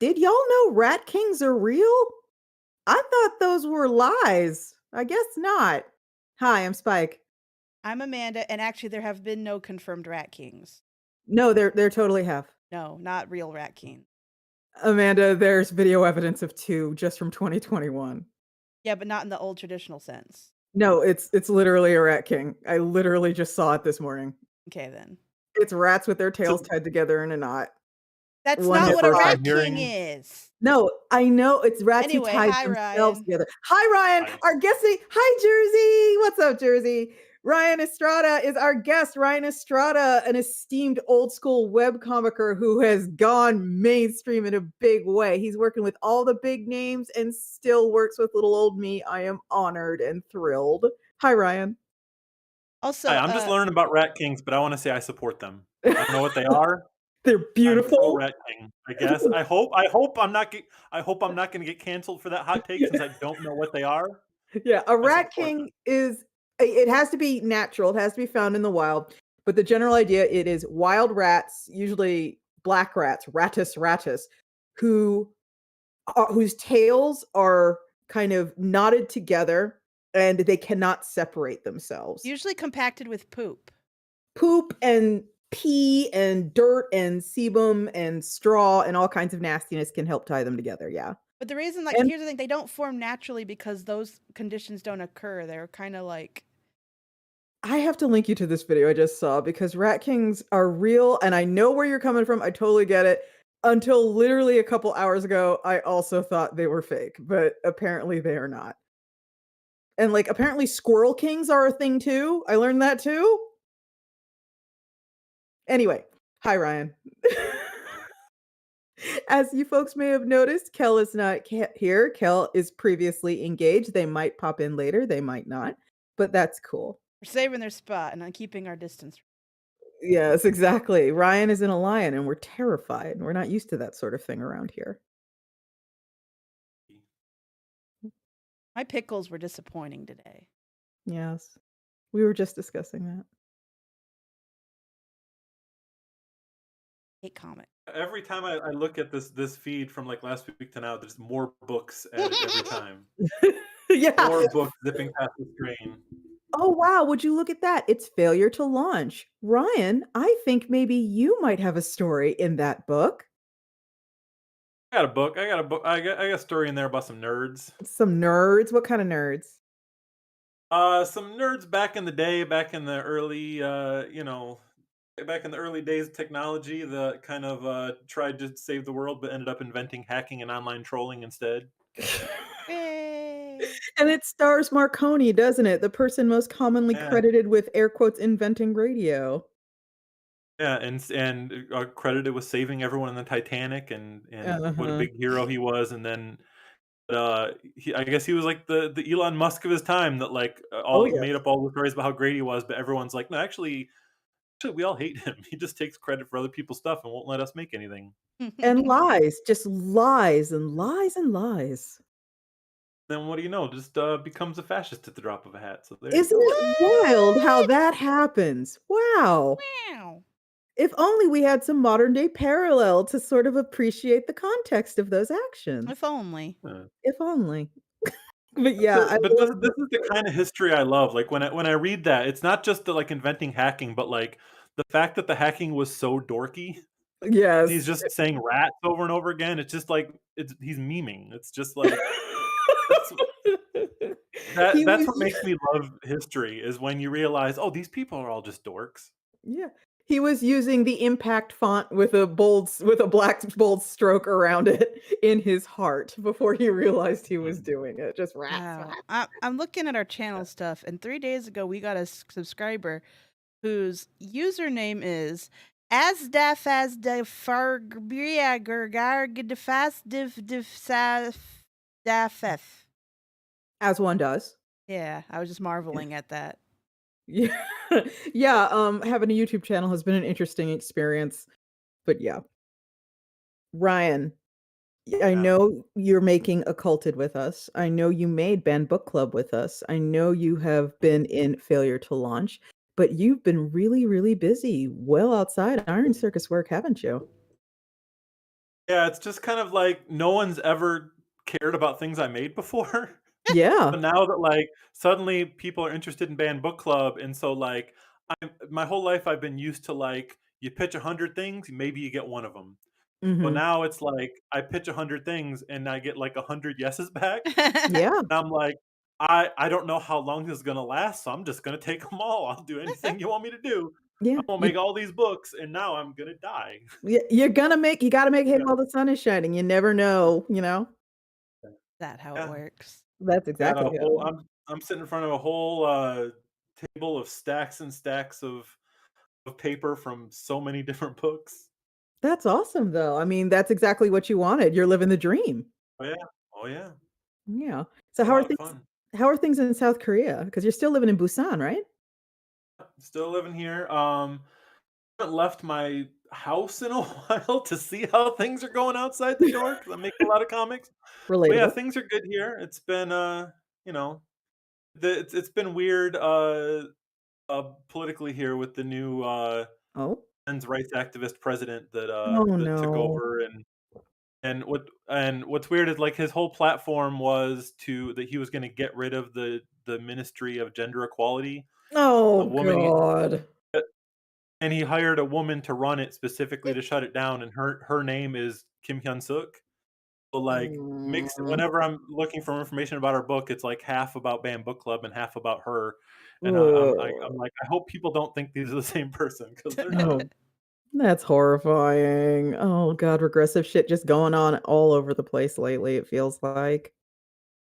Did y'all know rat kings are real? I thought those were lies. I guess not. Hi, I'm Spike. I'm Amanda, and actually there have been no confirmed rat kings. No, there totally have. No, not real rat king. Amanda, there's video evidence of 2 just from 2021. Yeah, but not in the old traditional sense. No, it's literally a rat king. I literally just saw it this morning. Okay, then. It's rats with their tails So tied together in a knot. That's One not has what a first rat I'm king hearing is. No, I know it's rats who Anyway, tied hi, themselves Ryan. together. Hi, Ryan. I Our guest. Hi, Jersey. What's up, Jersey? Ryan Estrada is our guest. Ryan Estrada, an esteemed old school webcomicer who has gone mainstream in a big way. He's working with all the big names and still works with little old me. I am honored and thrilled. Hi, Ryan. Also, I'm just learning about rat kings, but I wanna say I support them. I don't know what they are. They're I'm pro beautiful. rat king, I guess. I hope I'm not gonna get canceled for that hot take since I don't know what they are. Yeah, a I rat support them. king is it has to be natural, it has to be found in the wild, but the general idea it is wild rats, usually black rats, Rattus rattus, who whose tails are kind of knotted together and they cannot separate themselves. usually compacted with poop. Poop and pee and dirt and sebum and straw and all kinds of nastiness can help tie them together, yeah. But the reason, And here's the thing, they don't form naturally because those conditions don't occur. They're kind of like, I have to link you to this video I just saw because rat kings are real and I know where you're coming from. I totally get it. Until literally a couple hours ago, I also thought they were fake, but apparently they are not. And like apparently squirrel kings are a thing too. I learned that too. Anyway, hi Ryan. As you folks may have noticed, Kel is not here. Kel is previously engaged. They might pop in later, they might not, but that's cool. we're saving their spot and keeping our distance. Yes, exactly. Ryan is in a lion, and we're terrified. We're not used to that sort of thing around here. My pickles were disappointing today. Yes. We were just discussing that. Hate comic. Every time I look at this feed from, like, last week to now, there's more books added every time. Yeah. More books zipping past the screen. Oh, wow, would you look at that? It's failure to launch. Ryan, I think maybe you might have a story in that book. I got a story in there about some nerds. Some nerds? What kind of nerds? Some nerds back in the day, back in the early, back in the early days of technology that kind of, tried to save the world, but ended up inventing hacking and online trolling instead. Yay! And it stars Marconi, doesn't it? The person most commonly Yeah. credited with air quotes "inventing radio." Yeah, credited with saving everyone in the Titanic and what a Uh-huh. big hero he was, and then, I guess he was like the Elon Musk of his time that, like, Oh, all yes. made up all the stories about how great he was, but everyone's like, "No, actually, we all hate him. He just takes credit for other people's stuff and won't let us make anything." And lies, just lies and lies and lies. Then what do you know? Just, becomes a fascist at the drop of a hat, so there you Isn't go. it wild how What? that happens? Wow. Wow. If only we had some modern day parallel to sort of appreciate the context of those actions. If only. Yeah. If only. But yeah, I But this love this that is the story. kinda history I love, like, when I read that, it's not just the, like, inventing hacking, but, like, the fact that the hacking was so dorky, he's Yes. just saying "rats" over and over again, it's just like he's memeing, it's just like that's He that's was what makes me love history, is when you realize, "Oh, these people are all just dorks." yeah. He was using the impact font with with a black bold stroke around it in his heart before he realized he was Mhm. doing it. Just rats, Wow. rats. I'm looking at our Yeah. channel stuff, and 3 days ago, we got a subscriber whose username is asdafasdefargriagurgargdefasdifsaf. As one does. Yeah, I was just marveling at that. Yeah. Yeah, having a YouTube channel has been an interesting experience, but yeah. Ryan, I Yeah. know you're making Occulted with us. I know you made Banned Book Club with us. I know you have been in Failure to Launch, but you've been really, really busy well outside Iron Circus work, haven't you? Yeah, it's just kind of like no one's ever cared about things I made before. Yeah. But now that, like, suddenly people are interested in band book club, and so, like, my whole life I've been used to, like, you pitch 100 things, maybe you get one of them. But Mhm. now it's like I pitch 100 things and I get, like, 100 yeses back. Yeah. I'm like, "I don't know how long this is gonna last, so I'm just gonna take them all. I'll do anything you want me to do. Yeah. I'm gonna make all these books, and now I'm gonna die." You gotta make hay Yeah, while the sun is shining. You never know, you know? That how it yeah. works. That's I got exactly a how it whole is. I'm sitting in front of a whole, table of stacks and stacks of paper from so many different books. That's awesome, though. I mean, that's exactly what you wanted. You're living the dream. Oh, yeah. Oh, yeah. Yeah. So A lot of fun. how are things in South Korea? Because 'Cause you're still living in Busan, right? Still living here. Haven't left my house in a while to see how things are going outside the door because 'cause I'm making a lot of comics. But, yeah, Relatable. things are good here. It's been, you know, it's been weird, politically here with the new, Oh. men's rights activist president Oh, that took no. over, and what's weird is, like, his whole platform was that he was gonna get rid of the Ministry of Gender Equality. The Oh, woman he god. and he hired a woman to run it specifically to shut it down, and her name is Kim Hyun Suk. So, like, mix Mm. whenever I'm looking for information about her book, it's, like, half about Bam Book Club and half about her, and, I'm Ugh. like, "I hope people don't think these are the same person because 'cause they're not." Oh, that's horrifying. Oh god, regressive shit just going on all over the place lately, it feels like.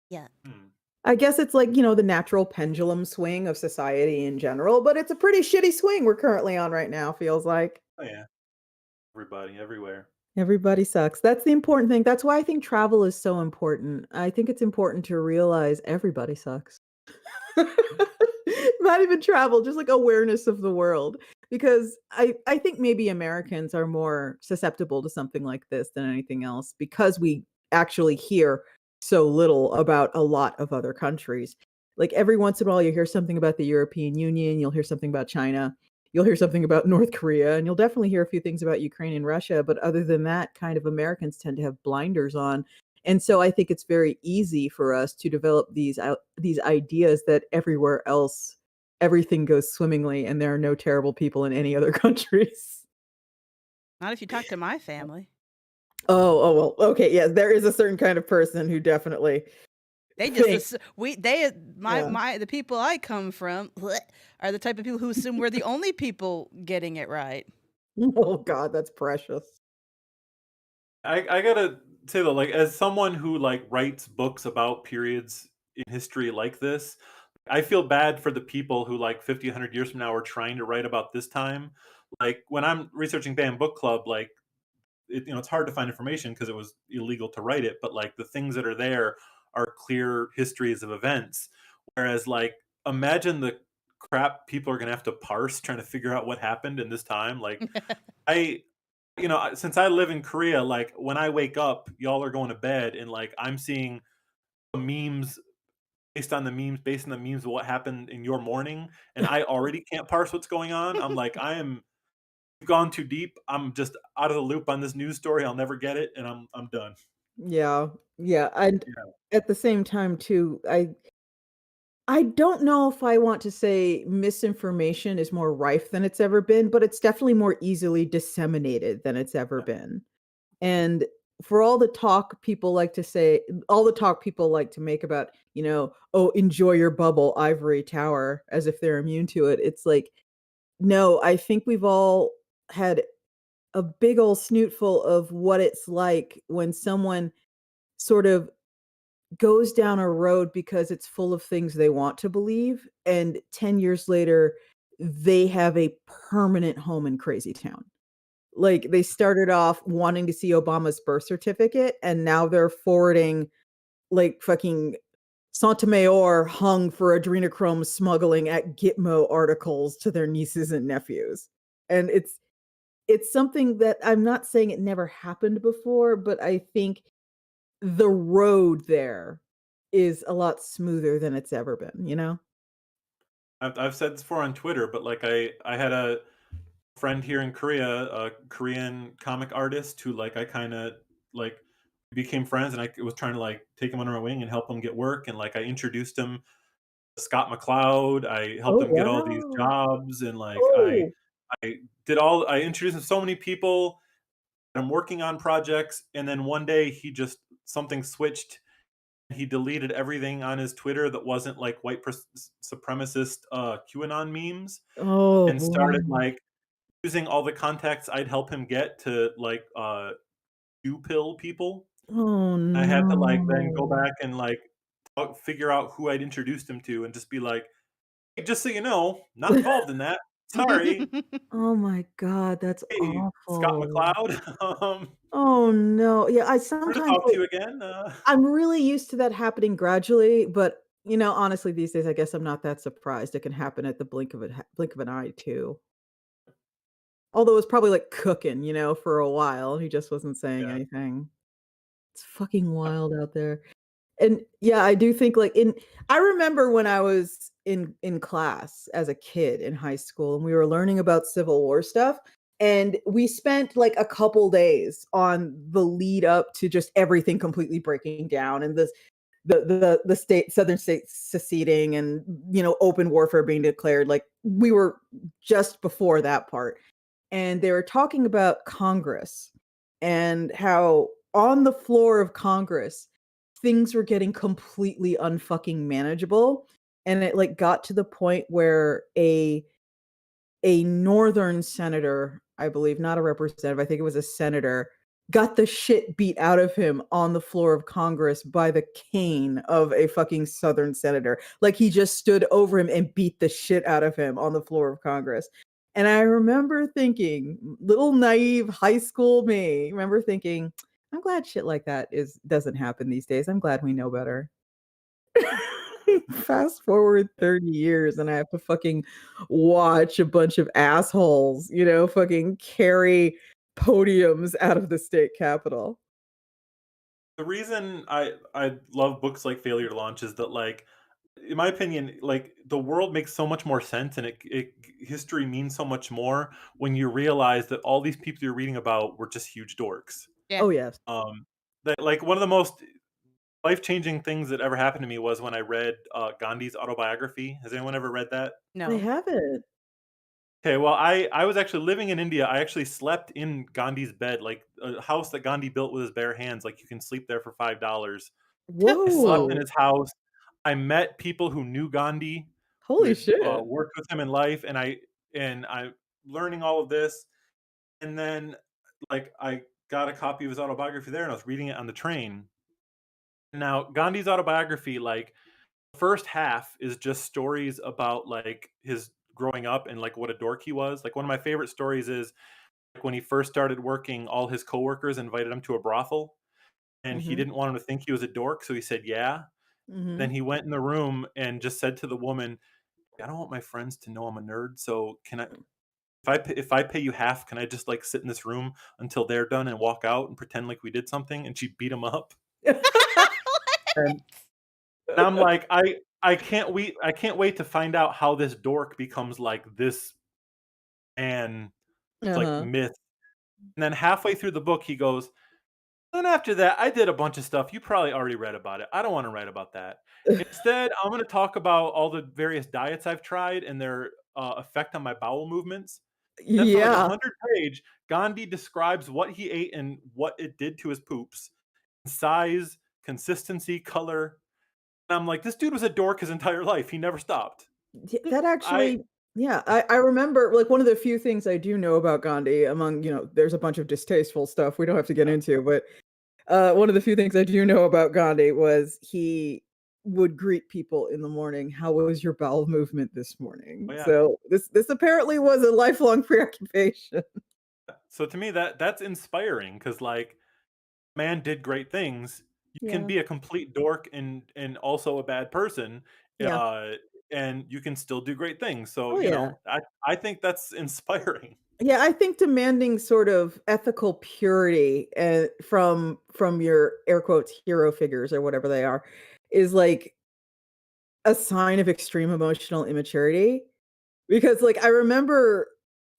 Yeah. Hmm. I guess it's like, the natural pendulum swing of society in general, but it's a pretty shitty swing we're currently on right now, feels like. Oh, yeah. Everybody, everywhere. Everybody sucks. That's the important thing. That's why I think travel is so important. I think it's important to realize everybody sucks. Not even travel, just like awareness of the world. Because I think maybe Americans are more susceptible to something like this than anything else because we actually hear so little about a lot of other countries. Like every once in a while you hear something about the European Union, you'll hear something about China, you'll hear something about North Korea, and you'll definitely hear a few things about Ukraine and Russia, but other than that, kind of Americans tend to have blinders on. And so I think it's very easy for us to develop these ideas that everywhere else everything goes swimmingly and there are no terrible people in any other countries. Not if you talk to my family. Well, okay, yeah, there is a certain kind of person who definitely They just think, assu we they yeah. my the people I come from are the type of people who assume we're the only people getting it right. Oh god, that's precious. I gotta say though, like, as someone who, like, writes books about periods in history like this, I feel bad for the people who, like, 50, 100 years from now are trying to write about this time. Like, when I'm researching Bam Book Club, like, it's hard to find information because it was illegal to write it, but, like, the things that are there are clear histories of events. Whereas, like, imagine the crap people are gonna have to parse trying to figure out what happened in this time. Like, I since I live in Korea, like, when I wake up, y'all are going to bed, and, like, I'm seeing memes based on the memes of what happened in your morning, and I already can't parse what's going on. I'm like, "You've gone too deep. I'm just out of the loop on this news story. I'll never get it, and I'm done." Yeah, yeah, and Yeah. at the same time too, I don't know if I want to say misinformation is more rife than it's ever been, but it's definitely more easily disseminated than it's ever been. And for all the talk people like to make about, "Oh, enjoy your bubble, ivory tower," as if they're immune to it. It's like, no, I think we've all had a big old snootful of what it's like when someone sort of goes down a road because it's full of things they want to believe, and 10 years later, they have a permanent home in crazy town. Like, they started off wanting to see Obama's birth certificate, and now they're forwarding, like, fucking Sotomayor hung for adrenochrome smuggling at Gitmo articles to their nieces and nephews. And it's something that I'm not saying it never happened before, but I think the road there is a lot smoother than it's ever been, you know? I've said this before on Twitter, but, like, I had a friend here in Korea, a Korean comic artist who, like, I kinda like became friends, and I was trying to like take him under my wing and help him get work, and like I introduced him to Scott McCloud. I helped Oh, him get all these wow. jobs, and like Oh. I introduced him to so many people. I'm working on projects, and then one day he just something switched. He deleted everything on his Twitter that wasn't like supremacist QAnon memes, Oh, and started boy. like using all the contacts I'd help him get to like do pill people. Oh, I had to like then go no. back and like figure out who I'd introduced him to, and just be like, "Hey, just so you know, not involved in that. Sorry. Oh my god, that's Hey, Scott awful. McCloud. Oh, no. Yeah, I Good to sometimes, talk to like you again." I'm really used to that happening gradually, but, honestly, these days, I guess I'm not that surprised. It can happen at the blink of an eye too. Although it's probably, like, cooking, for a while. He just wasn't saying Yeah. anything. It's fucking wild out there. And, yeah, I do think, like, I remember when I was in class as a kid in high school, and we were learning about Civil War stuff, and we spent, like, a couple days on the lead up to just everything completely breaking down, and the southern states seceding, and, open warfare being declared. Like, we were just before that part, and they were talking about Congress and how on the floor of Congress, things were getting completely unfucking manageable, and it, like, got to the point where a northern senator, I believe, not a representative, I think it was a senator, got the shit beat out of him on the floor of Congress by the cane of a fucking southern senator. Like, he just stood over him and beat the shit out of him on the floor of Congress. And I remember thinking, little naive high school me, remember thinking, I'm glad shit like that doesn't happen these days. I'm glad we know better. Fast forward 30 years and I have to fucking watch a bunch of assholes, fucking carry podiums out of the state capitol. The reason I love books like Failure to Launch is that like in my opinion, like the world makes so much more sense, and history means so much more when you realize that all these people you're reading about were just huge dorks. Yeah. Oh, yes. Um, that like one of the most life-changing things that ever happened to me was when I read Gandhi's autobiography. Has anyone ever read that? I No. haven't. Okay, well, I was actually living in India. I actually slept in Gandhi's bed, like a house that Gandhi built with his bare hands. Like you can sleep there for $5. I slept in Whoa. his house. I met people who knew Gandhi, who Holy had shit. worked with him in life, and I learning all of this, and then like I got a copy of his autobiography there, and I was reading it on the train. Now Gandhi's autobiography, like the first half is just stories about like his growing up and like what a dork he was. Like one of my favorite stories is like when he first started working, all his coworkers invited him to a brothel, and he Mhm. didn't want him to think he was a dork, so he said yeah. Then Mhm. he went in the room and just said to the woman, "I don't want my friends to know I'm a nerd, so can I if I pay you half, can I just, like, sit in this room until they're done and walk out and pretend like we did something?" And she beat him up. And I'm like, I can't wait to find out how this dork becomes, like, this man, like, Uh-huh. myth. And then halfway through the book, he goes, "Then after that, I did a bunch of stuff. You probably already read about it. I don't wanna write about that. Instead, I'm gonna talk about all the various diets I've tried and their, effect on my bowel movements." Then for like a Yeah. 100 page, Gandhi describes what he ate and what it did to his poops, size, consistency, color. And I'm like, this dude was a dork his entire life. He never stopped. That I actually, yeah, I remember, like, one of the few things I do know about Gandhi among, there's a bunch of distasteful stuff we don't have to get into, but one of the few things I do know about Gandhi was he would greet people in the morning, "How was your bowel movement this morning?" oh yeah. So this apparently was a lifelong preoccupation. So to me that's inspiring because like man did great things. You can Yeah. be a complete dork and also a bad person, Yeah. uh, and you can still do great things. So Oh, you yeah. know, I think that's inspiring. Yeah, I think demanding sort of ethical purity, from your air quotes hero figures or whatever they are, is like a sign of extreme emotional immaturity. Because, like, I remember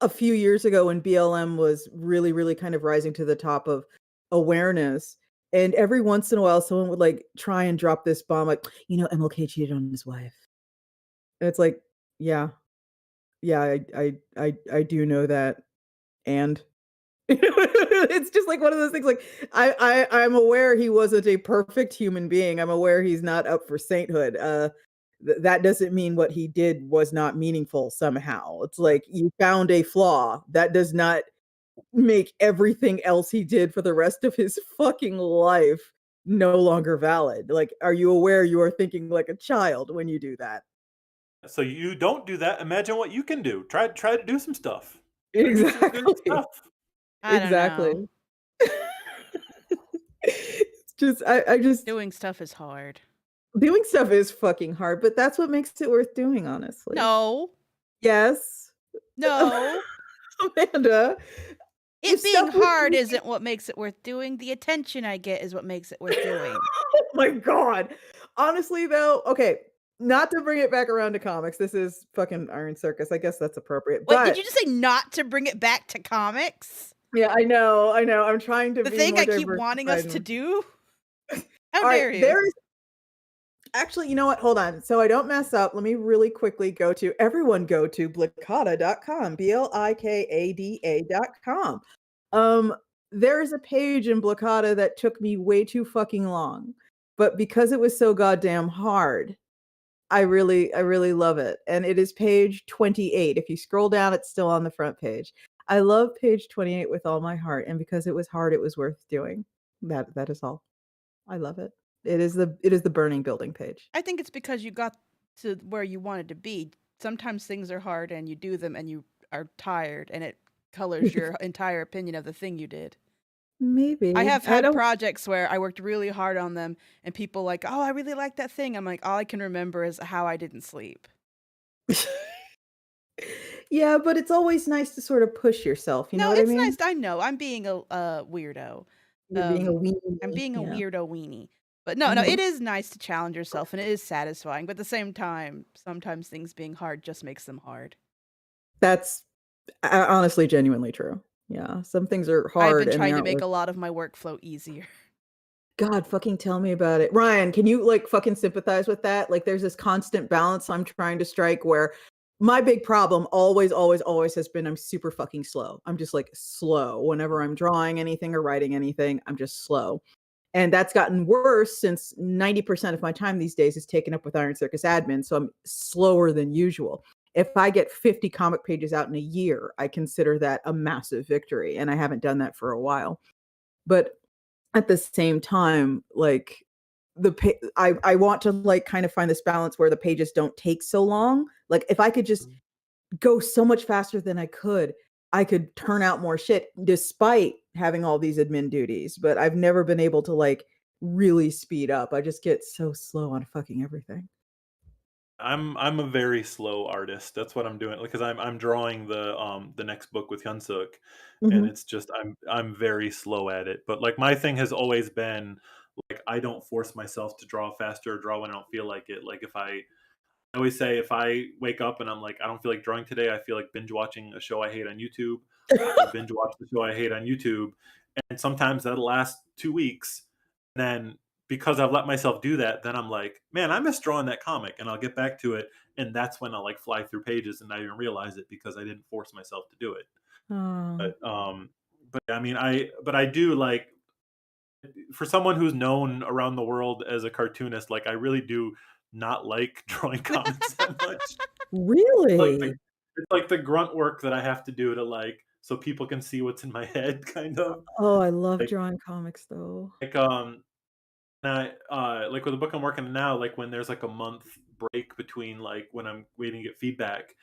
a few years ago when BLM was really, really kind of rising to the top of awareness. And every once in a while, someone would like try and drop this bomb, like, MLK cheated on his wife. And it's like, yeah, yeah, I do know that. And it's just like one of those things like I'm aware he wasn't a perfect human being. I'm aware he's not up for sainthood. That doesn't mean what he did was not meaningful somehow. It's like you found a flaw. That does not make everything else he did for the rest of his fucking life no longer valid. Like, are you aware you are thinking like a child when you do that? So you don't do that. Imagine what you can do. Try to do some stuff. Try to do some good Exactly. stuff. I don't know. Exactly. It's just I just Doing stuff is hard. doing stuff is fucking hard, but that's what makes it worth doing, honestly. No. Yes. No. Amanda, It if being stuff was hard easy. isn't what makes it worth doing. The attention I get is what makes it worth doing. Oh my god. Honestly, though, okay, not to bring it back around to comics, this is fucking Iron Circus, I guess that's appropriate, Wait, did but you just say not to bring it back to comics? yeah, I know, I'm trying to The be thing more I keep wanting us diversified to and do? How alright, dare you? there's actually, you know what? Hold on. So I don't mess up, let me really quickly everyone go to blickada.com, BLIKADA.com. There's a page in Blickada that took me way too fucking long, but because it was so goddamn hard, I really love it, and it is page 28. If you scroll down, it's still on the front page. I love page 28 with all my heart, and because it was hard, it was worth doing. That is all. I love it. It is the burning building page. I think it's because you got to where you wanted to be. Sometimes things are hard and you do them and you are tired and it colors your entire opinion of the thing you did. I Maybe. have I had don't projects where I worked really hard on them and people like, "Oh, I really like that thing." I'm like, "All I can remember is how I didn't sleep." Yeah, but it's always nice to sort of push yourself, you know No, what I it's nice. mean? I know. I'm being a weirdo. You're being a Um, I'm weenie, being a yeah. weirdo weenie. But no, Mhm. it is nice to challenge yourself and it is satisfying. But at the same time, sometimes things being hard just makes them hard. That's honestly genuinely true. Yeah, some things are I've hard been and they trying to aren't make worth a lot of my workflow easier. God, fucking tell me about it. Ryan, can you, like, fucking sympathize with that? Like, there's this constant balance I'm trying to strike where my big problem always, always, always has been I'm super fucking slow. I'm just, like, slow. Whenever I'm drawing anything or writing anything, I'm just slow. And that's gotten worse since 90% of my time these days is taken up with Iron Circus admin, so I'm slower than usual. If I get 50 comic pages out in a year, I consider that a massive victory, and I haven't done that for a while. But at the same time, like, I want to, like, kind of find this balance where the pages don't take so long. Like, if I could just go so much faster than I could turn out more shit despite having all these admin duties, but I've never been able to, like, really speed up. I just get so slow on fucking everything. I'm a very slow artist. That's what I'm doing because I'm drawing the next book with Hyunsuk, and Mhm. it's just I'm very slow at it. But like my thing has always been like I don't force myself to draw faster or draw when I don't feel like it. Like if I always say if I wake up and I'm like I don't feel like drawing today, I feel like binge watching a show I hate on YouTube. I will binge watch the show I hate on YouTube, and sometimes that'll last 2 weeks. And then because I've let myself do that, then I'm like, man, I miss drawing that comic, and I'll get back to it, and that's when I'll like fly through pages and not even realize it because I didn't force myself to do it. Oh, But I mean, I do like for someone who's known around the world as a cartoonist, like I really do not like drawing comics that much. Like the really? it's like the grunt work that I have to do to like so people can see what's in my head, kind of Oh, I love like drawing comics, though. like like with the book I'm working on now, like when there's like a month break between like when I'm waiting to get feedback,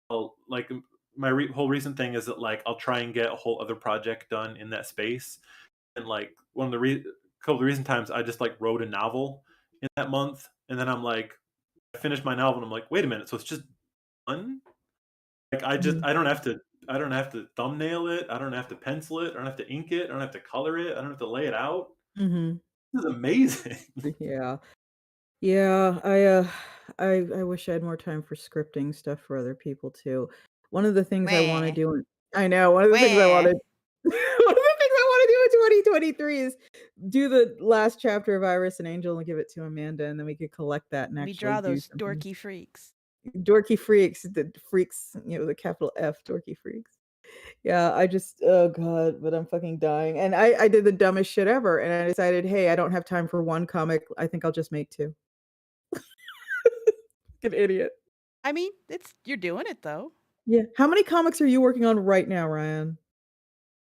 I'll like my whole recent thing is that like I'll try and get a whole other project done in that space, and like one of the couple of the recent times I just like wrote a novel in that month, and then I'm like I finished my novel and I'm like wait a minute, so it's just done? Like Mhm. I don't have to thumbnail it, I don't have to pencil it, I don't have to ink it, I don't have to color it, I don't have to lay it out. Mhm. This is amazing. Yeah. Yeah, I wish I had more time for scripting stuff for other people too. One of the things I wanna Meh. do I know, one of the things I Meh. wanted one of the things I wanna do 2023 is do the last chapter of Iris and Angel and give it to Amanda, and then we could collect that and We actually draw do those something. dorky freaks. Dorky freaks, the freaks, the capital F, dorky freaks. Yeah, I just, oh God, but I'm fucking dying. And I did the dumbest shit ever. And I decided, hey, I don't have time for one comic. I think I'll just make two. An idiot. I mean, you're doing it though. Yeah. How many comics are you working on right now, Ryan?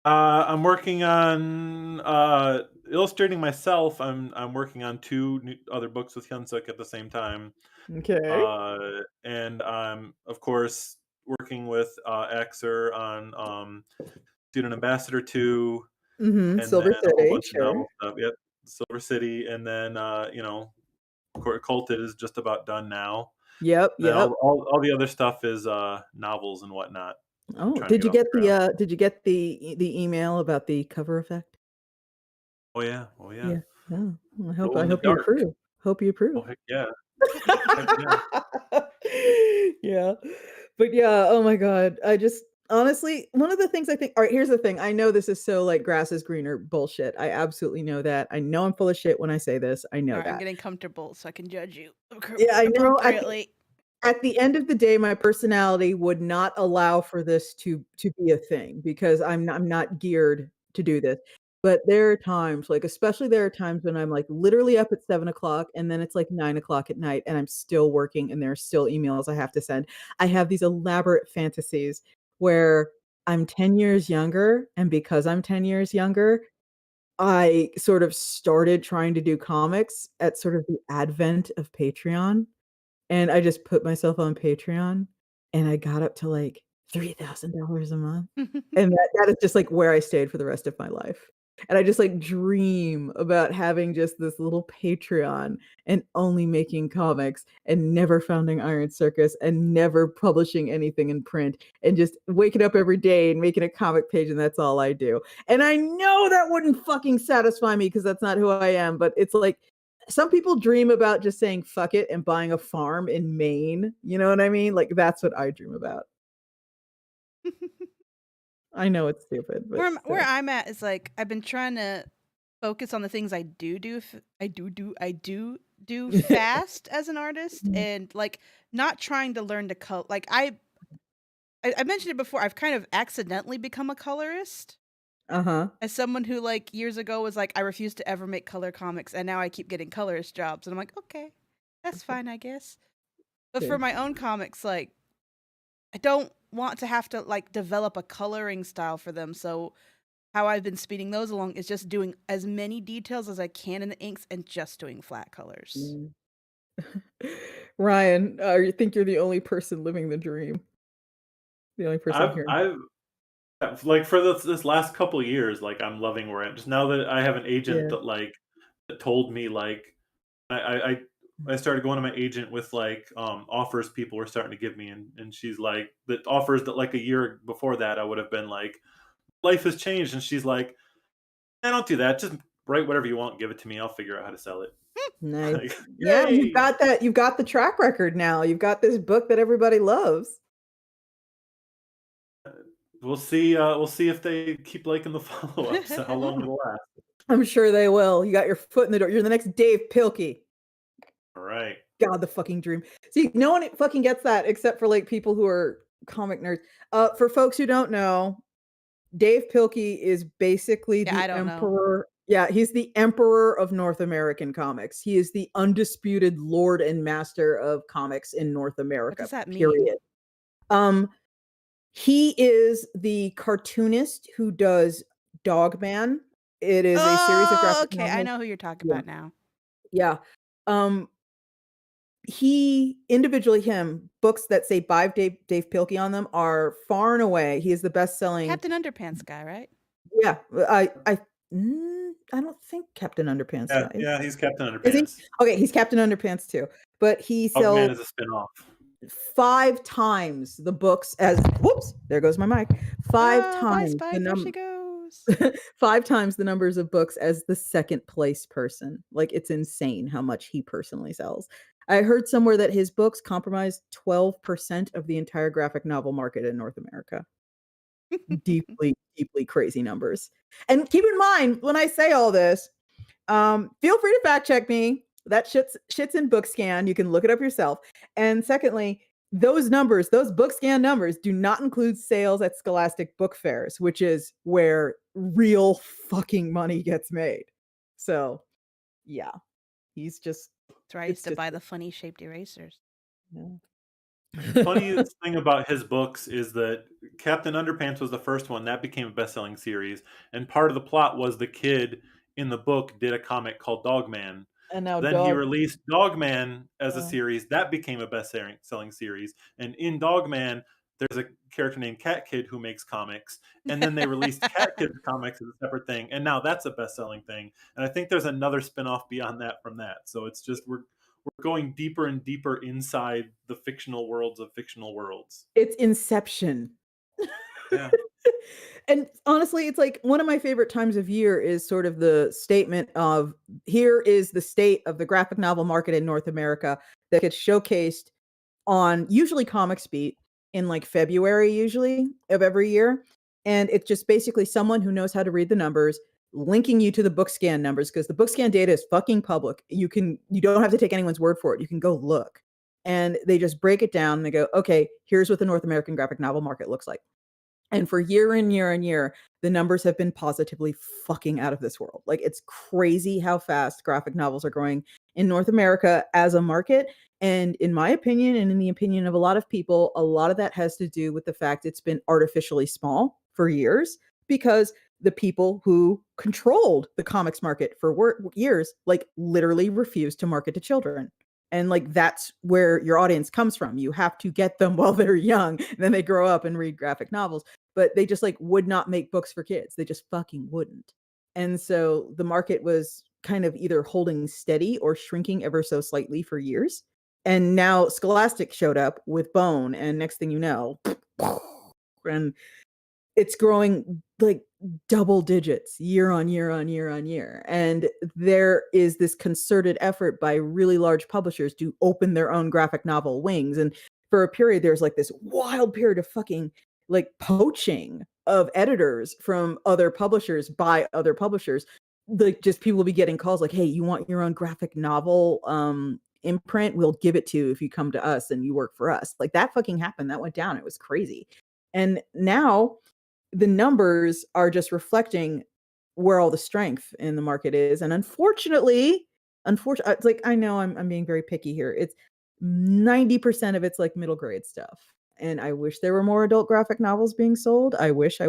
I'm working on illustrating myself. I'm working on two other books with Hyunsuk at the same time. Okay. And I'm of course working with Axer on Student Ambassador 2, and Silver then a whole City, bunch of sure. novel stuff. Yep, Silver City, and then Culted is just about done now. Yep, And then yep. all the other stuff is novels and whatnot. Oh, Trying to did you get off get the ground. the email about the cover effect? Oh yeah, oh yeah. Yeah. Oh, I Glow in hope the you dark. approve. Hope you approve. Oh heck yeah. Heck yeah. Yeah. But yeah, oh my God. I just honestly, one of the things I think, all right, here's the thing. I know this is so like grass is greener bullshit. I absolutely know that. I know I'm full of shit when I say this. I know All right, I'm that. getting comfortable so I can judge you Yeah, I know appropriately. at the end of the day, my personality would not allow for this to be a thing because I'm not geared to do this. But there are times, like especially there are times when I'm like literally up at 7 o'clock and then it's like 9 o'clock at night and I'm still working and there are still emails I have to send. I have these elaborate fantasies where I'm 10 years younger, and because I'm 10 years younger, I sort of started trying to do comics at sort of the advent of Patreon. And I just put myself on Patreon, and I got up to, like, $3,000 a month, and that is just, like, where I stayed for the rest of my life. And I just, like, dream about having just this little Patreon and only making comics and never founding Iron Circus and never publishing anything in print and just waking up every day and making a comic page, and that's all I do. And I know that wouldn't fucking satisfy me because that's not who I am, but it's like some people dream about just saying fuck it and buying a farm in Maine. You know what I mean? Like that's what I dream about. I know it's stupid, but Where I'm at is like I've been trying to focus on the things I do fast as an artist, and like not trying to learn to color. Like I mentioned it before. I've kind of accidentally become a colorist. Uh-huh. As someone who like years ago was like I refuse to ever make color comics, and now I keep getting colorist jobs, and I'm like, okay, that's fine, I guess. But for my own comics, like I don't want to have to like develop a coloring style for them. So how I've been speeding those along is just doing as many details as I can in the inks and just doing flat colors. Ryan, you think you're the only person living the dream? The only person here. Like for this last couple of years, like I'm loving where I'm just now that I have an agent Yeah. that told me like I started going to my agent with like offers people were starting to give me, and she's like the offers that like a year before that I would have been like life has changed, and she's like, I don't do that, just write whatever you want, give it to me, I'll figure out how to sell it. Nice. Like, Yeah, yay! you've got the track record now. You've got this book that everybody loves. We'll see if they keep liking the follow-ups and how long it'll last. I'm sure they will. You got your foot in the door. You're the next Dave Pilkey. All right. God, the fucking dream. See, no one fucking gets that except for like people who are comic nerds. For folks who don't know, Dave Pilkey is basically Yeah, I the don't know. emperor. Yeah, he's the emperor of North American comics. He is the undisputed lord and master of comics in North America. What does that mean? Period. He is the cartoonist who does Dogman. It is a series of graphic okay, I novels. know who you're talking Yeah. about now. Yeah. He individually books that say by Dave Pilkey on them are far and away. He is the best-selling. Captain Underpants guy, right? Yeah, I don't think Captain Underpants Yeah, guy. yeah, he's Captain Is he? Underpants. Okay, he's Captain Underpants too. But he Dogman sells is a spin-off. 5 times the books as whoops, there goes my mic. 5 times Spike, the there she number. goes. 5 times the numbers of books as the second place person. Like it's insane how much he personally sells. I heard somewhere that his books comprise 12% of the entire graphic novel market in North America. deeply, deeply crazy numbers. And keep in mind, when I say all this, feel free to fact check me. That shit's in BookScan. You can look it up yourself. And secondly, those numbers, those BookScan numbers, do not include sales at Scholastic book fairs, which is where real fucking money gets made. So, yeah, he's just. That's where I used to buy the funny shaped erasers. Yeah. Funniest thing about his books is that Captain Underpants was the first one that became a best-selling series, and part of the plot was the kid in the book did a comic called Dogman. And now Then he released Dogman as a series that became a best-selling series, and in Dogman there's a character named Cat Kid who makes comics, and then they released Cat Kid's comics as a separate thing, and now that's a best-selling thing. And I think there's another spin-off beyond that from that. So it's just we're going deeper and deeper inside the fictional worlds of fictional worlds. It's Inception. Yeah. And honestly, it's like one of my favorite times of year is sort of the statement of here is the state of the graphic novel market in North America that gets showcased on usually Comics Beat in like February usually of every year. And it's just basically someone who knows how to read the numbers linking you to the BookScan numbers, because the BookScan data is fucking public. You don't have to take anyone's word for it. You can go look. And they just break it down and they go, okay, here's what the North American graphic novel market looks like. And for year and year and year, the numbers have been positively fucking out of this world. Like, it's crazy how fast graphic novels are growing in North America as a market. And in my opinion, and in the opinion of a lot of people, a lot of that has to do with the fact it's been artificially small for years, because the people who controlled the comics market for years, like, literally refused to market to children. And like, that's where your audience comes from. You have to get them while they're young, and then they grow up and read graphic novels. But they just like would not make books for kids. They just fucking wouldn't. And so the market was kind of either holding steady or shrinking ever so slightly for years. And now Scholastic showed up with Bone, and next thing you know, and it's growing like double digits year on year on year on year. And there is this concerted effort by really large publishers to open their own graphic novel wings. And for a period, there's like this wild period of fucking like poaching of editors from other publishers by other publishers. Like, just people will be getting calls like, hey, you want your own graphic novel imprint? We'll give it to you if you come to us and you work for us. Like, that fucking happened. That went down. It was crazy. And now the numbers are just reflecting where all the strength in the market is. And unfortunately, it's like, I know I'm being very picky here. It's 90% of it's like middle grade stuff. And I wish there were more adult graphic novels being sold. I wish.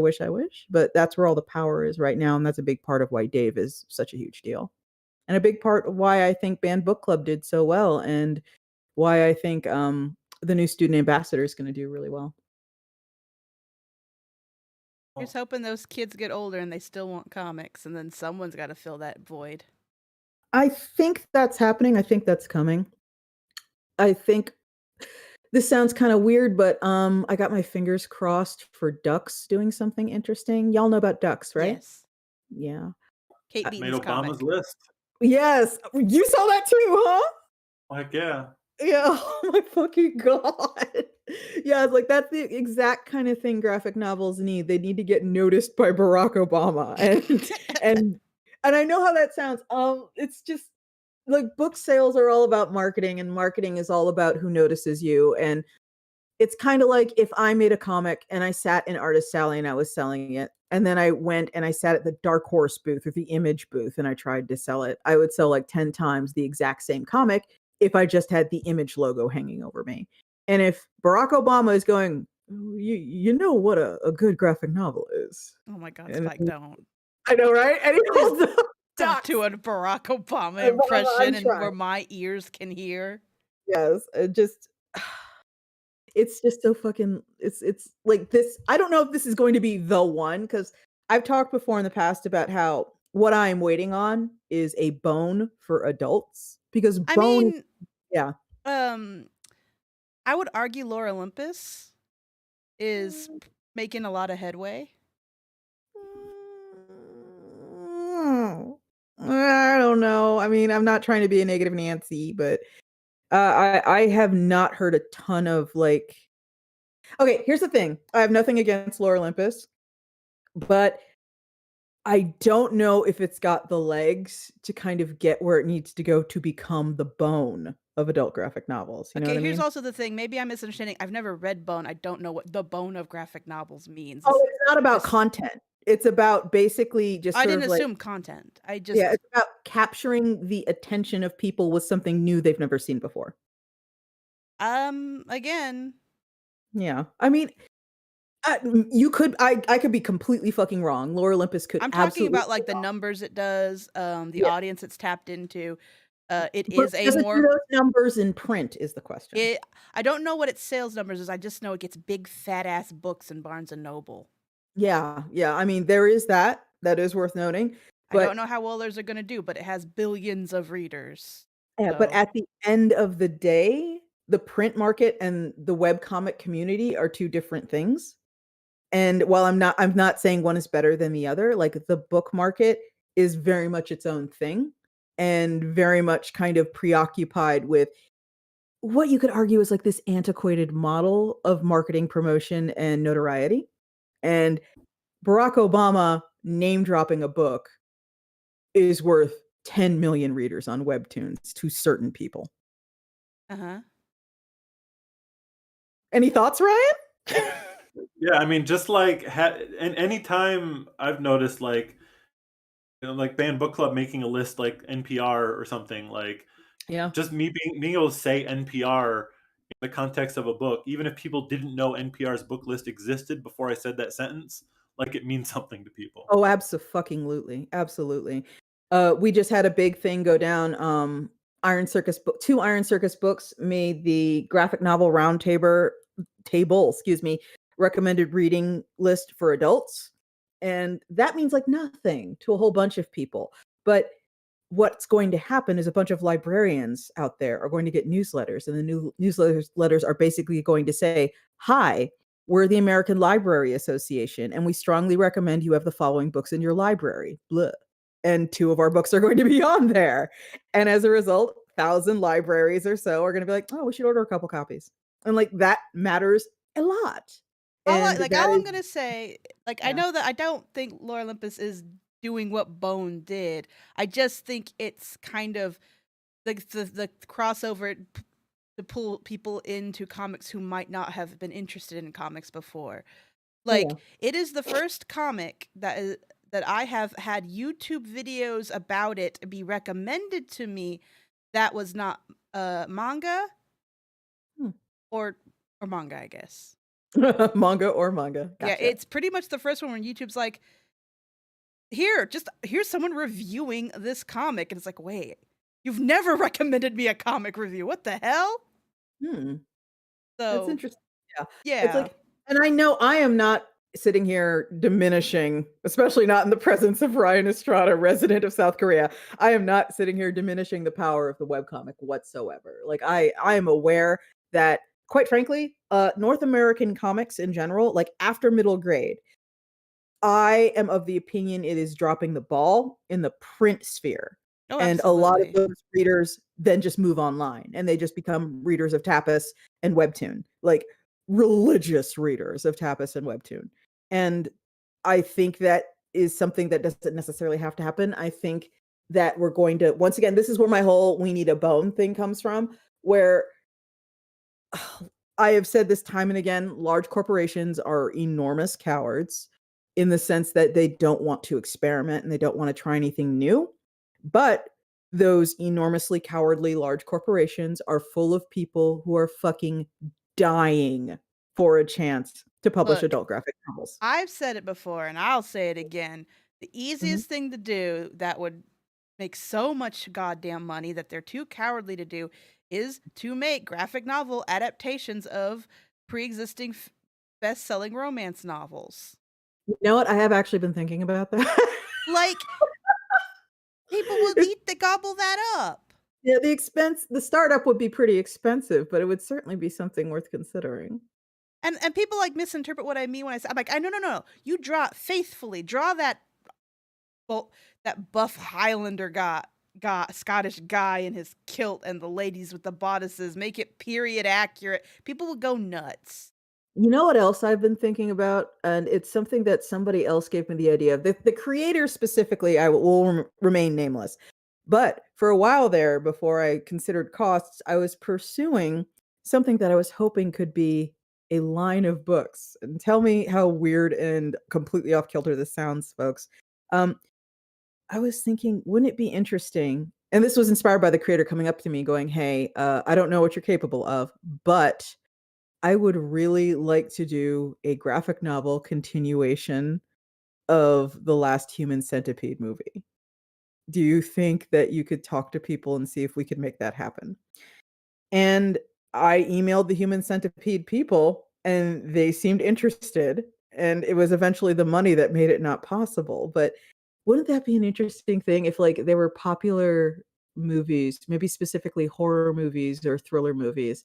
But that's where all the power is right now. And that's a big part of why Dave is such a huge deal. And a big part of why I think Banned Book Club did so well, and why I think the new student ambassador is going to do really well. Just hoping those kids get older and they still want comics, and then someone's got to fill that void. I think that's happening. I think that's coming. I think this sounds kind of weird, but I got my fingers crossed for Ducks doing something interesting. Y'all know about Ducks, right? Yes. Yeah. Kate That made Beaton's Obama's comic. list. Yes. You saw that too, huh? Heck yeah. Yeah. Oh my fucking God. Yeah, it's like, that's the exact kind of thing graphic novels need. They need to get noticed by Barack Obama. And I know how that sounds. It's just like, book sales are all about marketing, and marketing is all about who notices you. And it's kind of like if I made a comic and I sat in Artist Alley and I was selling it, and then I went and I sat at the Dark Horse booth or the Image booth and I tried to sell it, I would sell like 10 times the exact same comic if I just had the Image logo hanging over me. And if Barack Obama is going, you know what a good graphic novel is. Oh my God, And Spike, don't. I know, right? And he holds up Don't Ducks. do a Barack Obama I'm impression and trying. where my ears can hear. Yes, it's just so fucking, it's like this. I don't know if this is going to be the one, because I've talked before in the past about how what I'm waiting on is a Bone for adults, because I Bone, mean, yeah. I would argue Lore Olympus is making a lot of headway. I don't know. I mean, I'm not trying to be a negative Nancy, but I have not heard a ton of like. Okay, here's the thing. I have nothing against Lore Olympus. but I don't know if it's got the legs to kind of get where it needs to go to become the bone of adult graphic novels. You know what Okay, I here's mean? also the thing. Maybe I'm misunderstanding. I've never read Bone. I don't know what the bone of graphic novels means. Oh, it's not about This content. It's about basically just I sort didn't of like, assume content. I yeah, just it's about capturing the attention of people with something new they've never seen before. again, Yeah. I mean, you could I could be completely fucking wrong. Lore Olympus could I'm talking absolutely about be like the wrong. numbers it does, the Yeah. audience it's tapped into. It But is a does it do more those numbers in print is the question. it I don't know what its sales numbers is. I just know it gets big fat ass books in Barnes and Noble. Yeah, yeah. I mean, there is that. That is worth noting. I don't But know how well theirs are gonna do, but it has billions of readers. yeah, but So at the end of the day, the print market and the webcomic community are two different things. And while I'm not saying one is better than the other, like the book market is very much its own thing and very much kind of preoccupied with what you could argue is like this antiquated model of marketing, promotion, and notoriety. And Barack Obama name dropping a book is worth 10 million readers on Webtoons to certain people. uh-huh. Any thoughts, Ryan? Yeah, I mean, just like and anytime I've noticed, like, like banned book club making a list like NPR or something, like Yeah. just me being able to say NPR in the context of a book, even if people didn't know NPR's book list existed before I said that sentence, like it means something to people. Oh, abso-fucking-lutely, absolutely. We just had a big thing go down, Iron Circus book 2 Iron Circus books made the graphic novel table, excuse me, recommended reading list for adults, and that means, like, nothing to a whole bunch of people, but what's going to happen is a bunch of librarians out there are going to get newsletters, and the new newsletters are basically going to say, "Hi, we're the American Library Association, and we strongly recommend you have the following books in your library." Blah. And 2 of our books are going to be on there. And as a result, 1,000 libraries or so are gonna be like, "Oh, we should order a couple copies." And, like, that matters a lot. And that All is I'm gonna say, like, I yeah. know that I don't think Lore Olympus is doing what Bone did. I just think it's kind of like the crossover to pull people into comics who might not have been interested in comics before. Like, Yeah. it is the first comic that I have had YouTube videos about it be recommended to me that was not manga Hmm. or manga, I guess. Manga or manga. Yeah, Gotcha. it's pretty much the first one when YouTube's like, here's someone reviewing this comic, and it's like, wait, you've never recommended me a comic review. What the hell? Hmm. That's So interesting. Yeah. It's yeah. like and I know I am not sitting here diminishing, especially not in the presence of Ryan Estrada, resident of South Korea. I am not sitting here diminishing the power of the webcomic whatsoever. Like I am aware that quite frankly, North American comics in general, like after middle grade, I am of the opinion it is dropping the ball in the print sphere. Oh, And a lot of absolutely. those readers then just move online and they just become readers of Tapas and Webtoon, like religious readers of Tapas and Webtoon. And I think that is something that doesn't necessarily have to happen. I think that we're going to, once again, this is where my whole we need a bone thing comes from, where I have said this time and again, large corporations are enormous cowards in the sense that they don't want to experiment and they don't want to try anything new. But those enormously cowardly large corporations are full of people who are fucking dying for a chance to publish Look, adult graphic novels. I've said it before and I'll say it again. The Mhm. easiest thing to do that would make so much goddamn money that they're too cowardly to do is to make graphic novel adaptations of pre-existing best-selling romance novels. You know what? I have actually been thinking about that. Like, people will It's eat the gobble that up. yeah, the startup would be pretty expensive, but it would certainly be something worth considering. And people like misinterpret what I mean when I say I'm like, I no no no. You draw faithfully, draw that well, that buff Highlander Scottish guy in his kilt and the ladies with the bodices, make it period accurate. People will go nuts. You know what else I've been thinking about? And it's something that somebody else gave me the idea of. The creator specifically, I will remain nameless. But for a while there, before I considered costs, I was pursuing something that I was hoping could be a line of books. And tell me how weird and completely off kilter this sounds, folks. Um, I was thinking, wouldn't it be interesting? And this was inspired by the creator coming up to me going, "Hey, I don't know what you're capable of, but I would really like to do a graphic novel continuation of the last Human Centipede movie. Do you think that you could talk to people and see if we could make that happen?" And I emailed the Human Centipede people, and they seemed interested, and it was eventually the money that made it not possible, but wouldn't that be an interesting thing if, like, there were popular movies, maybe specifically horror movies or thriller movies,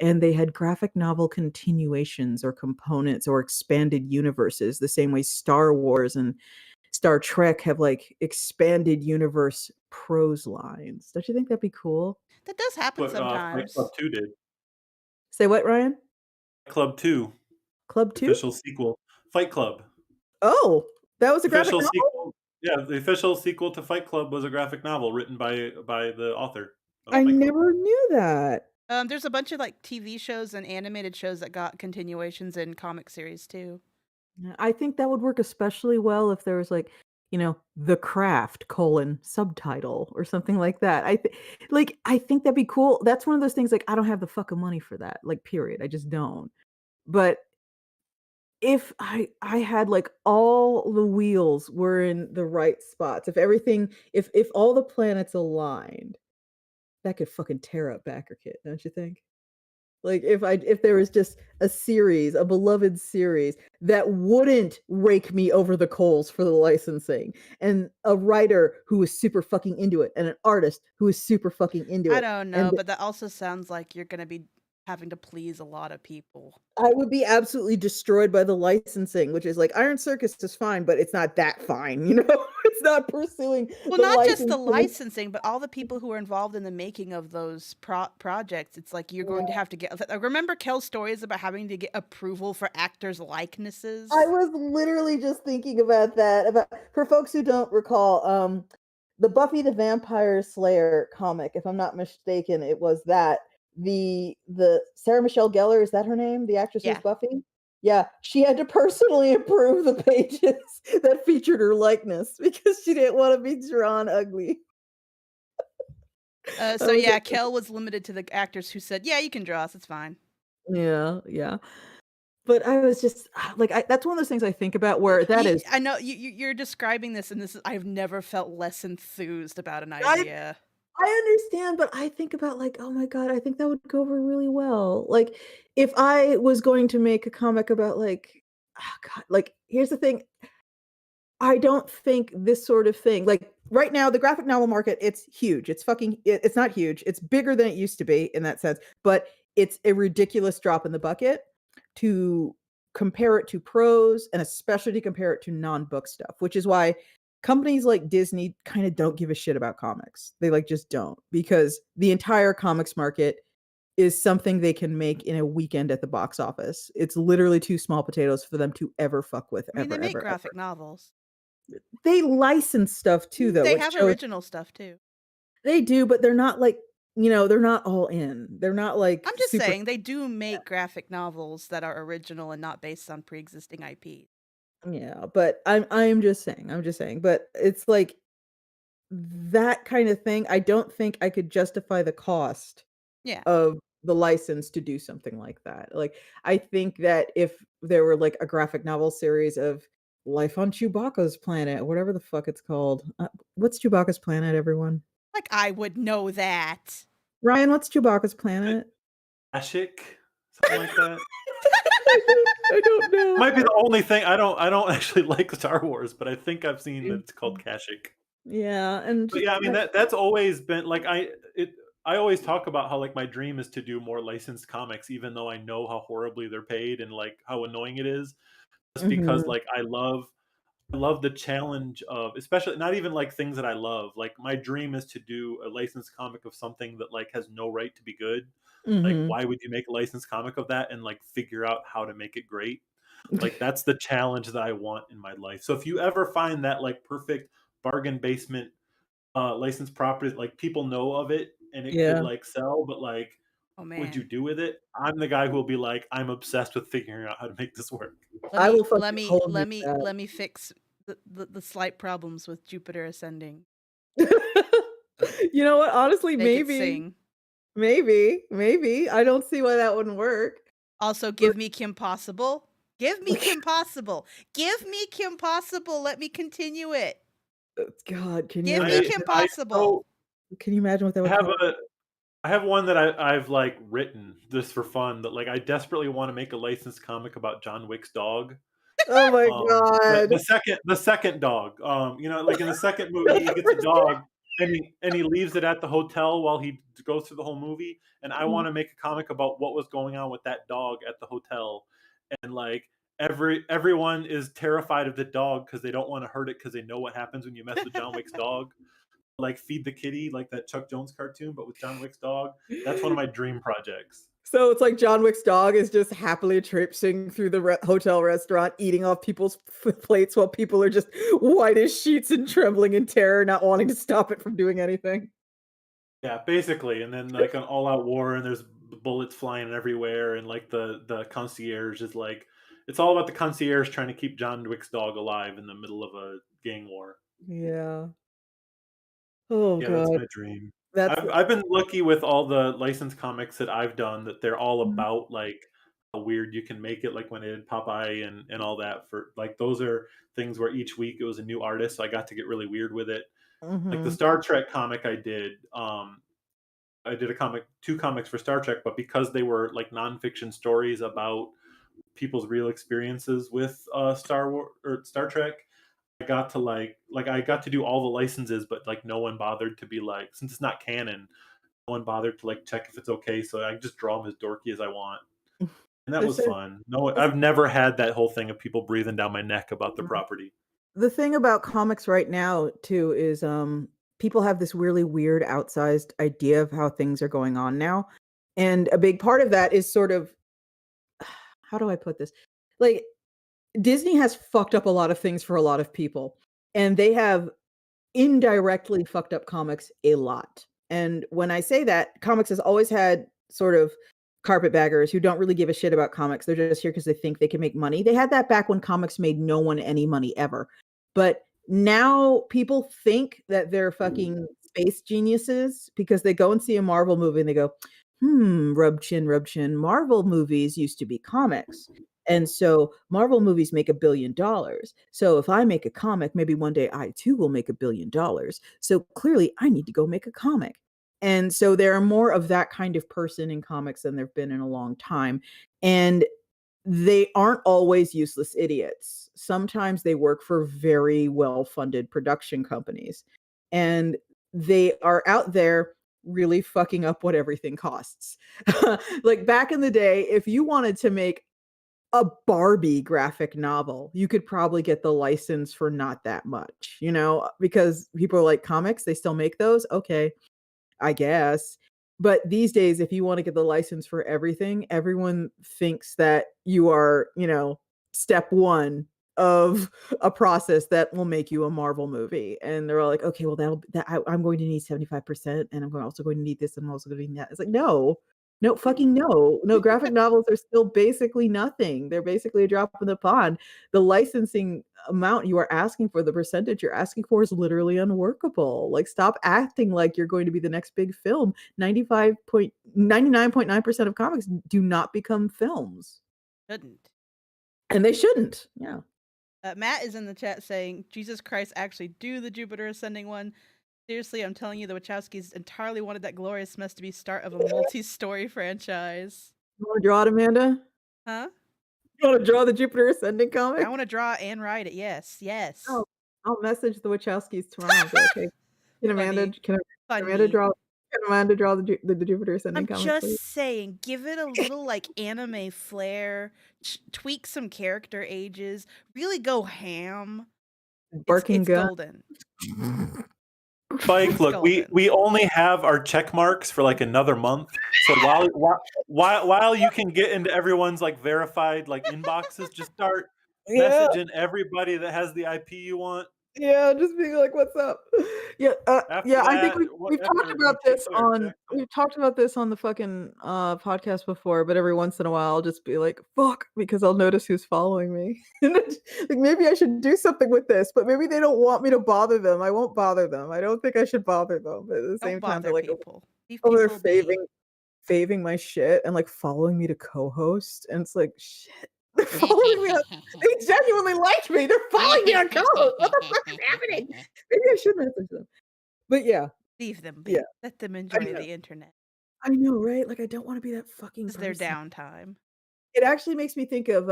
and they had graphic novel continuations or components or expanded universes the same way Star Wars and Star Trek have, like, expanded universe prose lines. Don't you think that'd be cool? That does happen What Fight Club sometimes. 2 did. Say what, Ryan? Club 2, Club 2? official sequel. Fight Club. Oh, that was a graphic Official novel? sequel. Yeah, the official sequel to Fight Club was a graphic novel written by the author of I Fight Club. never knew that. There's a bunch of like TV shows and animated shows that got continuations in comic series too. Yeah, I think that would work especially well if there was like, The Craft: subtitle or something like that. I think that'd be cool. That's one of those things like I don't have the fucking money for that. Like period. I just don't. But if I had like all the wheels were in the right spots, if all the planets aligned, that could fucking tear up Backer Kid, don't you think? Like, if there was just a series, a beloved series that wouldn't rake me over the coals for the licensing, and a writer who was super fucking into it, and an artist who was super fucking into I it, don't and know, but that also sounds like you're gonna be having to please a lot of people. I would be absolutely destroyed by the licensing, which is like Iron Circus is fine, but it's not that fine, you know? It's not pursuing Well, the not just the licensing. licensing, but all the people who are involved in the making of those projects. It's like you're going to have to get. I remember Kel's stories about having to get approval for actors' likenesses. I was literally just thinking about that. About for folks who don't recall, the Buffy the Vampire Slayer comic, if I'm not mistaken, it was that the Sarah Michelle Gellar, is that her name? The actress who's Yeah. Buffy? Yeah, she had to personally approve the pages that featured her likeness because she didn't want to be drawn ugly. So was yeah, like, Kel was limited to the actors who said, "Yeah, you can draw us. It's fine." yeah, yeah. But I was just like, that's one of those things I think about where that is. I know you're describing this, and this is I've never felt less enthused about an I idea. I understand, but I think about like, oh my god, I think that would go over really well. Like, if I was going to make a comic about like, oh god, like here's the thing, I don't think this sort of thing, like right now, the graphic novel market, it's huge. It's not huge. It's bigger than it used to be in that sense, but it's a ridiculous drop in the bucket to compare it to prose and especially to compare it to non-book stuff, which is why companies like Disney kind of don't give a shit about comics. They like just don't, because the entire comics market is something they can make in a weekend at the box office. It's literally too small potatoes for them to ever fuck with I mean, they ever, make ever, graphic ever. novels. They license stuff too, though, They which have shows original stuff too. they do, but they're not like, they're not all in. They're not like I'm just super. saying they do make graphic novels that are original and not based on pre-existing IP. Yeah, but I'm just saying, but it's like that kind of thing. I don't think I could justify the cost Yeah. of the license to do something like that. Like, I think that if there were like a graphic novel series of Life on Chewbacca's Planet, whatever the fuck it's called. What's Chewbacca's Planet, everyone? Like I would know that. Ryan, what's Chewbacca's Planet? Ashik? Something like that? I don't know. Might be the only thing. I don't actually like Star Wars, but I think I've seen that it's called Kashyyyk. Yeah, and But just yeah, I mean that's always been like I always talk about how like my dream is to do more licensed comics, even though I know how horribly they're paid and like how annoying it is. Just because Mhm. like I love I love the challenge of, especially not even like things that I love. Like my dream is to do a licensed comic of something that like has no right to be good. Like Mhm. why would you make a licensed comic of that and like figure out how to make it great? Like that's the challenge that I want in my life. So if you ever find that like perfect bargain basement licensed property, like people know of it and it could Yeah. like sell, but like Oh what would you man. do with it? I'm the guy who will be like, I'm obsessed with figuring out how to make this work. Let I me will let fucking me wholly let me that. let me fix the slight problems with Jupiter ascending. You know what? Honestly, Make it maybe. sing. Maybe. I don't see why that wouldn't work. Also, But give me Kim Possible. Give me Kim Possible. Give me Kim Possible. Let me continue it. God, Give me I Kim I Possible. so can you imagine what that I would have cost? a I have one that I've like written just for fun that like I desperately want to make a licensed comic about John Wick's dog. Oh my The god. second dog, like in the second movie, he gets a dog and he leaves it at the hotel while he goes through the whole movie. And I want to make a comic about what was going on with that dog at the hotel, and like everyone is terrified of the dog because they don't want to hurt it because they know what happens when you mess with John Wick's dog. Like Feed the Kitty, like that Chuck Jones cartoon, but with John Wick's dog. That's one of my dream projects. So it's like John Wick's dog is just happily traipsing through the hotel restaurant, eating off people's plates while people are just white as sheets and trembling in terror, not wanting to stop it from doing anything. Yeah, basically, and then like an all-out war, and there's bullets flying everywhere, and like the concierge is like, it's all about the concierge trying to keep John Wick's dog alive in the middle of a gang war. Yeah. Oh Yeah, that's god. my dream. That's I've been lucky with all the licensed comics that I've done that they're all Mhm. about like how weird you can make it, like when I did Popeye and all that. For like those are things where each week it was a new artist, so I got to get really weird with it. Like the Mhm. Star Trek comic I did two comics for Star Trek, but because they were like nonfiction stories about people's real experiences with Star War or Star Trek, I got to I got to do all the licenses, but like no one bothered to be like, since it's not canon, no one bothered to like check if it's okay. So I just draw them as dorky as I want, and that There's was a fun. No, there's I've never had that whole thing of people breathing down my neck about the a property. The thing about comics right now too is, people have this really weird outsized idea of how things are going on now, and a big part of that is sort of how do I put this? Like, Disney has fucked up a lot of things for a lot of people, and they have indirectly fucked up comics a lot. And when I say that, comics has always had sort of carpetbaggers who don't really give a shit about comics. They're just here because they think they can make money. They had that back when comics made no one any money ever. But now people think that they're fucking space geniuses because they go and see a Marvel movie and they go, rub chin, rub chin. Marvel movies used to be comics. And so Marvel movies make $1 billion. So if I make a comic, maybe one day I too will make $1 billion. So clearly I need to go make a comic. And so there are more of that kind of person in comics than there've been in a long time. And they aren't always useless idiots. Sometimes they work for very well-funded production companies. And they are out there really fucking up what everything costs. Like back in the day, if you wanted to make a Barbie graphic novel, you could probably get the license for not that much, because people are like, "Comics, they still make those? Okay, I guess." But these days, if you wanna get the license for everything, everyone thinks that you are, step 1 of a process that will make you a Marvel movie, and they're all like, "Okay, well, I'm going to need 75%, and also going to need this, and I'm also gonna need that." It's like, "No. No, fucking no. No, graphic novels are still basically nothing. They're basically a drop in the pond. The licensing amount you are asking for, the percentage you're asking for is literally unworkable. Like, stop acting like you're going to be the next big film. 99.9% of comics do not become films, Shouldn't. and they shouldn't. Yeah. Matt is in the chat saying, Jesus Christ, actually do the Jupiter ascending one. Seriously, I'm telling you, the Wachowskis entirely wanted that glorious mess to be start of a multi-story franchise. You wanna draw it, Amanda? Huh? You wanna draw the Jupiter Ascending I comic? want to draw and write it. Yes, yes. I'll message the Wachowskis tomorrow and be like, "Hey, can Amanda Funny, can Amanda funny. draw can Amanda draw the Jupiter Ascending I'm comic, just please?" saying, give it a little like anime flair, tweak some character ages, really go ham. Barking It's gun. golden. Spike, It's look, golden. we only have our check marks for like another month. So while you can get into everyone's like verified like inboxes, just start Yeah. messaging everybody that has the IP you want. Yeah, just being like, "What's up?" Yeah, After yeah, I think that, we've talked after about BT this clear, Jackson. on the fucking, podcast before, but every once in a while, I'll just be like, "Fuck," because I'll notice who's following me. And it's like, maybe I should do something with this, but maybe they don't want me to bother them. I won't bother them. I don't think I should bother them, but at the Don't same time, they're bother like people. Leave over there people be. faving my shit and, like, following me to co-host, and it's like, "Shit." They're following me on they genuinely like me. They're following me on co-host. What the fuck is happening? Maybe I should message them. But yeah, Leave them yeah, be. Let them I enjoy know. the internet. I know, right? Like, I don't wanna be that fucking This is their person. downtime. It actually makes me think of,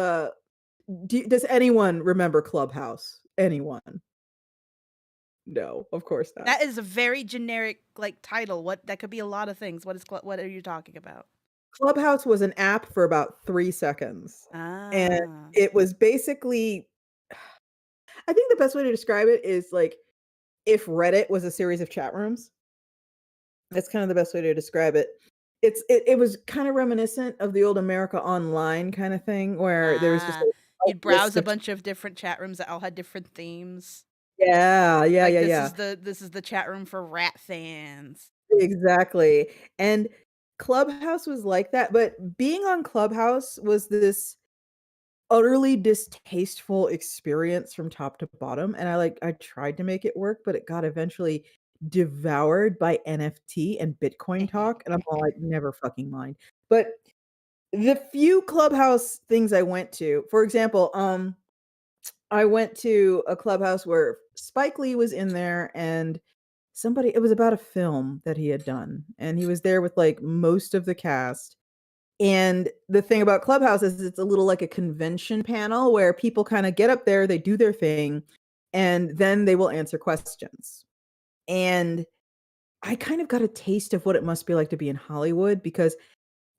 does anyone remember Clubhouse? Anyone? No, of course not. That is a very generic like title. What that could be a lot of things. What are you talking about? Clubhouse was an app for about 3 seconds, and Ah. it was basically I think the best way to describe it is, like, if Reddit was a series of chat rooms. That's kind of the best way to describe it. It was kinda reminiscent of the old America Online kinda thing where there was just Ah. a You'd browse list a of bunch of different chat rooms that all had different themes. Yeah, yeah, Like yeah, yeah. this is the chat room for rat fans. Exactly, and Clubhouse was like that, but being on Clubhouse was this utterly distasteful experience from top to bottom, and I tried to make it work, but it got eventually devoured by NFT and Bitcoin talk, and I'm all like, "Never fucking mind." But the few Clubhouse things I went to, for example, I went to a Clubhouse where Spike Lee was in there and somebody it was about a film that he had done, and he was there with, like, most of the cast, and the thing about Clubhouse is it's a little like a convention panel where people kinda get up there, they do their thing, and then they will answer questions. And I kind of got a taste of what it must be like to be in Hollywood because,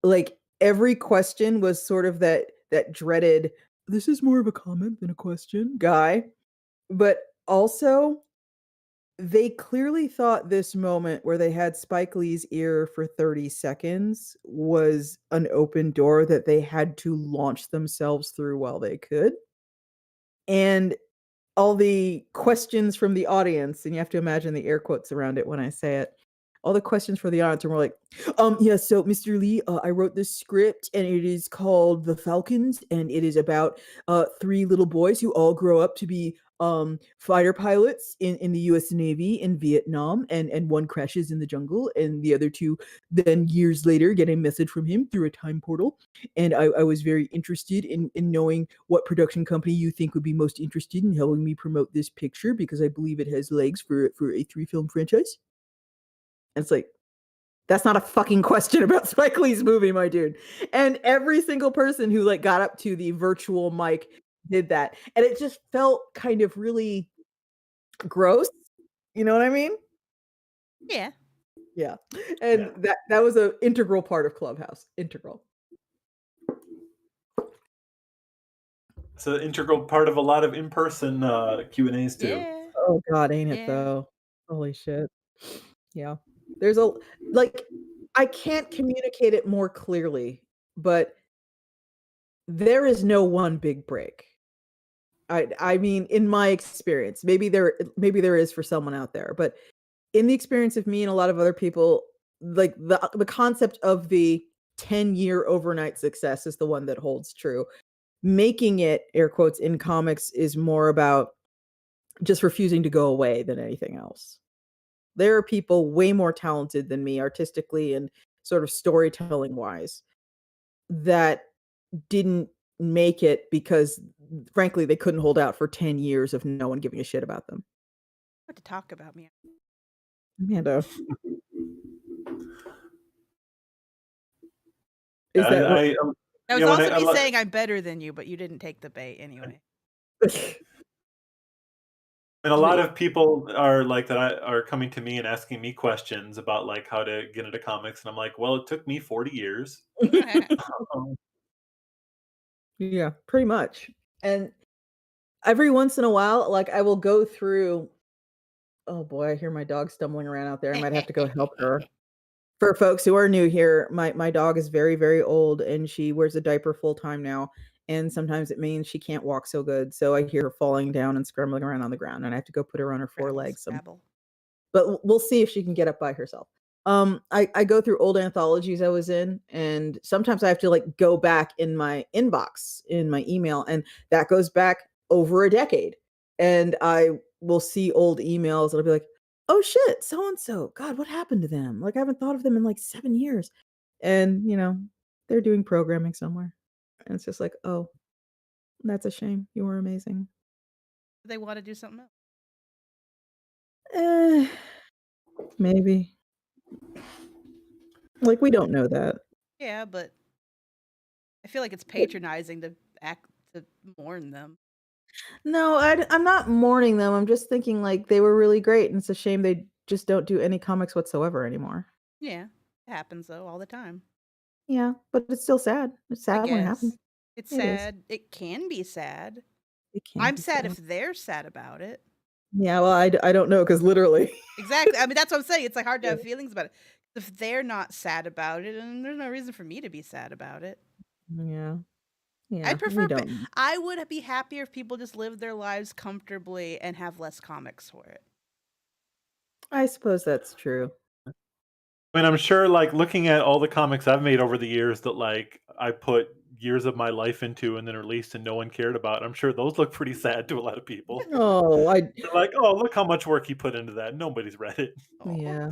like, every question was sort of that dreaded, "This is more of a comment than a question" guy, but also they clearly thought this moment where they had Spike Lee's ear for 30 seconds was an open door that they had to launch themselves through while they could. And all the questions from the audience, and you have to imagine the air quotes around it when I say it. All the questions for the audience are more like, yeah, so Mr. Lee, I wrote this script and it is called The Falcons, and it is about 3 little boys who all grow up to be fighter pilots in the US Navy in Vietnam, and one crashes in the jungle, and the other two then years later get a message from him through a time portal. And I was very interested in knowing what production company you think would be most interested in helping me promote this picture because I believe it has legs for a 3-film franchise. And it's like, that's not a fucking question about Spike Lee's movie, my dude. And every single person who, like, got up to the virtual mic did that, and it just felt kind of really gross, you know what I mean? Yeah. Yeah, Yeah. and that was an integral part of Clubhouse, integral. It's an integral part of a lot of in-person Q&As too. Yeah. Oh god, ain't it Yeah. though? Holy shit. Yeah. There's a like, I can't communicate it more clearly, but there is no one big break. I mean, in my experience, maybe there is for someone out there, but in the experience of me and a lot of other people, like, the concept of the 10-year overnight success is the one that holds true. Making it, air quotes, in comics is more about just refusing to go away than anything else. There are people way more talented than me artistically and sort of storytelling wise that didn't make it because frankly they couldn't hold out for 10 years of no one giving a shit about them. What to talk about me? Amanda, Yeah, is that That was yeah, when also I me lo saying I'm better than you, but you didn't take the bait anyway. and a lot of people are like that are coming to me and asking me questions about, like, how to get into comics, and I'm like, "Well, it took me 40 years." Um, Yeah, pretty much. And every once in a while, like, I will go through oh boy, I hear my dog stumbling around out there. I might have to go help her. For folks who are new here, my dog is very, very old, and she wears a diaper full time now, and sometimes it means she can't walk so good, so I hear her falling down and scrambling around on the ground, and I have to go put her on her 4 Scrabble, legs scrabble. but we'll see if she can get up by herself. I go through old anthologies I was in, and sometimes I have to like go back in my inbox in my email, and that goes back over a decade. And I will see old emails, and I'll be like, "Oh shit, so and so. God, what happened to them? Like I haven't thought of them in like 7 years." And they're doing programming somewhere, and it's just like, "Oh, that's a shame. You were amazing." They want to do something else. Eh, maybe. Like we don't know that. Yeah, but I feel like it's patronizing to mourn them. No, I'm not mourning them. I'm just thinking like they were really great, and it's a shame they just don't do any comics whatsoever anymore. Yeah, it happens though all the time. Yeah, but it's still sad. It's I sad when it happens. guess it's It is. sad. It can be sad. It can I'm be sad if sad. they're sad about it. Yeah, well, I don't know because literally. Exactly. I mean, that's what I'm saying. It's like hard to Yeah. have feelings about it. If they're not sad about it, and there's no reason for me to be sad about it. Yeah. I'd Yeah. We prefer. don't know. I would be happier if people just lived their lives comfortably and have less comics for it. I suppose that's true. I mean, I'm sure, like, looking at all the comics I've made over the years that, like, I put years of my life into and then released and no one cared about, I'm sure those look pretty sad to a lot of people. Oh, I They're like, "Oh, look how much work he put into that. Nobody's read it." Aw. yeah.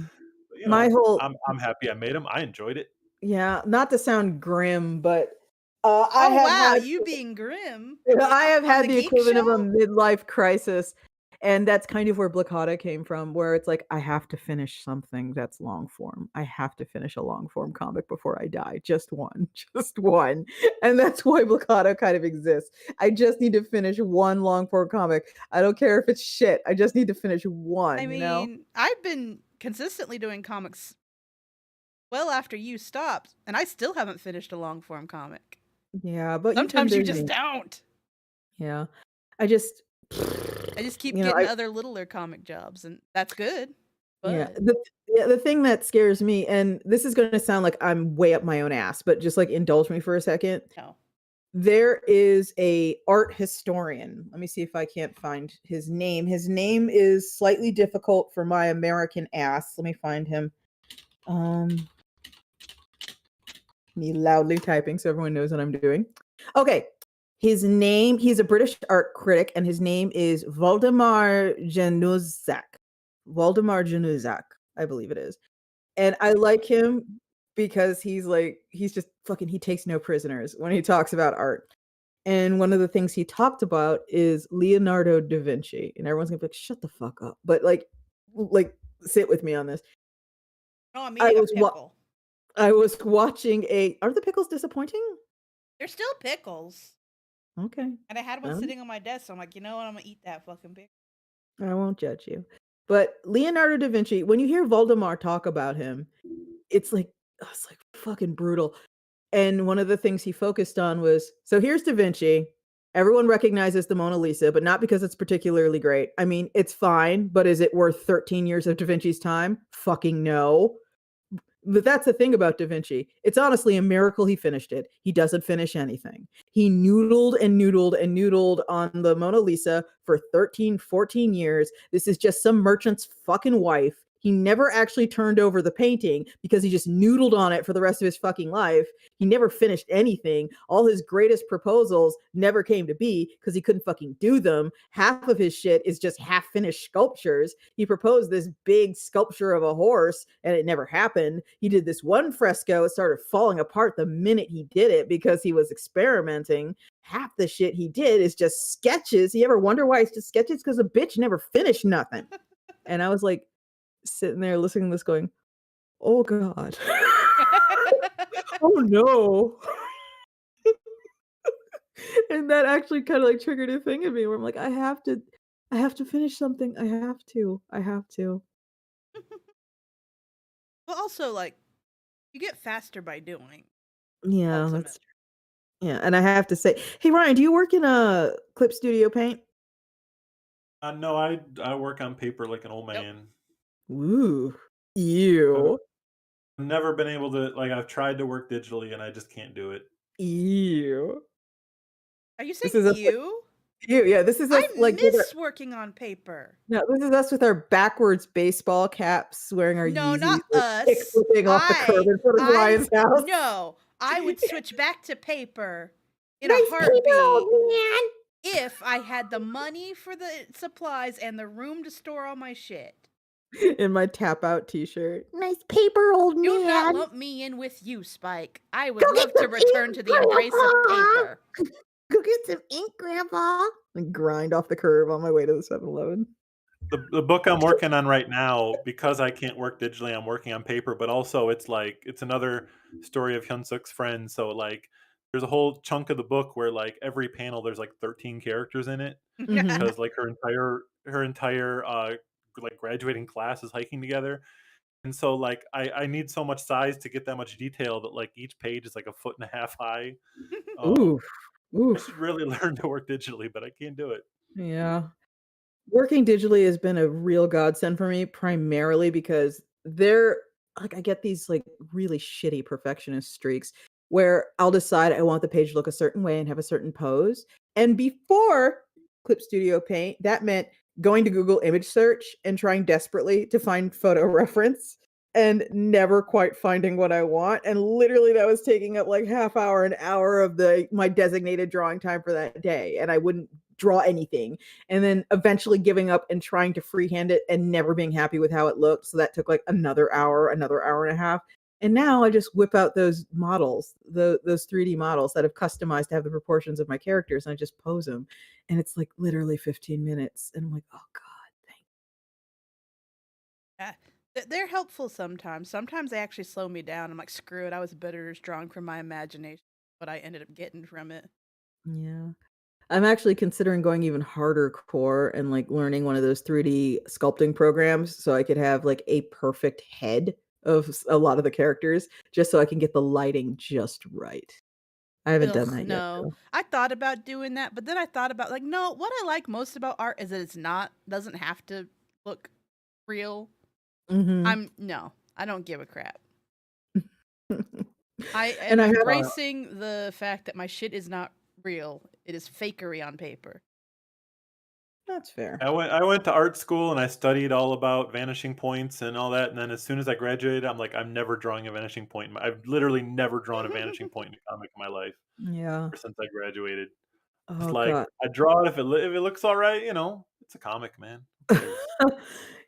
But, My whole I'm happy I made them. I enjoyed it. yeah, not to sound grim, but I Oh have wow, had you being grim I have on had the the Geek equivalent of a Show? midlife crisis, and that's kind of where Blackotta came from, where it's like, I have to finish something that's long form. I have to finish a long form comic before I die. Just one, just one. And that's why Blackotta kind of exists. I just need to finish one long form comic. I don't care if it's shit. I just need to finish one, I mean, I've been consistently doing comics well after you stopped, and I still haven't finished a long form comic. Yeah, but you've been Sometimes you just busy. don't. Yeah. I just I just keep you know, getting I other littler comic jobs, and that's good. yeah, But the thing that scares me, and this is gonna sound like I'm way up my own ass, but just, like, indulge me for a second. no. There is a art historian. Let me see if I can't find his name. His name is slightly difficult for my American ass. Let me find him. Um, me loudly typing so everyone knows what I'm doing. Okay. He's a British art critic, and his name is Waldemar Januzak. Waldemar Januzak, I believe it is. And I like him because he's just fucking he takes no prisoners when he talks about art. And one of the things he talked about is Leonardo da Vinci. And everyone's gonna be like, shut the fuck up. But like sit with me on this. Oh, I'm I eating a was wa- pickle. I was watching a are the pickles disappointing? They're still pickles. Okay. And I had one Um, sitting on my desk, so I'm like, you know what? I'm gonna eat that fucking pickle. I won't judge you. But Leonardo da Vinci, when you hear Voldemar talk about him, it's like fucking brutal. And one of the things he focused on was so here's Da Vinci. Everyone recognizes the Mona Lisa, but not because it's particularly great. I mean, it's fine, but is it worth 13 years of Da Vinci's time? Fucking no. But that's the thing about Da Vinci. It's honestly a miracle he finished it. He doesn't finish anything. He noodled and noodled and noodled on the Mona Lisa for 13, 14 years. This is just some merchant's fucking wife. He never actually turned over the painting because he just noodled on it for the rest of his fucking life. He never finished anything. All his greatest proposals never came to be because he couldn't fucking do them. Half of his shit is just half finished sculptures. He proposed this big sculpture of a horse and it never happened. He did this one fresco. It started falling apart the minute he did it because he was experimenting. Half the shit he did is just sketches. You ever wonder why it's just sketches? Because the bitch never finished nothing. And I was like, sitting there listening to this going, oh God. Oh no. And that actually kind of like triggered a thing in me where I'm like, I have to finish something. I have to. I have to. But also, like, you get faster by doing. Yeah, Ultimately. that's yeah. And I have to say, hey Ryan, do you work in a clip studio paint? No, I work on paper like an old Nope. man. Ooh. I've Ew. never been able to like, I've tried to work digitally and I just can't do it. Ew. Are you This saying is us like you? ew, yeah, this is us I like with our miss working on paper. no, this is us with our backwards baseball caps, wearing our No, not Yeezys, like kick us. flipping off the curb in front of I Ryan's house. no. I would switch back to paper in a Nice paper, heartbeat old man. if I had the money for the supplies and the room to store all my shit. In my tap out t-shirt. Nice paper, old Do not man. lump me in with you, Spike. I would Go get love to some return ink, to the embrace of Grandpa. paper. Go get some ink, Grandpa. And grind off the curb on my way to the 7-Eleven. The book I'm working on right now, because I can't work digitally, I'm working on paper, but also it's like it's another story of Hyunsuk's friend. So like there's a whole chunk of the book where like every panel there's like 13 characters in it Mhm. because like her entire like graduating class is hiking together. And so like I need so much size to get that much detail that like each page is like a foot and a half high. Oof. I should Oof. really learn to work digitally, but I can't do it. Yeah. Working digitally has been a real godsend for me, primarily because they're like I get these like really shitty perfectionist streaks where I'll decide I want the page to look a certain way and have a certain pose. And before Clip Studio Paint, that meant going to Google image search and trying desperately to find photo reference and never quite finding what I want. And literally that was taking up like half hour, an hour of the my designated drawing time for that day. And I wouldn't draw anything and then eventually giving up and trying to freehand it and never being happy with how it looked. So that took like another hour and a half. And now I just whip out those models, those 3D models that have customized to have the proportions of my characters, and I just pose them. And it's like literally 15 minutes. And I'm like, oh God, thank Yeah. They're helpful sometimes. Sometimes they actually slow me down. I'm like, screw it. I was better as drawing from my imagination, what I ended up getting from it. you. Yeah. I'm actually considering going even harder core and like learning one of those 3D sculpting programs so I could have like a perfect head of a lot of the characters just so I can get the lighting just right. I haven't done Ugh, that yet no. though. I thought about doing that, but then I thought about like, no, what I like most about art is that it's not doesn't have to look real. Mhm. No, I don't give a crap. I And am I have embracing the fact that my shit is not real. It is fakery on paper. that's fair. I went to art school and I studied all about vanishing points and all that, and then as soon as I graduated, I'm like, "I'm never drawing a vanishing point." I've literally never drawn a vanishing point in a comic in my life Yeah. ever since I graduated. It's Oh like, god. I draw it if it looks alright, it's a comic, man. Who cares?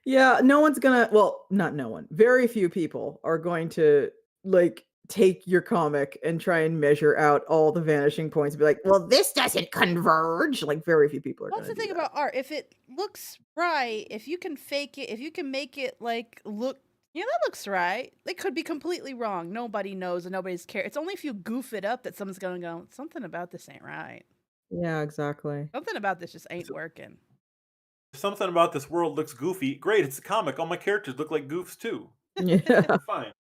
Yeah, no one's gonna well, not no one. Very few people are going to like take your comic and try and measure out all the vanishing points and be like, "Well, this doesn't converge." Like very few people are What's gonna the do thing that. about art? If it looks right, if you can fake it, if you can make it like look, yeah, that looks right. It could be completely wrong. Nobody knows and nobody's care. It's only if you goof it up that someone's gonna go, something about this ain't right. Yeah, exactly. Something about this just ain't If working. something about this world looks goofy, great, it's a comic, all my characters look like goofs too. Yeah. We're fine.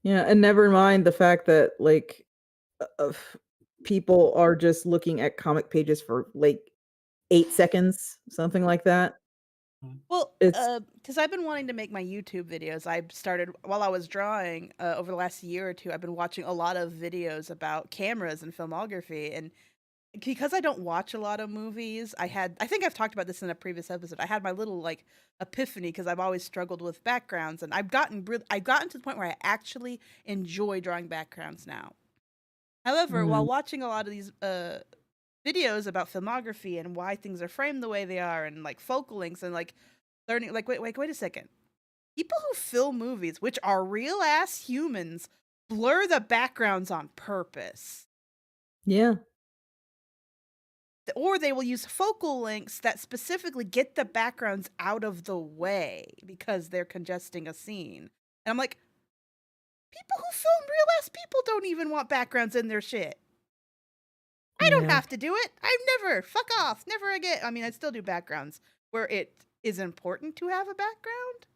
Yeah, and never mind the fact that like of people are just looking at comic pages for like 8 seconds, something like that. Mhm. Well, It's because I've been wanting to make my YouTube videos. I started while I was drawing over the last year or two. I've been watching a lot of videos about cameras and filmography, and because I don't watch a lot of movies, I think I've talked about this in a previous episode. I had my little like epiphany because I've always struggled with backgrounds, and I've gotten to the point where I actually enjoy drawing backgrounds now. However, while mm, watching a lot of these videos about filmography and why things are framed the way they are, and like focal lengths, and like learning, like wait a second, people who film movies, which are real ass humans, blur the backgrounds on purpose. yeah. Or they will use focal lengths that specifically get the backgrounds out of the way because they're congesting a scene. And I'm like, people who film real ass people don't even want backgrounds in their shit. I don't Yeah. have to do it. I've never. Fuck off. Never again. I mean, I still do backgrounds where it is important to have a background.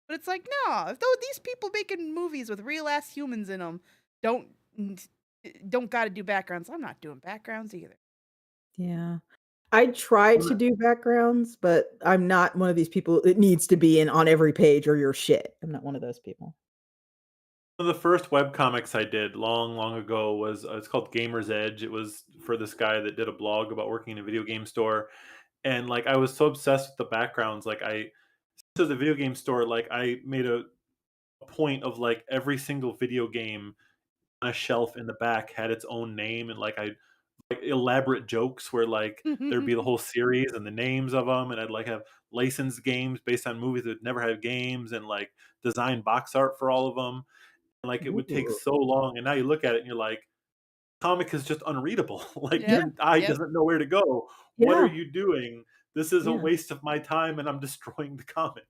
But it's like, no, if though these people making movies with real ass humans in them don't don't got to do backgrounds, I'm not doing backgrounds either. Yeah. I try One to of do backgrounds, but I'm not one of these people it needs to be in on every page or you're shit. I'm not one of those people. the first web comics I did long, long ago was it's called Gamer's Edge. It was for this guy that did a blog about working in a video game store, and like I was so obsessed with the backgrounds. Like I to the video game store, like I made a point of like every single video game on a shelf in the back had its own name, and like I like elaborate jokes where like there'd be the whole series and the names of them, and I'd like have licensed games based on movies that never had games, and like design box art for all of them. And like it would take Ooh. so long, and now you look at it and you're like, comic is just unreadable. Like Yep. Yeah, your eye Yep. doesn't know where to go. What are yeah, you doing? This is a yeah. waste of my time, and I'm destroying the comic.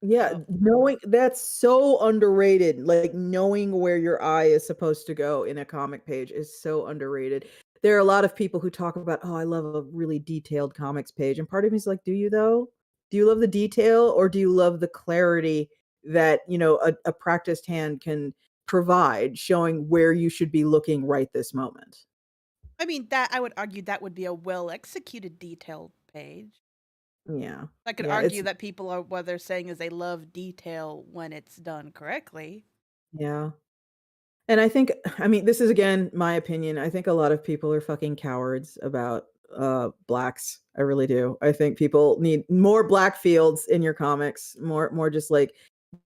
Yeah, Yep. knowing that's so underrated. Like knowing where your eye is supposed to go in a comic page is so underrated. There are a lot of people who talk about, "Oh, I love a really detailed comics page." And part of me is like, "Do you though? Do you love the detail or do you love the clarity that, a practiced hand can provide showing where you should be looking right this moment?" I mean, that I would argue that would be a well executed detailed page. Yeah. I could Yeah, argue it's that people are what they're saying is they love detail when it's done correctly. yeah. And I think I mean, this is again my opinion. I think a lot of people are fucking cowards about blacks. I really do. I think people need more black fields in your comics, more just like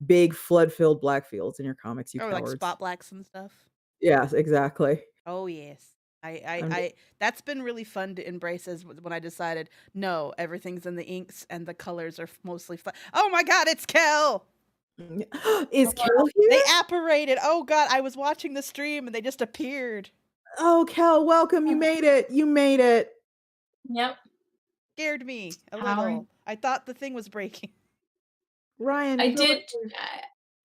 big flood-filled black fields in your comics, you Or like cowards. spot blacks and stuff. Yes, exactly. Oh yes. I'm I that's been really fun to embrace as when I decided no, everything's in the inks and the colors are mostly flat. Oh my god, it's Kel! Is Kel They here? apparated. Oh god, I was watching the stream and they just appeared. Oh, Kel, welcome. You made it. You made it. Yep. Scared me a How little. I thought the thing was breaking. Ryan, I feel like did you're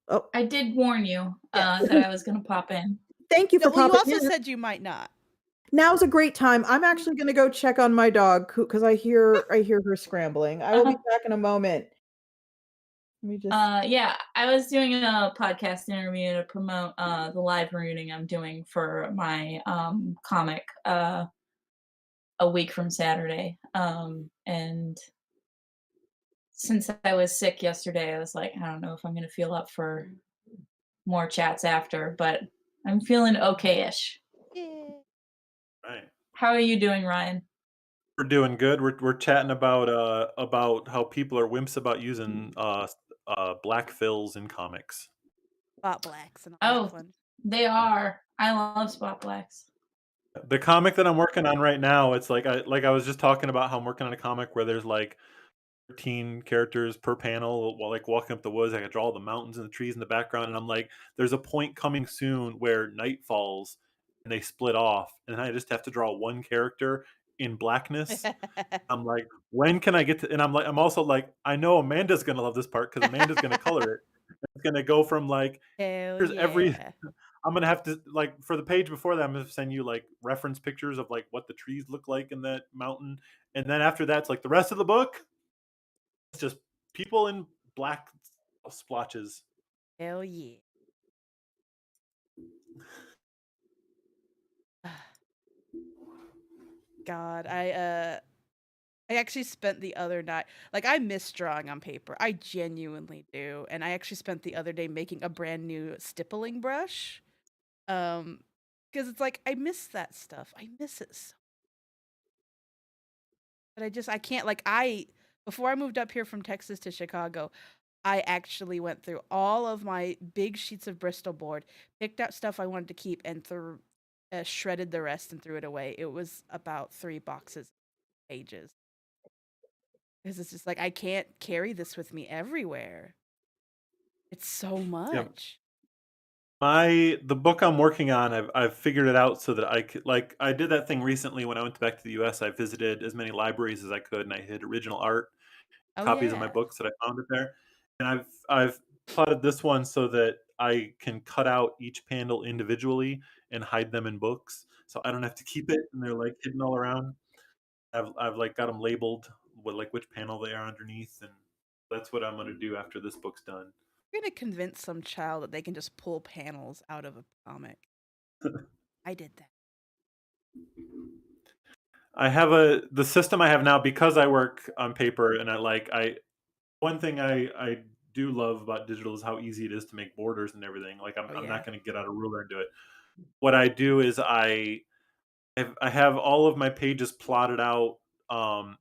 Oh, I did warn you Yes. that I was gonna pop in. thank you No, for well, you popping also in. said you might not. Now's a great time. I'm actually gonna go check on my dog because I hear her scrambling. I will be back in a moment. Let me just Yeah, I was doing a podcast interview to promote the live reading I'm doing for my comic a week from Saturday. And since I was sick yesterday, I was like, I don't know if I'm gonna feel up for more chats after, but I'm feeling okay-ish. Yeah. Right. How are you doing, Ryan? We're doing good. We're chatting about how people are wimps about using black fills in comics. Spot blacks and all that Oh, fun. they are. I love spot blacks. The comic that I'm working on right now, it's like I was just talking about how I'm working on a comic where there's like 13 characters per panel while like walking up the woods. I can draw the mountains and the trees in the background, and I'm like, there's a point coming soon where night falls and they split off, and I just have to draw one character in blackness. I'm like, when can I get to? And I'm also like, I know Amanda's gonna love this part because Amanda's gonna color it. It's gonna go from like Hell here's every yeah. I'm gonna have to like for the page before that, I'm gonna send you like reference pictures of like what the trees look like in that mountain, and then after that's like the rest of the book. It's just people in black splotches. Hell yeah. God, I actually spent the other night like I miss drawing on paper. I genuinely do. And I actually spent the other day making a brand new stippling brush. Because it's like I miss that stuff. I miss it so. But I can't like I before I moved up here from Texas to Chicago, I actually went through all of my big sheets of Bristol board, picked out stuff I wanted to keep, and shredded the rest and threw it away. It was about 3 boxes of pages. Because it's just like I can't carry this with me everywhere. It's so Yeah, much. the book I'm working on, I've figured it out so that I could like I did that thing recently when I went back to the U.S. I visited as many libraries as I could, and I hid original art Oh copies of my yeah. books that I found it there, and I've plotted this one so that I can cut out each panel individually and hide them in books, so I don't have to keep it, and they're like hidden all around. I've like got them labeled with like which panel they are underneath, and that's what I'm gonna do after this book's done. You're gonna convince some child that they can just pull panels out of a comic. I did that. I have the system I have now because I work on paper and I one thing I do love about digital is how easy it is to make borders and everything. Like Oh I'm yeah. not going to get out a ruler and do it. What I do is I have all of my pages plotted out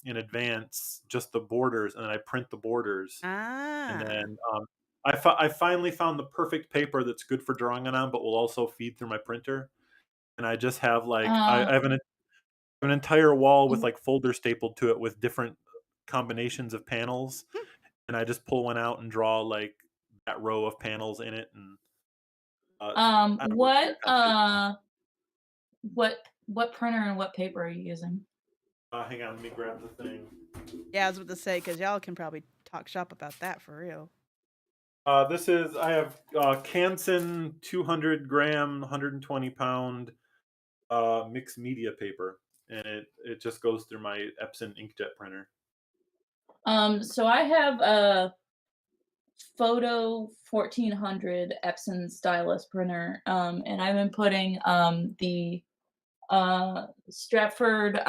in advance, just the borders, and then I print the borders, and Ah. then I finally found the perfect paper that's good for drawing on, but will also feed through my printer. And I just have like Uh, I have an entire wall with w- like folders stapled to it with different combinations of panels, Hmm. and I just pull one out and draw like that row of panels in it, and I don't know, it's very what complicated. what printer and what paper are you using? Hang on, let me grab the thing. Yeah, I was about to say because y'all can probably talk shop about that for real. This is I have Canson 200-gram, 120-pound mixed media paper, and it just goes through my Epson inkjet printer. So I have a Photo 1400 Epson stylus printer, and I've been putting the Stratford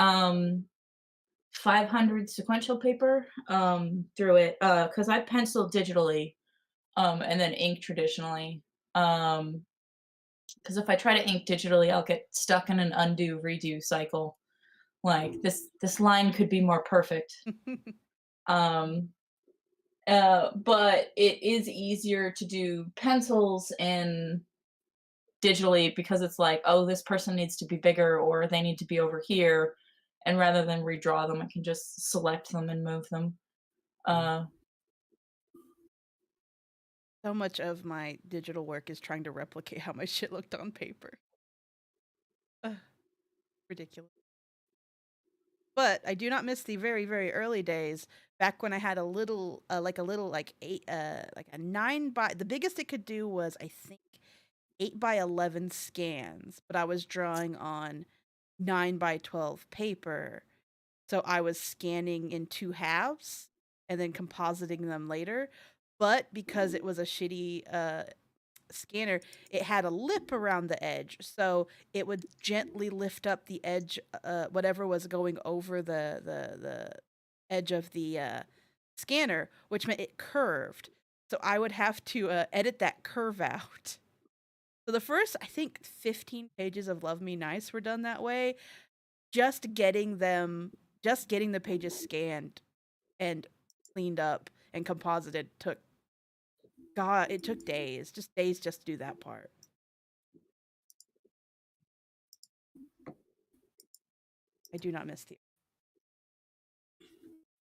500 sequential paper through it because I pencil digitally and then ink traditionally. Because if I try to ink digitally, I'll get stuck in an undo redo cycle. Like this line could be more perfect. Um, but it is easier to do pencils and digitally because it's like, oh, this person needs to be bigger or they need to be over here. And rather than redraw them, I can just select them and move them. Uh, So much of my digital work is trying to replicate how my shit looked on paper. Ugh, ridiculous. But I do not miss the very, very early days back when I had a little, like eight, like a 9 by. The biggest it could do was I think 8 by 11 scans, but I was drawing on 9 by 12 paper. So I was scanning in two halves and then compositing them later. But because it was a shitty scanner, it had a lip around the edge, so it would gently lift up the edge, whatever was going over the edge of the scanner, which meant it curved. So I would have to edit that curve out. So the first, I think, 15 pages of Love Me Nice were done that way. Just getting them, just getting the pages scanned and cleaned up and composited took, God, it took days, just days just to do that part. I do not miss the.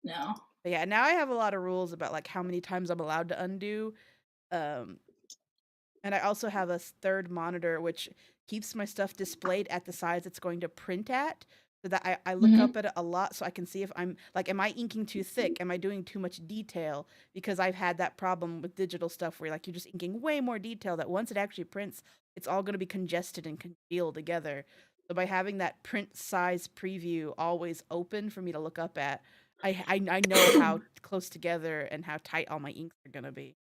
no. But yeah, now I have a lot of rules about like how many times I'm allowed to undo. Um, and I also have a third monitor which keeps my stuff displayed at the size it's going to print at. So that I look Hmm. up at it a lot so I can see if I'm like, am I inking too thick? Am I doing too much detail? Because I've had that problem with digital stuff where like you're just inking way more detail that once it actually prints, it's all going to be congested and congealed together. So by having that print size preview always open for me to look up at, I know how close together and how tight all my inks are gonna be.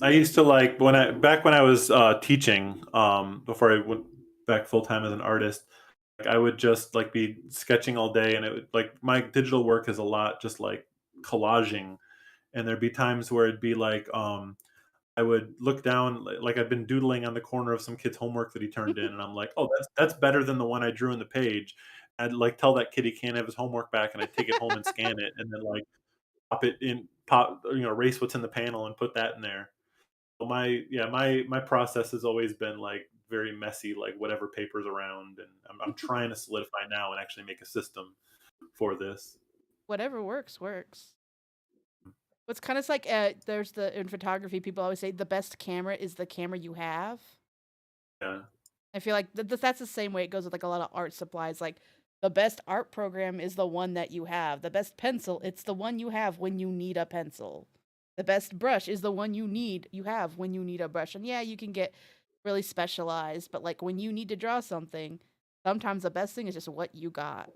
I used to like when I back when I was teaching before I went back full time as an artist. Like I would just like be sketching all day, and it would like my digital work is a lot just like collaging, and there'd be times where it'd be like I would look down like I'd been doodling on the corner of some kid's homework that he turned in, and I'm like, oh, that's better than the one I drew in the page. I'd like tell that kid he can't have his homework back, and I'd take it home and scan it, and then like erase what's in the panel and put that in there. So my process has always been like very messy, like whatever paper's around, and I'm trying to solidify now and actually make a system for this. Whatever works works. What's kind of like there's the in photography people always say the best camera is the camera you have. Yeah. I feel like that's the same way it goes with like a lot of art supplies. Like the best art program is the one that you have. The best pencil, it's the one you have when you need a pencil. The best brush is the one you have when you need a brush. And yeah, you can get really specialized, but like when you need to draw something, sometimes the best thing is just what you got.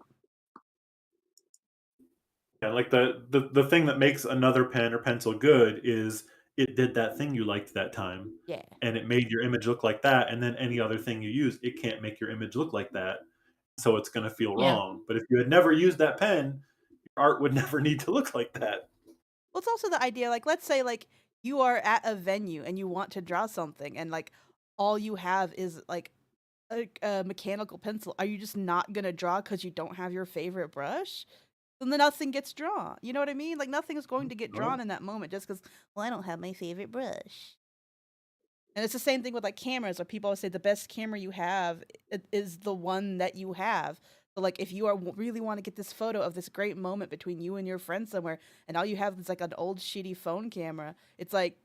And like the thing that makes another pen or pencil good is it did that thing you liked that time, Yeah. and it made your image look like that, and then any other thing you use, it can't make your image look like that. so it's going to feel Yeah. wrong. But if you had never used that pen, your art would never need to look like that. Well, it's also the idea, like, let's say, like, you are at a venue and you want to draw something, and like all you have is like a mechanical pencil. Are you just not gonna draw because you don't have your favorite brush? Then nothing gets drawn. You know what I mean? Like nothing is going to get drawn in that moment just because, well, I don't have my favorite brush. And it's the same thing with like cameras, where people always say the best camera you have is the one that you have. So like if you really want to get this photo of this great moment between you and your friend somewhere, and all you have is like an old shitty phone camera, it's like,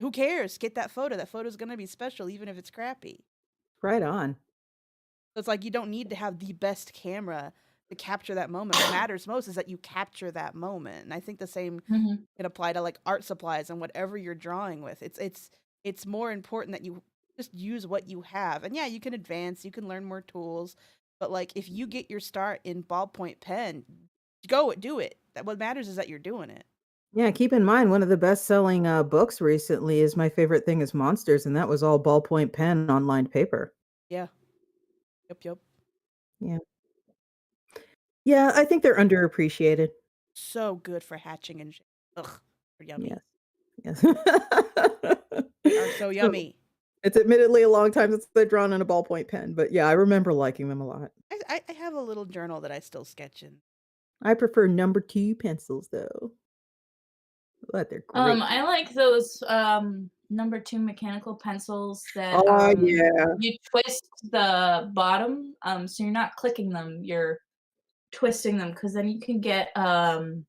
who cares? Get that photo. That photo's gonna be special even if it's crappy. Right on. So it's like you don't need to have the best camera to capture that moment. What matters most is that you capture that moment. And I think the same Mhm. can apply to like art supplies and whatever you're drawing with. It's more important that you just use what you have. And yeah, you can advance, you can learn more tools, but like if you get your start in ballpoint pen, go do it. That what matters is that you're doing it. Yeah, keep in mind one of the best-selling, books recently is My Favorite Thing is Monsters, and that was all ballpoint pen on lined paper. Yeah. Yep. Yeah. Yeah, I think they're underappreciated. So good for hatching and shit. Ugh, they're yummy. Yes. They are so So, yummy. it's admittedly a long time since they've drawn on a ballpoint pen, but yeah, I remember liking them a lot. I have a little journal that I still sketch in. I prefer number 2 pencils, though. But they're great. I like those number 2 mechanical pencils that Oh, yeah. you twist the bottom, so you're not clicking them, you're twisting them, because then you can get the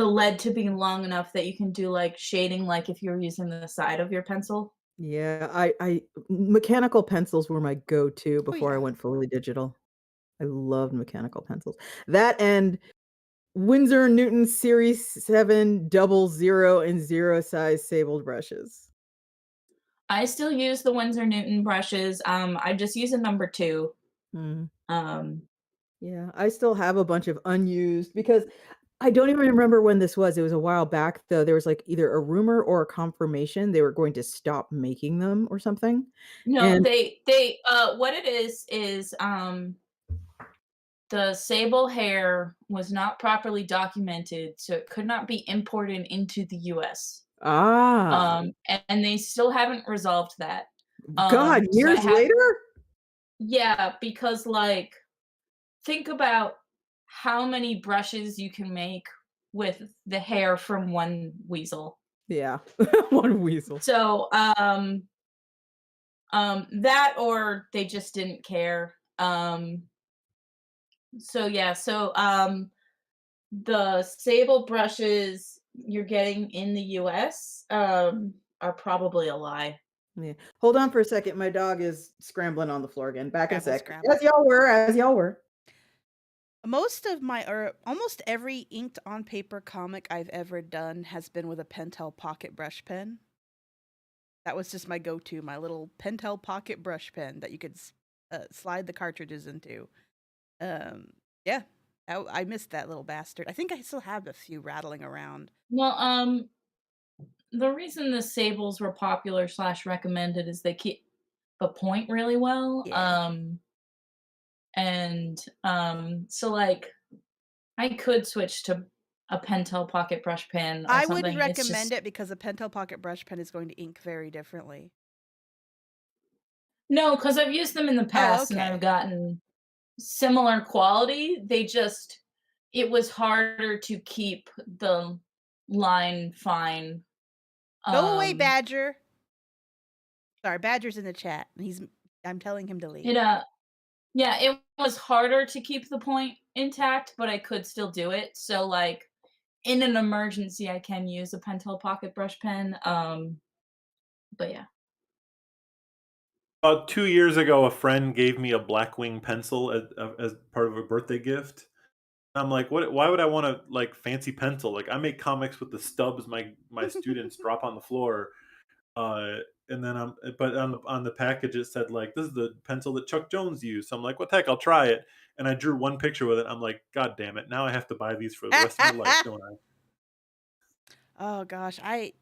lead to be long enough that you can do like shading, like if you're using the side of your pencil. Yeah, I mechanical pencils were my go-to Oh, before I yeah. went fully digital. I loved mechanical pencils. That and Winsor& Newton Series 7 double 0 and 0 size sabled brushes. I still use the Winsor Newton brushes. I just use a number 2. Mm, Um, yeah, I still have a bunch of unused because I don't even remember when this was. It was a while back, though. There was, like, either a rumor or a confirmation they were going to stop making them or something, no, and they what it is the sable hair was not properly documented, so it could not be imported into the US. Ah, And they still haven't resolved that. God, So I years have later? yeah, because like think about how many brushes you can make with the hair from one weasel. Yeah, one weasel. So that or they just didn't care. So yeah, so the sable brushes you're getting in the US are probably a lie. Yeah. Hold on for a second, my dog is scrambling on the floor again. Back in a Scrabble, sec. scrabble. As y'all were. Most of my, or almost every inked on paper comic I've ever done has been with a Pentel pocket brush pen. That was just my go-to, my little Pentel pocket brush pen that you could slide the cartridges into. Yeah, I missed that little bastard. I think I still have a few rattling around. Well, the reason the sables were popular slash recommended is they keep the point really well. Yeah. And so like I could switch to a Pentel pocket brush pen or I something. wouldn't It's recommend just it because a Pentel pocket brush pen is going to ink very differently. no, because I've used them in the past and okay. I've gotten similar quality. They just it was harder to keep the line fine. Go away, Um, Badger. Sorry, Badger's in the chat. I'm telling him to leave. it yeah, it was harder to keep the point intact, but I could still do it. So like in an emergency, I can use a Pentel pocket brush pen. But yeah. About 2 years ago, a friend gave me a Blackwing pencil as part of a birthday gift. I'm like, what? Why would I want a like fancy pencil? Like I make comics with the stubs my students drop on the floor. Uh, and then but on the package it said like this is the pencil that Chuck Jones used. So I'm like, what the heck? I'll try it. And I drew one picture with it. I'm like, God damn it! Now I have to buy these for the rest of my life, don't I? Oh gosh, I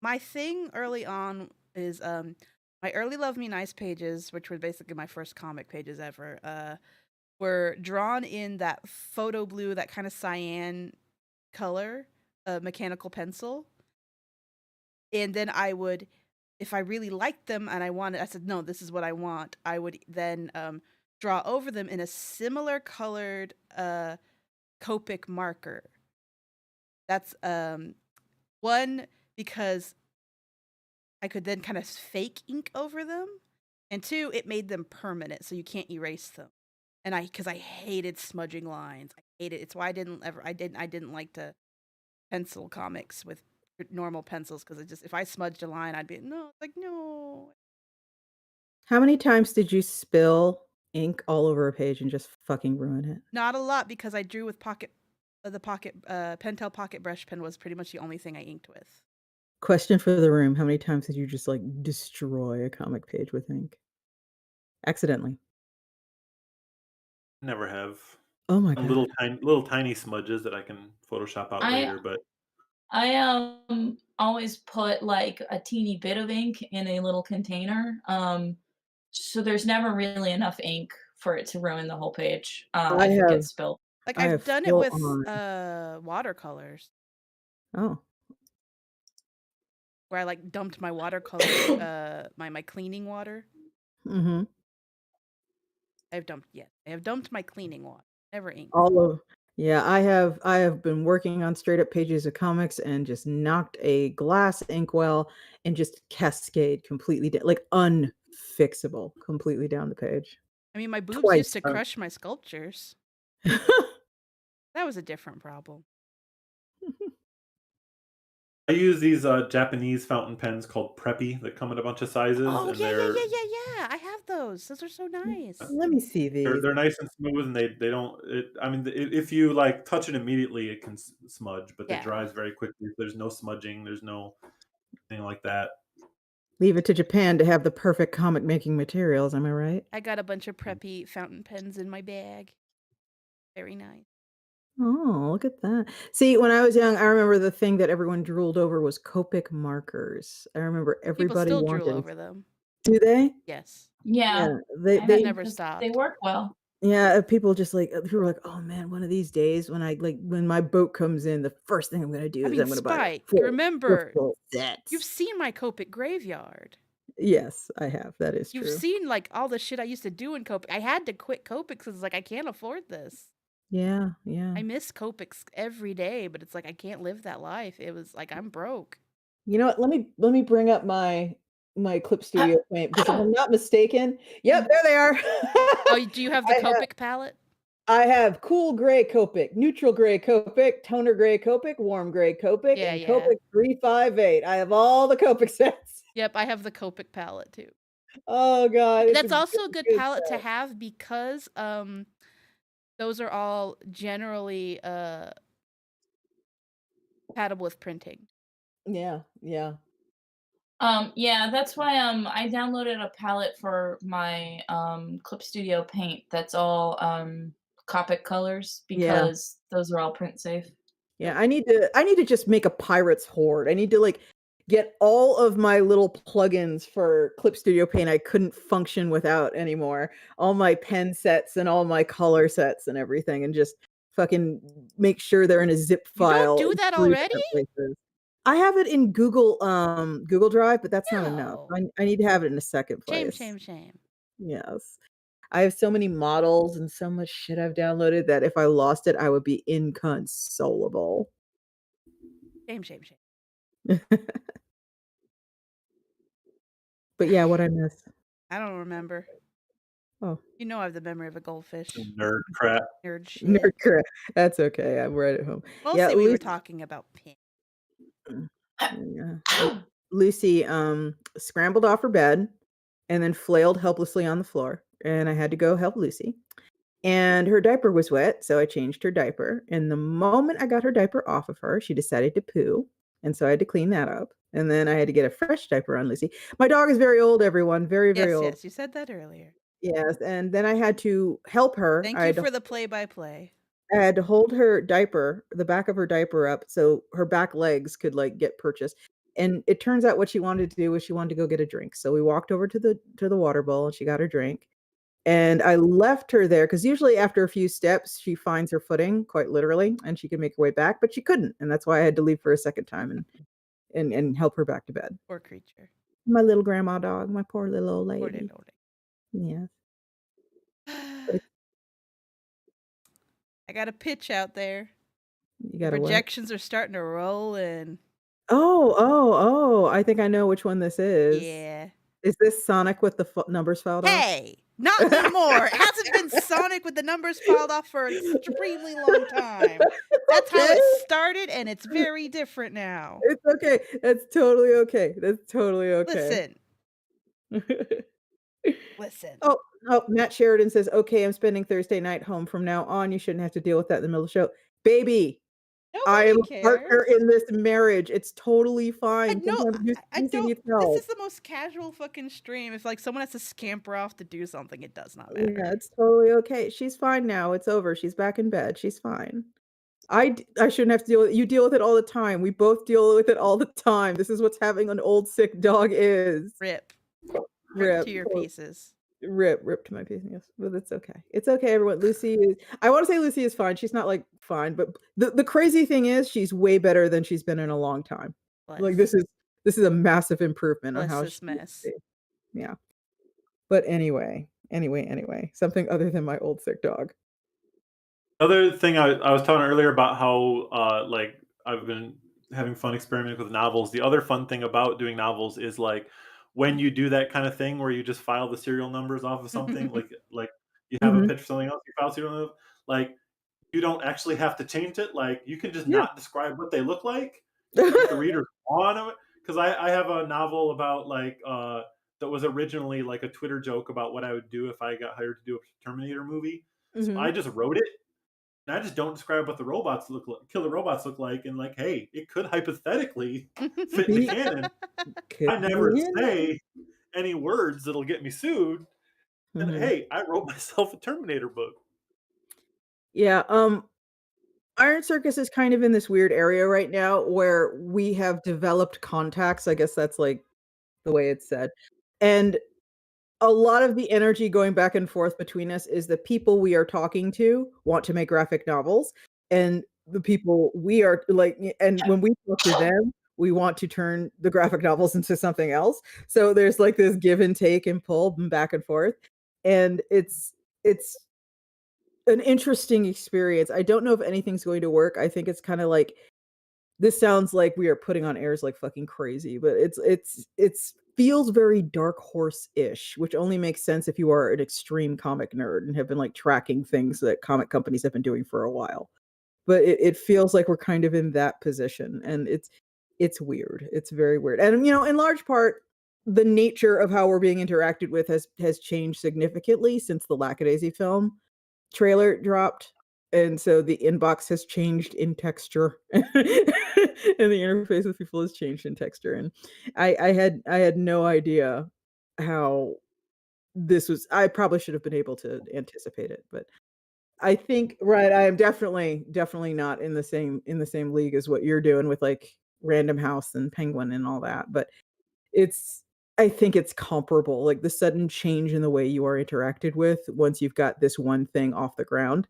my thing early on is my early Love Me Nice pages, which were basically my first comic pages ever, were drawn in that photo blue, that kind of cyan color, mechanical pencil. And then I would, if I really liked them and I said, no, this is what I want, I would then draw over them in a similar colored Copic marker. That's one, because I could then kind of fake ink over them, and two, it made them permanent, so you can't erase them. And because I hated smudging lines, I hated. It's why I didn't like to pencil comics with normal pencils, because if I smudged a line, I'd be no. How many times did you spill ink all over a page and just fucking ruin it? Not a lot, because I drew with the Pentel Pocket Brush Pen was pretty much the only thing I inked with. Question for the room: how many times did you just like destroy a comic page with ink accidentally? Never have. Oh my Some god! little tiny smudges that I can Photoshop out later, but I always put like a teeny bit of ink in a little container. So there's never really enough ink for it to ruin the whole page I if it have gets spilled. Like, I I've have done it full with on. watercolors, Oh, where I like dumped my watercolor, my cleaning water. mm-hmm. I have dumped my cleaning water. Never ink. Yeah, I have been working on straight up pages of comics and just knocked a glass inkwell and just cascade completely like unfixable completely down the page. I mean, my boobs used Twice. to crush my sculptures. That was a different problem. I use these Japanese fountain pens called Preppy that come in a bunch of sizes, Oh and yeah. they're I have those. Those are so nice. Let me see these. they're nice and smooth, and they don't. I mean, if you like touch it immediately, it can smudge, but Yeah. it dries very quickly. There's no smudging. There's no thing like that. Leave it to Japan to have the perfect comic making materials, am I right? I got a bunch of Preppy fountain pens in my bag. Very nice. Oh, look at that. See, when I was young, I remember the thing that everyone drooled over was Copic markers. I remember People everybody still drool wanted. over them. Do they? Yes. Yeah, Yeah, I they mean, never 'cause stopped. they work well. yeah, people just like people were like, "Oh man, one of these days when my boat comes in, the first thing I'm gonna do I is mean, I'm gonna buy Spike, four remember, full you've sets." seen my Copic graveyard. Yes, I have. That is You've true. seen like all the shit I used to do in Copic. I had to quit Copic because it's like I can't afford this. Yeah, yeah. I miss Copics every day, but it's like I can't live that life. It was like I'm broke. You know what? Let me bring up my Clip Studio Paint because if I'm not mistaken, yep, there they are. Oh, do you have the Copic palette? I have cool gray Copic, neutral gray Copic, toner gray Copic, warm gray Copic, Yeah, and yeah. Copic 358. I have all the Copic sets. Yep, I have the Copic palette too. Oh god, That's also a good palette to have because those are all generally compatible with printing. Yeah, yeah. Yeah, that's why I downloaded a palette for my Clip Studio Paint that's all Copic colors Yeah. because those are all print safe. Yeah, I need to just make a pirate's horde. I need to like get all of my little plugins for Clip Studio Paint I couldn't function without anymore. All my pen sets and all my color sets and everything, and just fucking make sure they're in a zip You don't file. do in that 3 already? different places. I have it in Google Drive, but that's not enough. No. I need to have it in a second Shame, place. shame. Yes. I have so many models and so much shit I've downloaded that if I lost it, I would be inconsolable. Shame. But yeah, what'd I miss? I don't remember. Oh. You know I have the memory of a goldfish. Nerd crap. Nerd shit. Nerd crap. That's okay. I'm right at home. Mostly Yeah, we were Lucy talking about pin. yeah. Lucy, scrambled off her bed and then flailed helplessly on the floor, and I had to go help Lucy. And her diaper was wet, so I changed her diaper, and the moment I got her diaper off of her, she decided to poo, and so I had to clean that up, and then I had to get a fresh diaper on Lucy. My dog is very old, everyone, very, very old. Yes, you said that earlier. Yes, and then I had to help her. Thank I you had to for the play-by-play. I had to hold her diaper, the back of her diaper up so her back legs could, like, get purchased. And it turns out what she wanted to do was she wanted to go get a drink. So we walked over to the water bowl and she got her drink. And I left her there because usually after a few steps, she finds her footing, quite literally, and she can make her way back, but she couldn't. And that's why I had to leave for a second time and help her back to bed. Poor creature. My little grandma dog, my poor little old Poor lady. little Yeah. lady. I got a pitch out there. You The got what? projections are starting to roll in. Oh, I think I know which one this is. Yeah. Is this Sonic with the numbers filed off? Hey, not anymore. It hasn't been Sonic with the numbers filed off for an extremely long time. That's how it started, and it's very different now. It's okay. That's totally okay. That's totally okay. Listen. Oh, Matt Sheridan says, "Okay, I'm spending Thursday night home from now on. You shouldn't have to deal with that in the middle of the show." Baby, I am a partner in this marriage. It's totally fine. I don't. This is the most casual fucking stream. If like someone has to scamper off to do something, it does not matter. Yeah, it's totally okay. She's fine now. It's over. She's back in bed. She's fine. I shouldn't have to deal with it. You deal with it all the time. We both deal with it all the time. This is what's having an old sick dog is. Rip Rip to your pieces. Rip to my pieces. Yes, but it's okay. It's okay, everyone. Lucy is. I want to say Lucy is fine. She's not like fine, but the crazy thing is she's way better than she's been in a long time. Like this is a massive improvement on how this mess. Yeah. But anyway, something other than my old sick dog. Other thing I was talking earlier about how like I've been having fun experimenting with novels. The other fun thing about doing novels is like when you do that kind of thing where you just file the serial numbers off of something, like you have a pitch for something else, you file serial numbers, like you don't actually have to change it. Like you can just not describe what they look like if the reader's on them. Because I have a novel about like that was originally like a Twitter joke about what I would do if I got hired to do a Terminator movie. So I just wrote it. And I just don't describe what the robots look like, killer robots look like, and like, hey, it could hypothetically fit in the canon. I never say any words that'll get me sued. And hey, I wrote myself a Terminator book. Yeah, Iron Circus is kind of in this weird area right now where we have developed contacts. I guess that's like the way it's said. And a lot of the energy going back and forth between us is the people we are talking to want to make graphic novels, and the people we are like, and when we talk to them, we want to turn the graphic novels into something else. So there's like this give and take and pull and back and forth. And it's an interesting experience. I don't know if anything's going to work. I think it's kind of like, this sounds like we are putting on airs like fucking crazy, but it's feels very Dark Horse-ish, which only makes sense if you are an extreme comic nerd and have been like tracking things that comic companies have been doing for a while. But it feels like we're kind of in that position, and it's weird. It's very weird. And in large part, the nature of how we're being interacted with has changed significantly since the Lackadaisy film trailer dropped. And so the inbox has changed in texture and the interface with people has changed in texture. And I had no idea how this was. I probably should have been able to anticipate it, but I think, right, I am definitely not in the same league as what you're doing with like Random House and Penguin and all that. But I think it's comparable, like the sudden change in the way you are interacted with once you've got this one thing off the ground.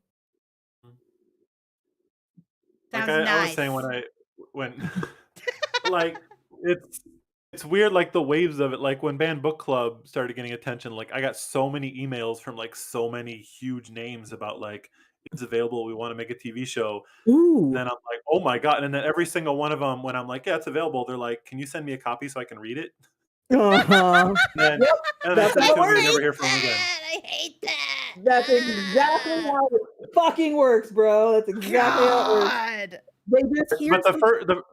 Sounds like nice. I was saying when like it's weird, like the waves of it. Like when Banned Book Club started getting attention, like I got so many emails from like so many huge names about like it's available, we want to make a TV show. Ooh. And then I'm like, oh my god! And then every single one of them, when I'm like, yeah, it's available, they're like, can you send me a copy so I can read it? Uh-huh. And That's how it we works. never hear from them again. I hate that. That's exactly how it fucking works, bro. That's exactly how it works. They just hear But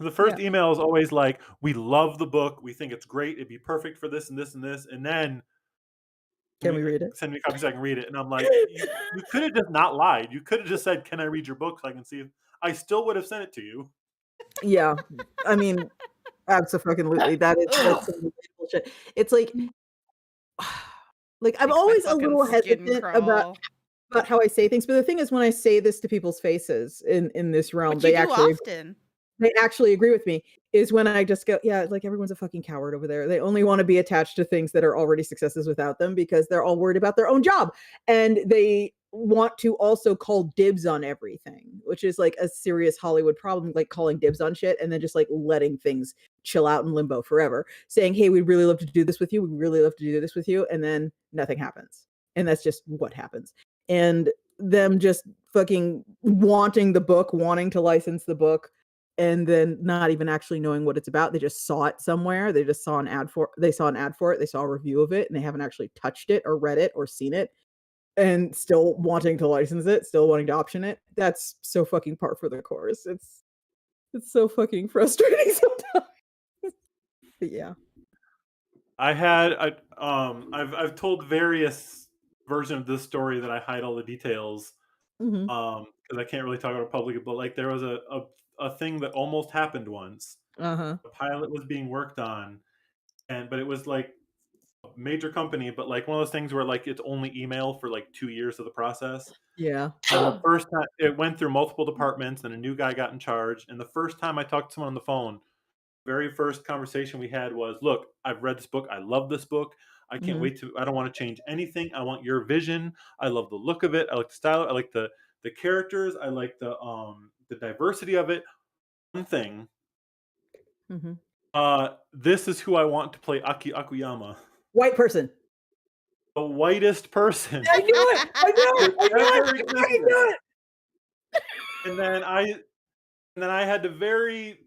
the first email is always like, we love the book, we think it's great, it'd be perfect for this and this and this, and then can we read it? Send me a copy so I can read it. And I'm like, you could have just not lied. You could have just said, can I read your book so I can see it? I still would have sent it to you. Yeah. I mean, absolutely. That's some bullshit. It's like I'm always a little hesitant about how I say things. But the thing is, when I say this to people's faces in this realm, Which they you do actually often. they actually agree with me is when I just go, yeah, like everyone's a fucking coward over there. They only want to be attached to things that are already successes without them because they're all worried about their own job. And they want to also call dibs on everything, which is like a serious Hollywood problem, like calling dibs on shit and then just like letting things chill out in limbo forever, saying, hey, we'd really love to do this with you. We'd really love to do this with you. And then nothing happens. And that's just what happens. And them just fucking wanting the book, wanting to license the book, and then not even actually knowing what it's about. They just saw it somewhere. They just saw an ad for it. They saw a review of it, and they haven't actually touched it or read it or seen it, and still wanting to license it, still wanting to option it. That's so fucking par for the course. It's so fucking frustrating sometimes. But yeah. I've told various versions of this story that I hide all the details Mhm. because I can't really talk about it publicly. But like there was a thing that almost happened once. Uh-huh. The pilot was being worked on, but it was like a major company, but like one of those things where like it's only email for like 2 years of the process. Yeah. So the first time it went through multiple departments, and a new guy got in charge. And the first time I talked to someone on the phone, very first conversation we had was, look, I've read this book. I love this book. I can't Mhm. wait to, I don't want to change anything. I want your vision. I love the look of it. I like the style. I like the characters. I like the diversity of it. One thing, Mhm. this is who I want to play Aki Akuyama. White person. The whitest person I knew it. I knew it. that I knew ever it. I existed. knew it. And then I had to very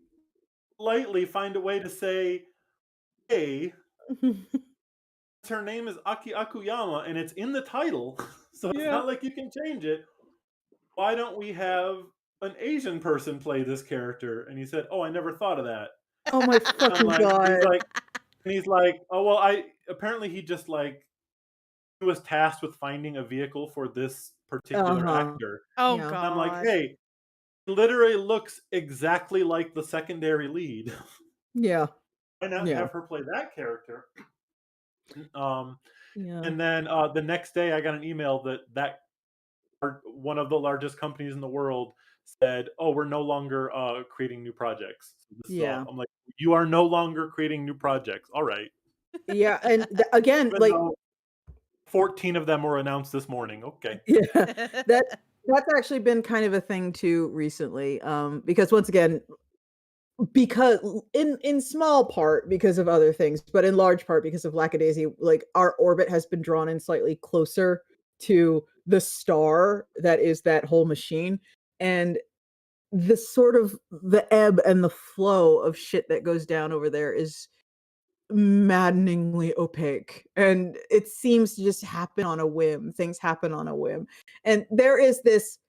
lightly find a way to say, hey, her name is Aki Akuyama and it's in the title, so it's Yeah. not like you can change it. Why don't we have an Asian person play this character? And he said, oh, I never thought of that. Oh my I'm fucking like, god. he's like, oh well, apparently he just like he was tasked with finding a vehicle for this particular Uh-huh. actor. Oh Yeah. And I'm like, god. hey, he literally looks exactly like the secondary lead. Yeah. Why not Yeah. have her play that character? Um, Yeah. and then the next day, I got an email that one of the largest companies in the world said, "Oh, we're no longer creating new projects." So this is Yeah. all. I'm like, "You are no longer creating new projects." All right. Yeah. And again, Even like, though 14 of them were announced this morning. Okay. yeah, that's actually been kind of a thing too recently. Because once again, because in small part because of other things, but in large part because of lackadaisy, like our orbit has been drawn in slightly closer to the star that is that whole machine. And the ebb and the flow of shit that goes down over there is maddeningly opaque, and it seems to just happen on a whim. Things happen on a whim. And there's this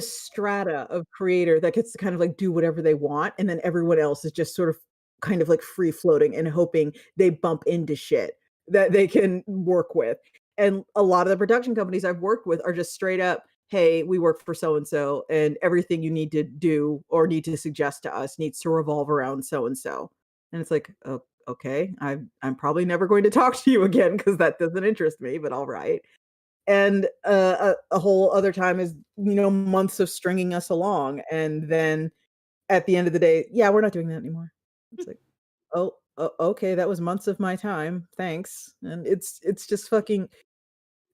strata of creator that gets to kind of like do whatever they want, and then everyone else is just sort of kind of like free floating and hoping they bump into shit that they can work with. And a lot of the production companies I've worked with are just straight up, hey, we work for so and so, and everything you need to do or need to suggest to us needs to revolve around so and so. And it's like, oh, okay, I'm probably never going to talk to you again because that doesn't interest me, but all right. And a whole other time is, months of stringing us along, and then at the end of the day, yeah, we're not doing that anymore. It's like, oh, okay, that was months of my time, thanks. And it's just fucking,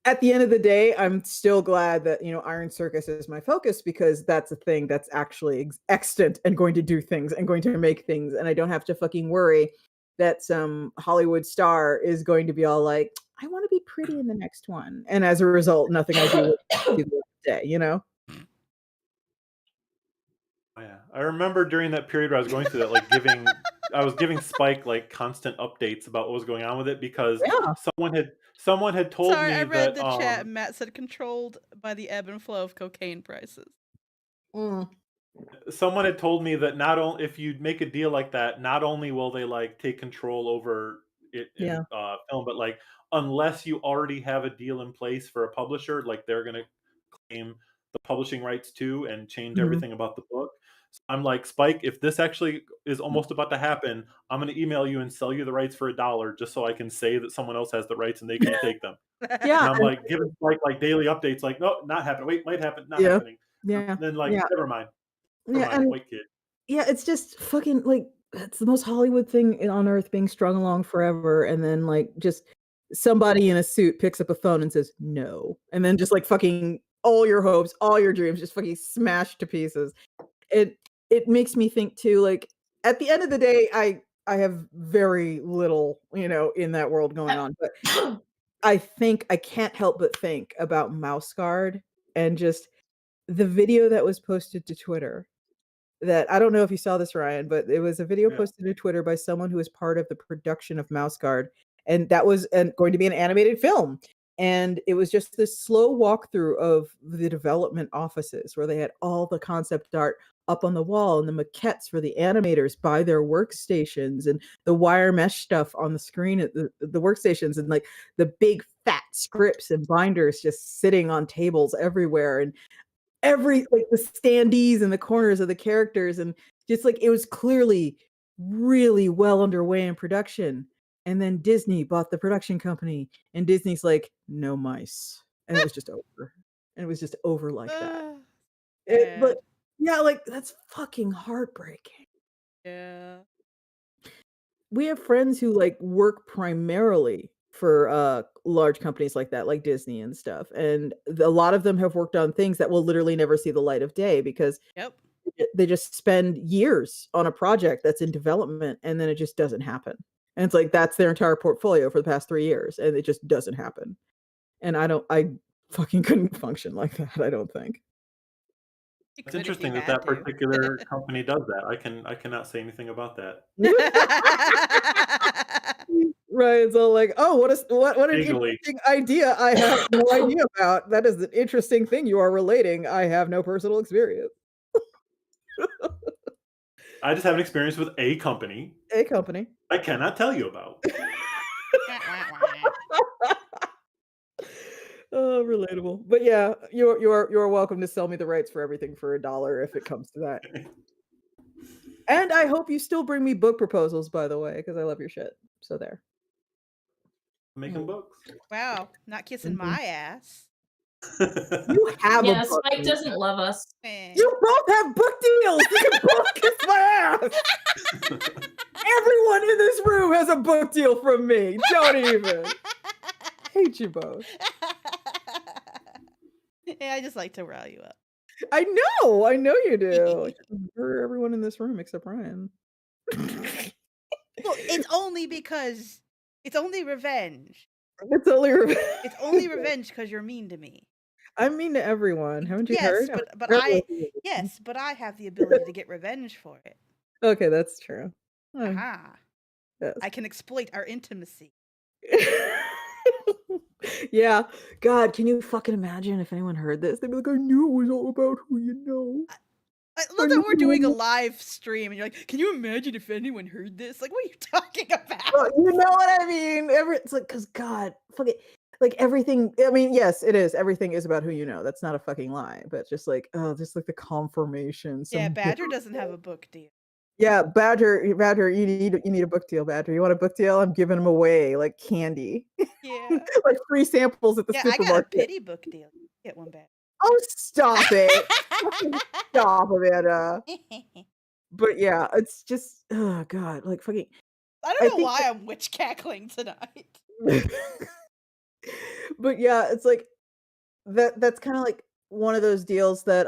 at the end of the day, I'm still glad that, Iron Circus is my focus, because that's a thing that's actually extant and going to do things and going to make things, and I don't have to fucking worry that some Hollywood star is going to be all like, I want to be pretty in the next one. And as a result, nothing I do will see the light of day. Oh, yeah. I remember during that period where I was going through that, like I was giving Spike like constant updates about what was going on with it because Yeah. someone had told Sorry, me I read that the chat and Matt said controlled by the ebb and flow of cocaine prices. Mm. someone had told me that not only if you make a deal like that, not only will they like take control over it Yeah. in film, but like unless you already have a deal in place for a publisher, like they're gonna claim the publishing rights too and change Mhm. everything about the book. So I'm like, Spike, if this actually is almost about to happen, I'm gonna email you and sell you the rights for $1 just so I can say that someone else has the rights and they can take them. Yeah. And I'm like giving Spike like daily updates, like, no, not happening. Wait, might happen, not Yeah. happening. Yeah. And then like, Yeah. never mind. Never Yeah. mind. And Wait, kid. Yeah, it's just fucking like it's the most Hollywood thing on earth being strung along forever, and then like just somebody in a suit picks up a phone and says no, and then just like fucking all your hopes, all your dreams just fucking smashed to pieces. It makes me think too, like at the end of the day, I have very little, in that world going on, but I think I can't help but think about Mouse Guard and just the video that was posted to Twitter that I don't know if you saw this, Ryan, but it was a video Yeah. posted to Twitter by someone who was part of the production of Mouse Guard, and that was going to be an animated film. And it was just this slow walkthrough of the development offices where they had all the concept art up on the wall and the maquettes for the animators by their workstations and the wire mesh stuff on the screen at the workstations and like the big fat scripts and binders just sitting on tables everywhere. And like the standees in the corners of the characters and just like it was clearly really well underway in production. And then Disney bought the production company and Disney's like, no mice. And it was just over. And it was just over like that. But Sad. yeah, like that's fucking heartbreaking. Yeah. We have friends who like work primarily for large companies like that, like Disney and stuff. And a lot of them have worked on things that will literally never see the light of day because Yep. they just spend years on a project that's in development and then it just doesn't happen. And it's like that's their entire portfolio for the past 3 years and it just doesn't happen. And I fucking couldn't function like that, I don't think. You It's could if you interesting that had that to. particular company does that. I cannot say anything about that. Right, it's all like, "Oh, what an Legally. interesting idea I have no idea about. That is an interesting thing you are relating. I have no personal experience." I just have an experience with a company A company. I cannot tell you about. Oh, relatable. But yeah, you're welcome to sell me the rights for everything for $1 if it comes to that. And I hope you still bring me book proposals, by the way, because I love your shit. So there. Making books. Wow, not kissing Mhm. my ass. You have a Yeah, book Spike deal. doesn't love us. Eh. You both have book deals. You can both kiss my ass. Everyone in this room has a book deal from me. Don't even. Hate you both. Yeah, I just like to rile you up. I know you do. For everyone in this room except Ryan. Well, it's only because it's only revenge. It's only It's only revenge because you're mean to me. I'm mean to everyone. Haven't you Yes, heard? but I'm I with you. yes, but I have the ability to get revenge for it. Okay, that's true. Aha. Yes. I can exploit our intimacy. Yeah. God, can you fucking imagine if anyone heard this? They'd be like, I knew it was all about who you know. I love that we're doing a live stream and you're like, can you imagine if anyone heard this? Like, what are you talking about? Well, you know what I mean? It's like, because God, fuck it. Like everything, I mean, yes, it is. Everything is about who you know. That's not a fucking lie. But just like, just like the confirmation. Yeah, some Badger doesn't have a book deal. Yeah, Badger, you need a book deal, Badger. You want a book deal? I'm giving them away like candy. Yeah. Like free samples at the Yeah, I got a supermarket. pity book deal. Get one back. Oh, stop it. Fucking stop, Amanda. But yeah, it's just, oh God, like fucking. I don't know why I'm witch cackling tonight. But yeah, it's like that's kind of like one of those deals that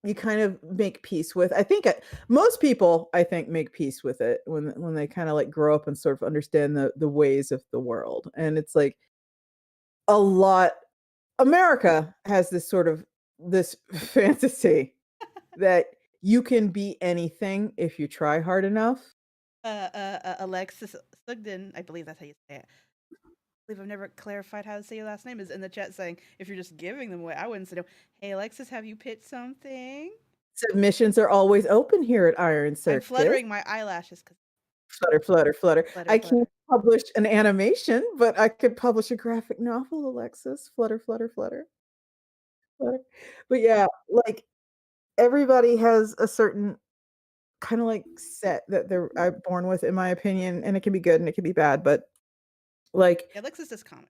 you kind of make peace with. I think most people I think make peace with it when they kind of like grow up and sort of understand the ways of the world. And it's like a lot America has this fantasy that you can be anything if you try hard enough. Alexis Sugden, I believe that's how you say it. I believe I've never clarified how to say your last name, is in the chat saying if you're just giving them away, I wouldn't say no. Hey Alexis, have you pitched something? Submissions are always open here at Iron Circus. I'm fluttering my eyelashes because Flutter. I can't publish an animation, but I could publish a graphic novel, Alexis. Flutter. But yeah, like everybody has a certain kind of like set that they're born with, in my opinion, and it can be good and it can be bad, but like Alexis is comic.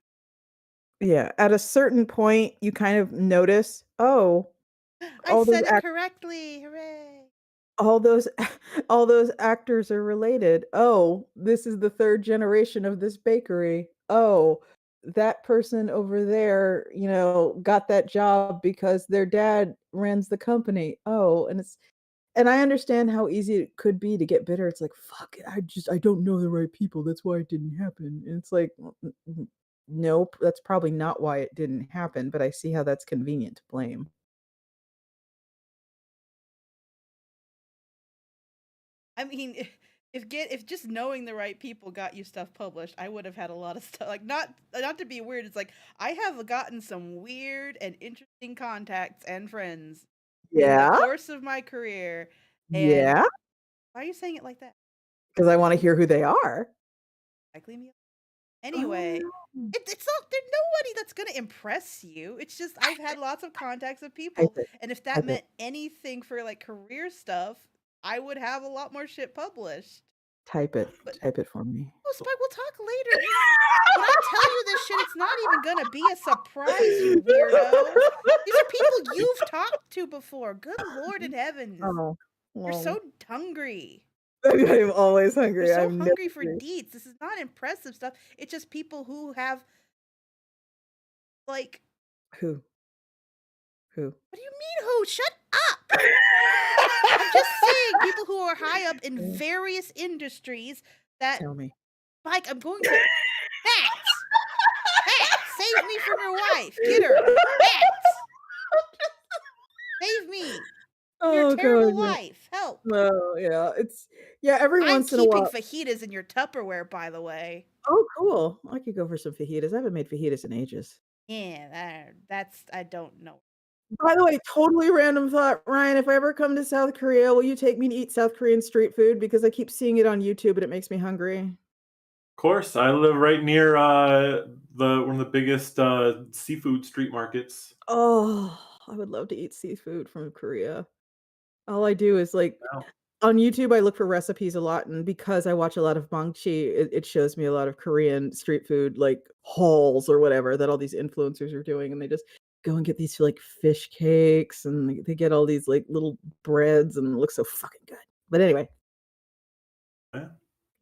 Yeah, at a certain point, you kind of notice, oh, I said it correctly. Hooray. all those all those actors are related. Oh, this is the 3rd generation of this bakery. Oh, that person over there, got that job because their dad runs the company. Oh, and I understand how easy it could be to get bitter. It's like, "Fuck, I don't know the right people. That's why it didn't happen." And it's like, nope, that's probably not why it didn't happen, but I see how that's convenient to blame." I mean, if just knowing the right people got you stuff published, I would have had a lot of stuff. Like, not to be weird, it's like I have gotten some weird and interesting contacts and friends in the Yeah? course of my career. And Yeah? why are you saying it like that? 'Cause I wanna hear who they are. Exactly me. Oh, Anyway, no. it's not there's nobody that's gonna impress you. It's just I've had lots of contacts of Type people, it, and if that type it, meant anything for like career stuff, I would have a lot more shit published. But type it for me. oh, Spike, we'll talk later. When I tell you this shit, it's not even gonna be a surprise, you weirdo. These are people you've talked to before. Good Lord in heavens. Oh, You're well, so hungry. I'm always You're hungry. so I'm never hungry for free. deets. This is not impressive stuff. It's just people who have like Who? Who? what do you mean who? Shut up! I'm just saying people who are high up in Mm, various industries that tell me. Mike, I'm going to Max! Max, save me from your wife. Get her. Max! Save me. Your Oh terrible god, yeah. wife. Help. No, yeah, every I'm once in a keeping while. fajitas in your Tupperware, by the way. Oh, cool. I could go for some fajitas. I haven't made fajitas in ages. Yeah, that's I don't know. By the way, totally random thought, Ryan, if I ever come to South Korea, will you take me to eat South Korean street food? Because I keep seeing it on YouTube and it makes me hungry. Of course, I live right near the one of the biggest seafood street markets. Oh, I would love to eat seafood from Korea. All I do is, like, Wow. on YouTube, I look for recipes a lot, and because I watch a lot of Bangchi, it shows me a lot of Korean street food, like, hauls or whatever that all these influencers are doing, and they just go and get these, like, fish cakes, and they get all these, like, little breads, and it looks so fucking good. But anyway, Yeah.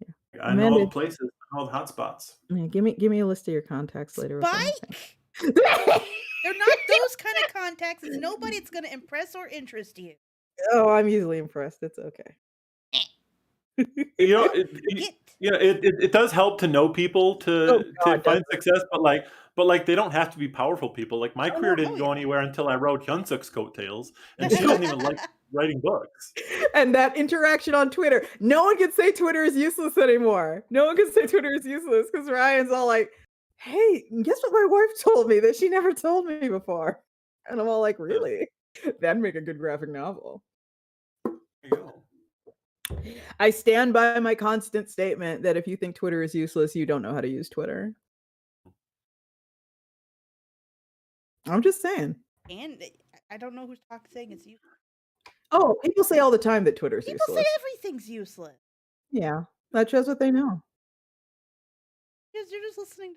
yeah. I know all Amanda, the places, I know all the hot spots. yeah, give me a list of your contacts later with anything. Spike! They're not those kind of contacts. It's nobody that's gonna impress or interest you. Oh, I'm easily impressed, it's okay. You know, Get it does help to know people Oh to god, does find it? success, but they don't have to be powerful people. Like, my Oh, career no. oh didn't go yeah. anywhere until I rode Hyunsuk's coattails, and she doesn't even like writing books. And that interaction on Twitter. No one can say Twitter is useless anymore. No one can say Twitter is useless because Ryan's all like, "Hey, guess what my wife told me that she never told me before?" And I'm all like, Yeah, "Really? That'd make a good graphic novel." there you go. I stand by my constant statement that if you think Twitter is useless, you don't know how to use Twitter. I'm just saying. And I don't know who's saying it's useless. Oh, people say all the time that Twitter's People say useless. everything's useless. Yeah, that shows what they know. Because you're just listening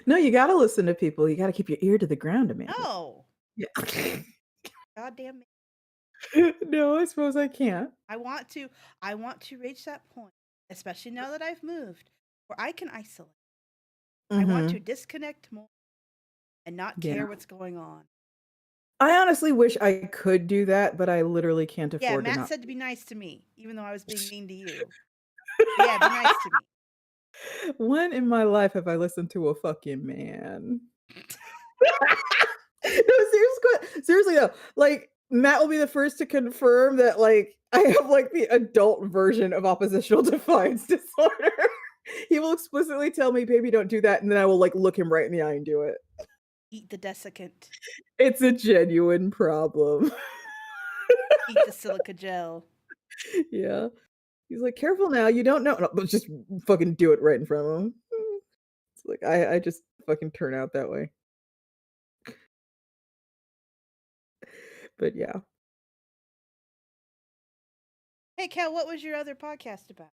No, you gotta listen to people. You gotta keep your ear to the ground, to Amanda. No. Yeah. Goddamn No, I suppose I can't. I want to reach that point, especially now that I've moved, where I can isolate. I want to Mhm. disconnect more and not Yeah. care what's going on. I honestly wish I could do that, but I literally can't Yeah, afford to Matt not. said to be nice to me, even though I was being mean to you. But yeah, be nice to me. When in my life have I listened to a fucking man? No, seriously though, like, Matt will be the first to confirm that, like, I have, like, the adult version of oppositional defiance disorder. He will explicitly tell me, "Baby, don't do that," and then I will, like, look him right in the eye and do it. Eat the desiccant. It's a genuine problem. Eat the silica gel. Yeah. He's like, "Careful now, you don't know." No, but just fucking do it right in front of him. It's like, I just fucking turn out that way. But yeah. Hey, Cal, what was your other podcast about?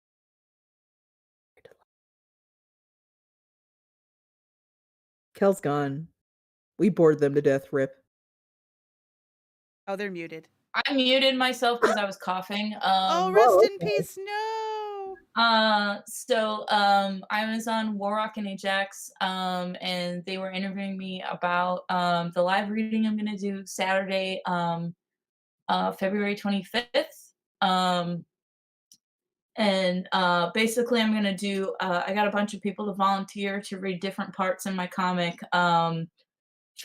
Kel's gone. We bored them to death, rip. Oh, they're muted. I muted myself because I was coughing. Oh, rest Oh, in peace. No. I was on War Rock and Ajax, and they were interviewing me about the live reading I'm gonna do Saturday, February 25th. Basically I'm gonna do I got a bunch of people to volunteer to read different parts in my comic, Fame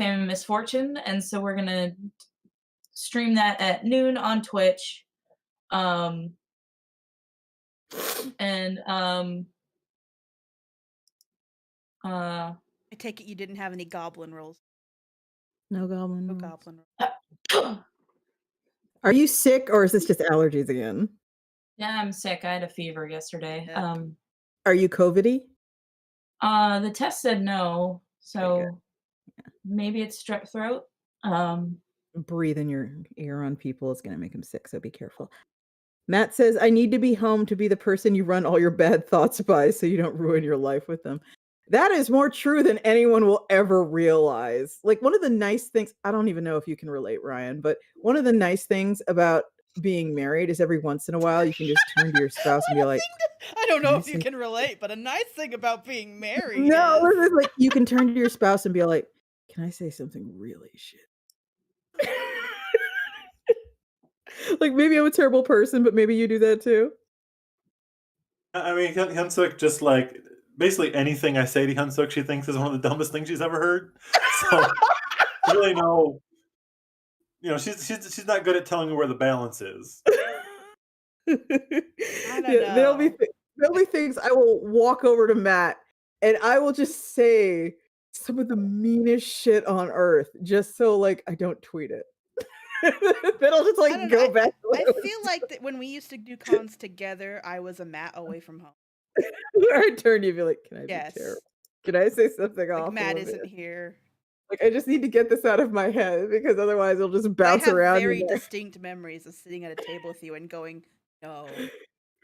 and Misfortune, and so we're gonna stream that at noon on Twitch. Um, and uh I take it you didn't have any goblin rolls. no goblin. No rolls. goblin rolls. Are you sick or is this just allergies again? Yeah, I'm sick. I had a fever yesterday. Yep. Are you COVID-y? The test said no, so maybe it's strep throat. Breathing your ear on people is going to make them sick, so be careful. Matt says, I need to be home to be the person you run all your bad thoughts by so you don't ruin your life with them. That is more true than anyone will ever realize. Like, one of the nice things, I don't even know if you can relate, Ryan, but one of the nice things about being married is every once in a while you can just turn to your spouse and be like, I don't know "Can I if you say-" can relate, but a nice thing about being married No, is it's like you can turn to your spouse and be like, can I say something really shit? Like, maybe I'm a terrible person, but maybe you do that too. I mean, Hyunsuk just like basically anything I say to Hyunsuk, she thinks is one of the dumbest things she's ever heard. So I really know, she's not good at telling me where the balance is. I don't Yeah, there'll know. be things I will walk over to Matt and I will just say some of the meanest shit on earth just so like I don't tweet it. Then I'll just I like don't go know. back. to what I I was feel like that when we used to do cons together, I was a Matt away from home. doing. I turn to you and be like, can I be Yes. terrible? Can I say something Like awful? Matt of isn't it? here. Like I just need to get this out of my head because otherwise it'll just I bounce have around. very in there. distinct memories of sitting at a table with you and going, no.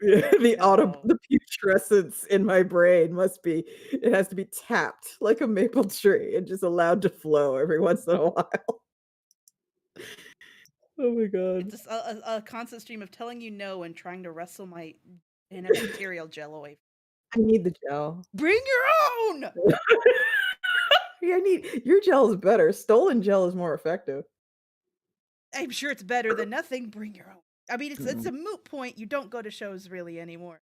Yeah, No. the putrescence in my brain it has to be tapped like a maple tree and just allowed to flow every once in a while. Oh my god. It's just a constant stream of telling you no and trying to wrestle my antibacterial gel away. I need the gel. Bring your own! Yeah, your gel is better. Stolen gel is more effective. I'm sure it's better than nothing. Bring your own. I mean, it's a moot point. You don't go to shows really anymore.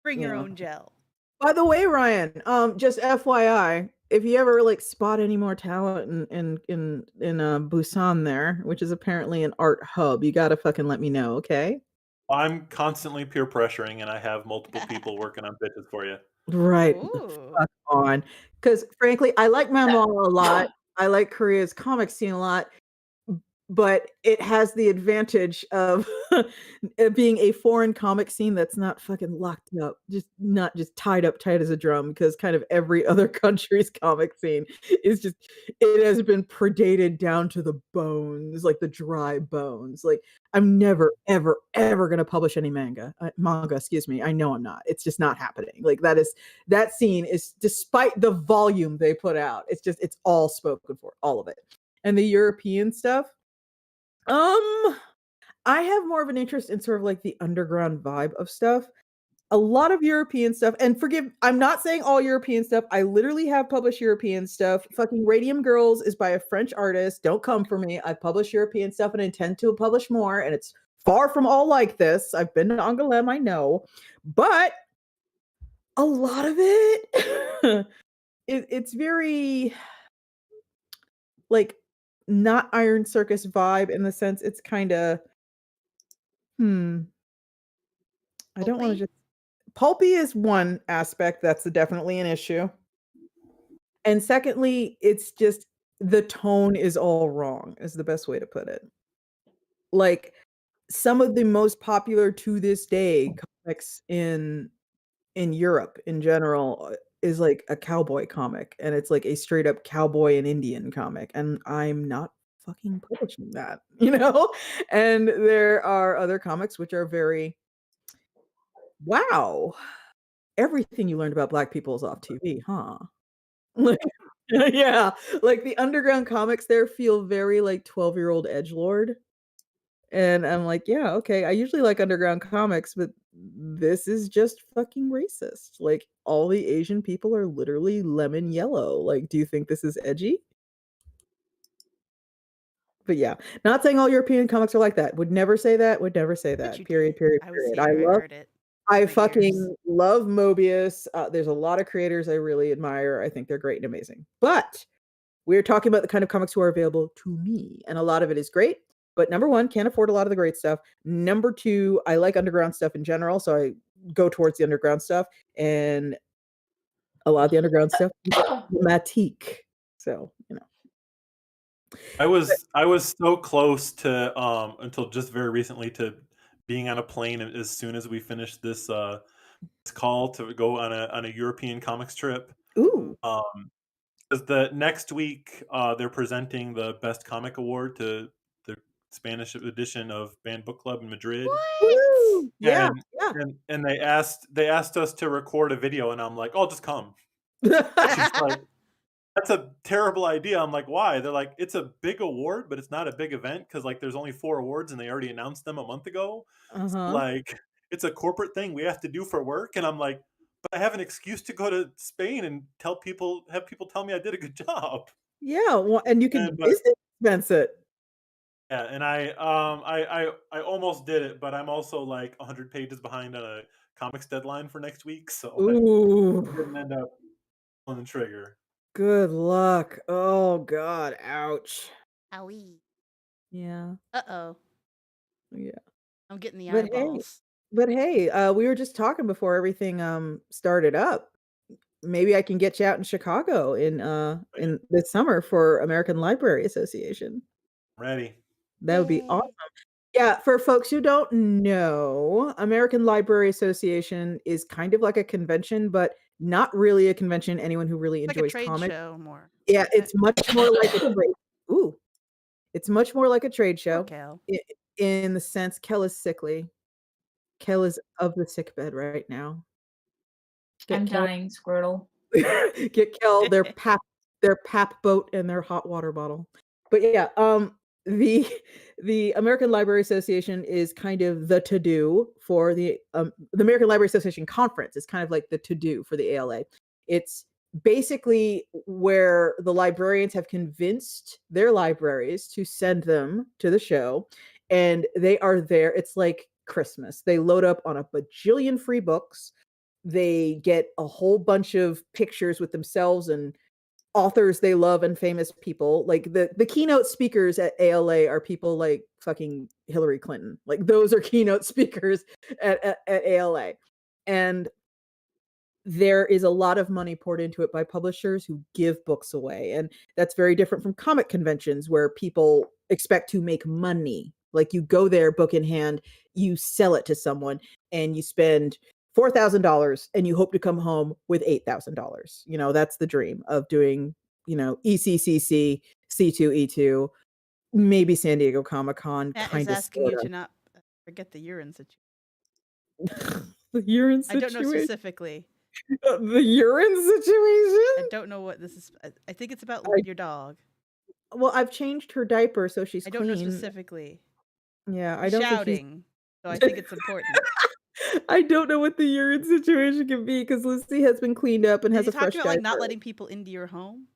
Bring your Yeah. own gel. By the way, Ryan, just FYI, if you ever like spot any more talent in Busan there, which is apparently an art hub, you gotta fucking let me know, okay? I'm constantly peer pressuring, and I have multiple people working on pitches for you. Right. Ooh. Fuck on. Because frankly, I like Myanmar a lot. I like Korea's comic scene a lot. But it has the advantage of it being a foreign comic scene that's not fucking locked up, just not just tied up tight as a drum, because kind of every other country's comic scene is just it has been predated down to the bones, like the dry bones. Like I'm never, ever, ever gonna publish any manga, excuse me. I know I'm not. It's just not happening. Like that scene is, despite the volume they put out, it's all spoken for, all of it. And the European stuff, I have more of an interest in sort of like the underground vibe of stuff. A lot of European stuff, and I'm not saying all European stuff. I literally have published European stuff. Fucking Radium Girls is by a French artist. Don't come for me. I publish European stuff and intend to publish more, and it's far from all like this. I've been to Angoulême, I know, but a lot of it, it's very like not Iron Circus vibe in the sense it's kind of I don't want to Pulpy? just pulpy is one aspect that's definitely an issue. And secondly, it's just the tone is all wrong, is the best way to put it. Like some of the most popular to this day comics in Europe in general is like a cowboy comic, and it's like a straight up cowboy and Indian comic, and I'm not fucking publishing that, you know? And there are other comics which are very, wow, everything you learned about Black people is off TV, huh? Like, yeah, like the underground comics there feel very like 12-year-old edgelord. And I'm like, yeah, okay. I usually like underground comics, but this is just fucking racist. Like, all the Asian people are literally lemon yellow. Like, do you think this is edgy? But yeah, not saying all European comics are like that. Would never say that. Would never say But that. you Period. did. Period. I was Period. here. I heard it. I my ears. fucking love Mobius. There's a lot of creators I really admire. I think they're great and amazing. But we're talking about the kind of comics who are available to me, and a lot of it is great. But number one, can't afford a lot of the great stuff. Number two, I like underground stuff in general, so I go towards the underground stuff, and a lot of the underground stuff is dramatique. So, you know. I was so close to until just very recently to being on a plane as soon as we finished this call to go on a European comics trip. Ooh. Because the next week they're presenting the best comic award to the Spanish edition of Banned Book Club in Madrid. Woo! Yeah, And yeah. and they asked us to record a video, and I'm like, "Oh, just come." She's like, "That's a terrible idea." I'm like, "Why?" They're like, "It's a big award, but it's not a big event because like there's only 4 awards and they already announced them a month ago. So, Uh-huh. like it's a corporate thing we have to do for work." And I'm like, "But I have an excuse to go to Spain and have people tell me I did a good job." Yeah, well, and you can But business expense it. yeah, and I almost did it, but I'm also like 100 pages behind on a comics deadline for next week, so I Ooh. didn't end up on the trigger. Good luck. Oh god, ouch. Owie. Yeah. Uh-oh. Yeah. I'm getting the But eyeballs. hey, we were just talking before everything started up. Maybe I can get you out in Chicago in this summer for American Library Association. Ready. That would be awesome. Yay. Yeah, for folks who don't know, American Library Association is kind of like a convention, but not really a convention. Anyone who really It's like a enjoys trade comics. show more. Yeah, isn't it's much more like a trade. Ooh, it's much more like a trade Poor show Cal. in the sense Kel is sickly. Kel is of the sick bed right now. I'm Get Kel, dying, Squirtle. get Kel their pap boat and their hot water bottle. But yeah, the the American Library Association is kind of the to-do for the American Library Association conference is kind of like the to-do for the ALA. It's basically where the librarians have convinced their libraries to send them to the show, and they are there. It's like Christmas. They load up on a bajillion free books. They get a whole bunch of pictures with themselves and authors they love and famous people. Like the keynote speakers at ALA are people like fucking Hillary Clinton. Like those are keynote speakers at ALA. And there is a lot of money poured into it by publishers who give books away. And that's very different from comic conventions where people expect to make money. Like you go there, book in hand, you sell it to someone, and you spend $4,000 and you hope to come home with $8,000. You know, that's the dream of doing, you know, ECCC, C2E2, maybe San Diego Comic Con, Matt is kind of asking you sort to not forget the urine situation. of. The urine I don't know situation. specifically. The urine situation? I don't know what this is. I think it's about your dog. Well, I've changed her diaper so she's I don't know clean. specifically. Yeah, I He's don't think shouting, so I think it's important. I don't know what the urine situation can be because Lucy has been cleaned up and Is has he a fresh talking about like not diaper. letting people into your home?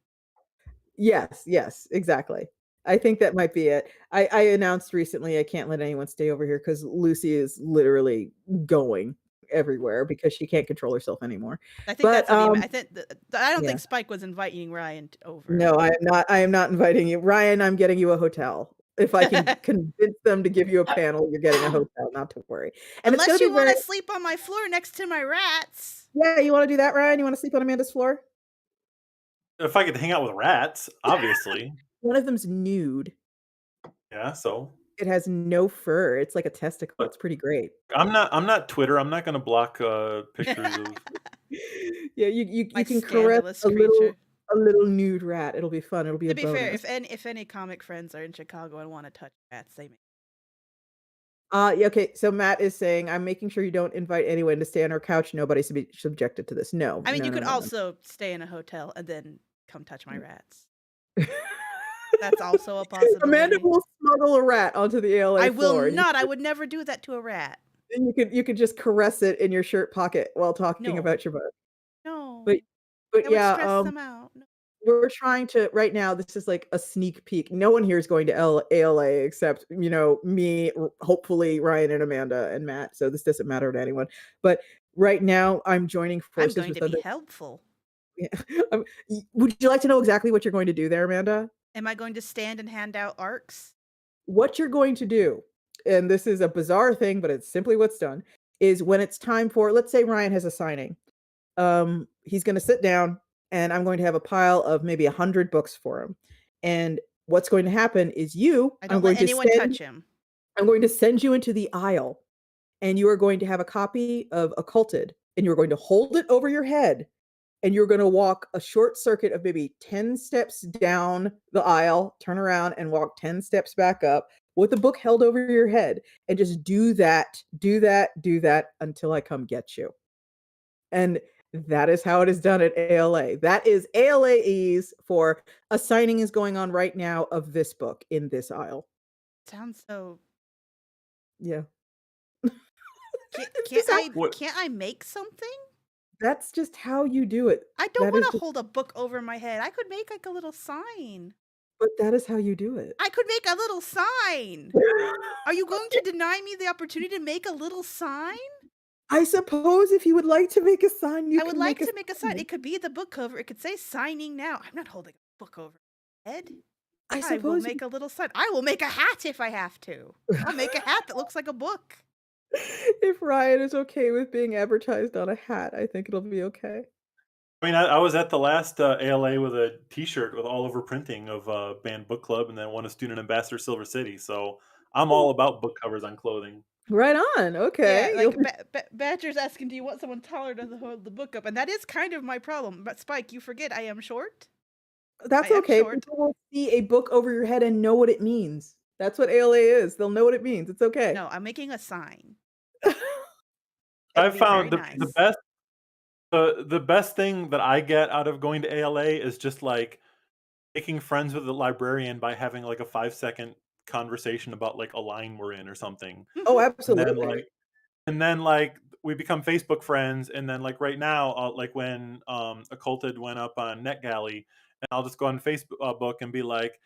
Yes, exactly. I think that might be it. I announced recently I can't let anyone stay over here because Lucy is literally going everywhere because she can't control herself anymore. I think But that's what he meant. I don't yeah. think Spike was inviting Ryan over. No, I am not inviting you. Ryan, I'm getting you a hotel. If I can convince them to give you a panel, you're getting a hotel, not to worry. And Unless it's you gonna be want very to sleep on my floor next to my rats. Yeah, you wanna do that, Ryan? You wanna sleep on Amanda's floor? If I could hang out with rats, obviously. One of them's nude. Yeah, so It has no fur. It's like a testicle. But It's pretty great. I'm not Twitter. I'm not gonna block pictures of Yeah, you My can caress scandalous a creature. little nude rat. It'll be fun. It'll be To a be fair, bonus. if any comic friends are in Chicago and want to touch rats, they may. Yeah, okay, so Matt is saying, "I'm making sure you don't invite anyone to stay on our couch. Nobody's to be subjected to this." No, I mean, no, you no, could no, no. also stay in a hotel and then come touch my rats. That's also a Amanda possibility. will smuggle a rat onto the ALA I will floor, and not. I would never do that to a rat. you could just caress it in your shirt pocket while talking No. about your book. But No. but That would yeah, stress them out. No. we're trying to right now, this is like a sneak peek. No one here is going to ALA except, me, hopefully Ryan and Amanda and Matt, so this doesn't matter to anyone. But right now, I'm joining I'm forces going with to be other. helpful. Yeah. Would you like to know exactly what you're going to do there, Amanda? Am I going to stand and hand out arcs? What you're going to do, and this is a bizarre thing, but it's simply what's done, is when it's time for, let's say Ryan has a signing. He's going to sit down and I'm going to have a pile of maybe 100 books for him. And what's going to happen is I I'm don't going let to anyone touch him. I'm going to send you into the aisle and you are going to have a copy of Occulted and you're going to hold it over your head and you're going to walk a short circuit of maybe 10 steps down the aisle, turn around and walk 10 steps back up with the book held over your head and just do that until I come get you. And that is how it is done at ALA. That is ALAEs for a signing is going on right now of this book in this aisle. Sounds so. Yeah. Can't I make something? That's just how you do it. I don't That want is to hold a book over my head. I could make like a little sign. But that is how you do it. I could make a little sign. Are you going to deny me the opportunity to make a little sign? I suppose if you would like to make a sign, I would like to make a sign. It could be the book cover. It could say signing now. I'm not holding a book over my head. I will make a little sign. I will make a hat if I have to. I'll make a hat that looks like a book. If Ryan is okay with being advertised on a hat, I think it'll be okay. I mean, I was at the last ALA with a T-shirt with all over printing of band book club, and then won a student ambassador Silver City. So I'm all about book covers on clothing. Right on. Okay. Yeah, like Badger's asking, do you want someone taller to hold the book up? And that is kind of my problem. But Spike, you forget I am short. That's okay. People will see a book over your head and know what it means. That's what ALA is. They'll know what it means. It's okay. No, I'm making a sign. I've found the best thing that I get out of going to ALA is just like making friends with the librarian by having like a 5-second conversation about like a line we're in or something. Oh, absolutely. And then we become Facebook friends, and then like right now, like when Occulted went up on NetGalley, and I'll just go on Facebook book and be like,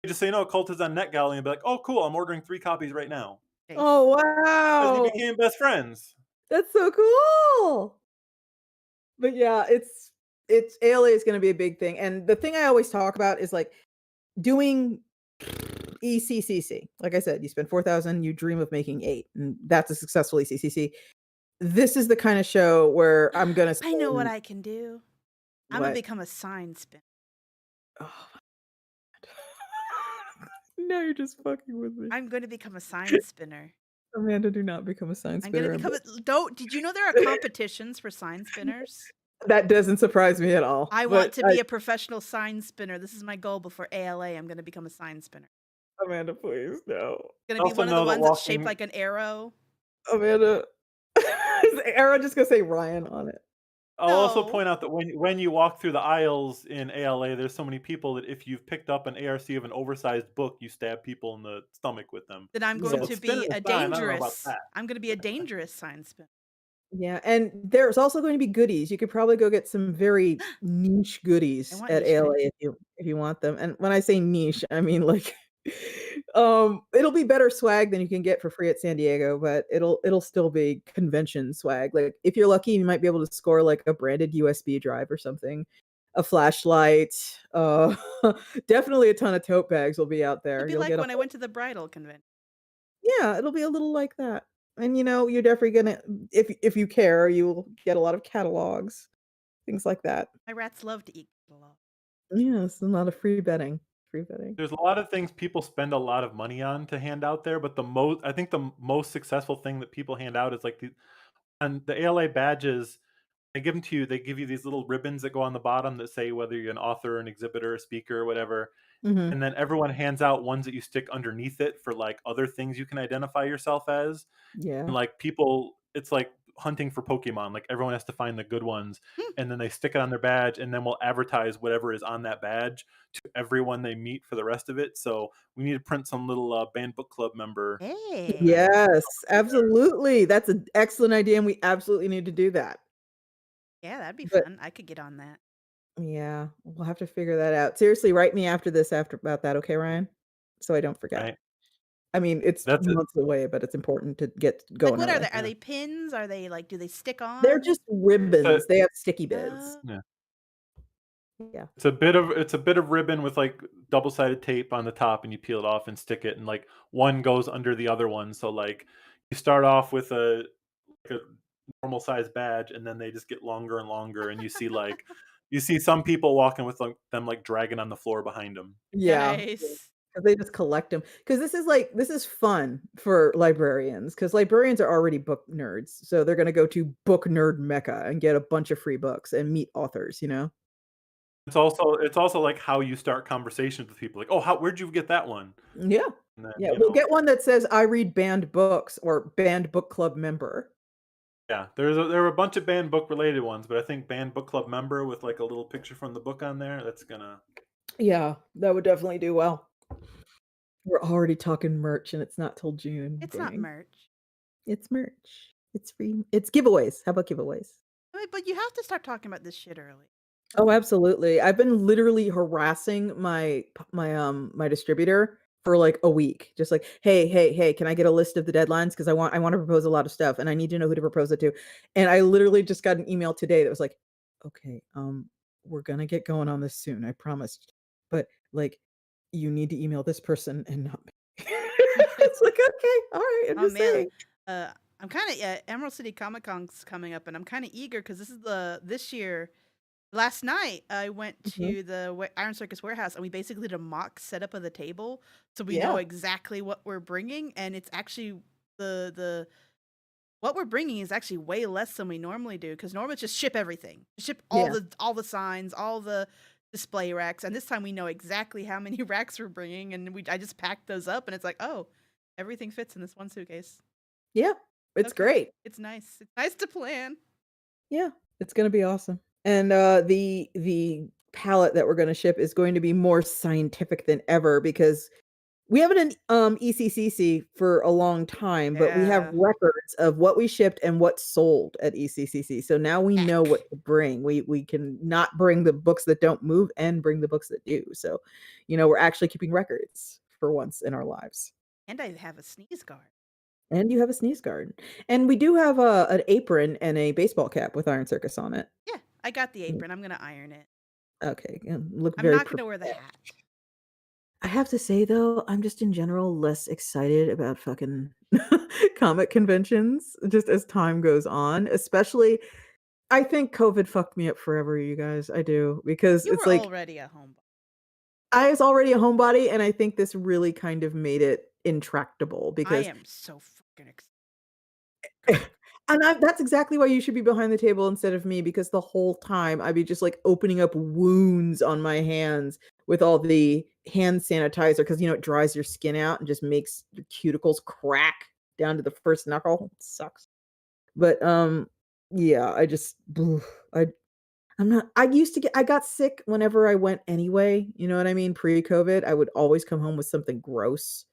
just so you know, Occulted's on NetGalley, and be like, oh cool, I'm ordering 3 copies right now. Oh wow! Because we became best friends. That's so cool. But yeah, it's ALA is going to be a big thing, and the thing I always talk about is like doing ECCC. Like I said, you spend 4,000, you dream of making 8, and that's a successful ECCC. This is the kind of show where I'm gonna. I know what I can do. I'm gonna What? become a sign spinner. Oh now you're just fucking with me. I'm going to become a sign spinner. Amanda, do not become a sign spinner. I'm gonna become Did you know there are competitions for sign spinners? That doesn't surprise me at all. I want to be a professional sign spinner. This is my goal before ALA. I'm gonna become a sign spinner. Amanda, please, no. Gonna be one of the ones that's shaped like an arrow. Amanda, is the arrow just gonna say Ryan on it? I'll also point out that when you walk through the aisles in ALA, there's so many people that if you've picked up an ARC of an oversized book, you stab people in the stomach with them. Then I'm going to be a dangerous. I'm going to be a dangerous sign spinner. Yeah, and there's also going to be goodies. You could probably go get some very niche goodies at ALA if you want them. And when I say niche, I mean like it'll be better swag than you can get for free at San Diego, but it'll still be convention swag. Like if you're lucky, you might be able to score like a branded USB drive or something, a flashlight, definitely a ton of tote bags will be out there. It'll be like when I went to the bridal convention. Yeah, it'll be a little like that. And you're definitely gonna, if you care, you'll get a lot of catalogs, things like that. My rats love to eat catalogs. Yes, a lot of free betting. There's a lot of things people spend a lot of money on to hand out there, but I think the most successful thing that people hand out is like the ALA badges. They give them to you. They give you these little ribbons that go on the bottom that say whether you're an author, an exhibitor, a speaker, or whatever. Mm-hmm. And then everyone hands out ones that you stick underneath it for like other things you can identify yourself as. Yeah. And like people, it's like hunting for Pokemon. Like everyone has to find the good ones, Hmm. and then they stick it on their badge, and then we'll advertise whatever is on that badge to everyone they meet for the rest of it. So we need to print some little band book club member. Hey. Yes, absolutely. That's an excellent idea, and we absolutely need to do that. Yeah, that'd be But fun. I could get on that. yeah, we'll have to figure that out. Seriously, write me after this after about that, okay, Ryan? So I don't forget. Right? I mean, it's That's it. months away, but it's important to get Like, going what are early. they? Are they pins? Are they like, do they stick They're on? just ribbons. They have sticky bits. Oh, Yeah. Yeah. It's a bit of ribbon with like double-sided tape on the top, and you peel it off and stick it, and like one goes under the other one. So like you start off with a normal size badge, and then they just get longer and longer, and you see some people walking with like them like dragging on the floor behind them. Yeah. nice. 'Cause they just collect them. Because this is fun for librarians. Because librarians are already book nerds, so they're gonna go to book nerd mecca and get a bunch of free books and meet authors, you know? It's also like how you start conversations with people. Like, oh, where'd you get that one? Yeah. And then Yeah, we'll get one that says, "I read banned books," or "Banned book club member." yeah, there were a bunch of banned book related ones, but I think banned book club member with like a little picture from the book on there. That's gonna Yeah, that would definitely do well. We're already talking merch, and it's not till June. It's not Dang. merch. It's merch. It's free. It's giveaways. How about giveaways? But you have to start talking about this shit early. Oh, absolutely. I've been literally harassing my distributor for like a week. Just like, "Hey, hey, hey, can I get a list of the deadlines? Because I want to propose a lot of stuff and I need to know who to propose it to." And I literally just got an email today that was like, "Okay, we're gonna get going on this soon, I promised. But like, you need to email this person and not me." It's like, okay, all right, I'm Oh just man, saying. I'm kind of yeah. Emerald City Comic Con's coming up, and I'm kind of eager because this year. Last night, I went Mhm. to the Iron Circus warehouse, and we basically did a mock setup of the table, so we know Yeah, exactly what we're bringing, and it's actually the what we're bringing is actually way less than we normally do because normally it's just ship everything, ship yeah. all the signs, all the display racks, and this time we know exactly how many racks we're bringing, and I just packed those up, and it's like, oh, everything fits in this one suitcase. Yeah, it's Okay, great. it's nice. It's nice to plan. Yeah, it's gonna be awesome. And, the palette that we're gonna ship is going to be more scientific than ever because we haven't an, ECCC for a long time, but we have Yeah. records of what we shipped and what sold at ECCC. So now we know Heck. what to bring. We can not bring the books that don't move and bring the books that do. So, we're actually keeping records for once in our lives. And I have a sneeze guard. And you have a sneeze guard. And we do have an apron and a baseball cap with Iron Circus on it. Yeah, I got the Mm, apron. I'm gonna iron it. okay, look I'm very not prepared. gonna wear the hat. I have to say though, I'm just in general less excited about fucking comic conventions just as time goes on, especially I think COVID fucked me up forever, you guys. I do because You it's were like already a homebody. I was already a homebody and I think this really kind of made it intractable I because am so fucking excited. God. and that's exactly why you should be behind the table instead of me because the whole time I'd be just like opening up wounds on my hands with all the hand sanitizer because it dries your skin out and just makes your cuticles crack down to the first knuckle. It sucks. But yeah, I just I I'm not I got sick whenever I went anyway, you know what I mean? Pre-COVID, I would always come home with something gross.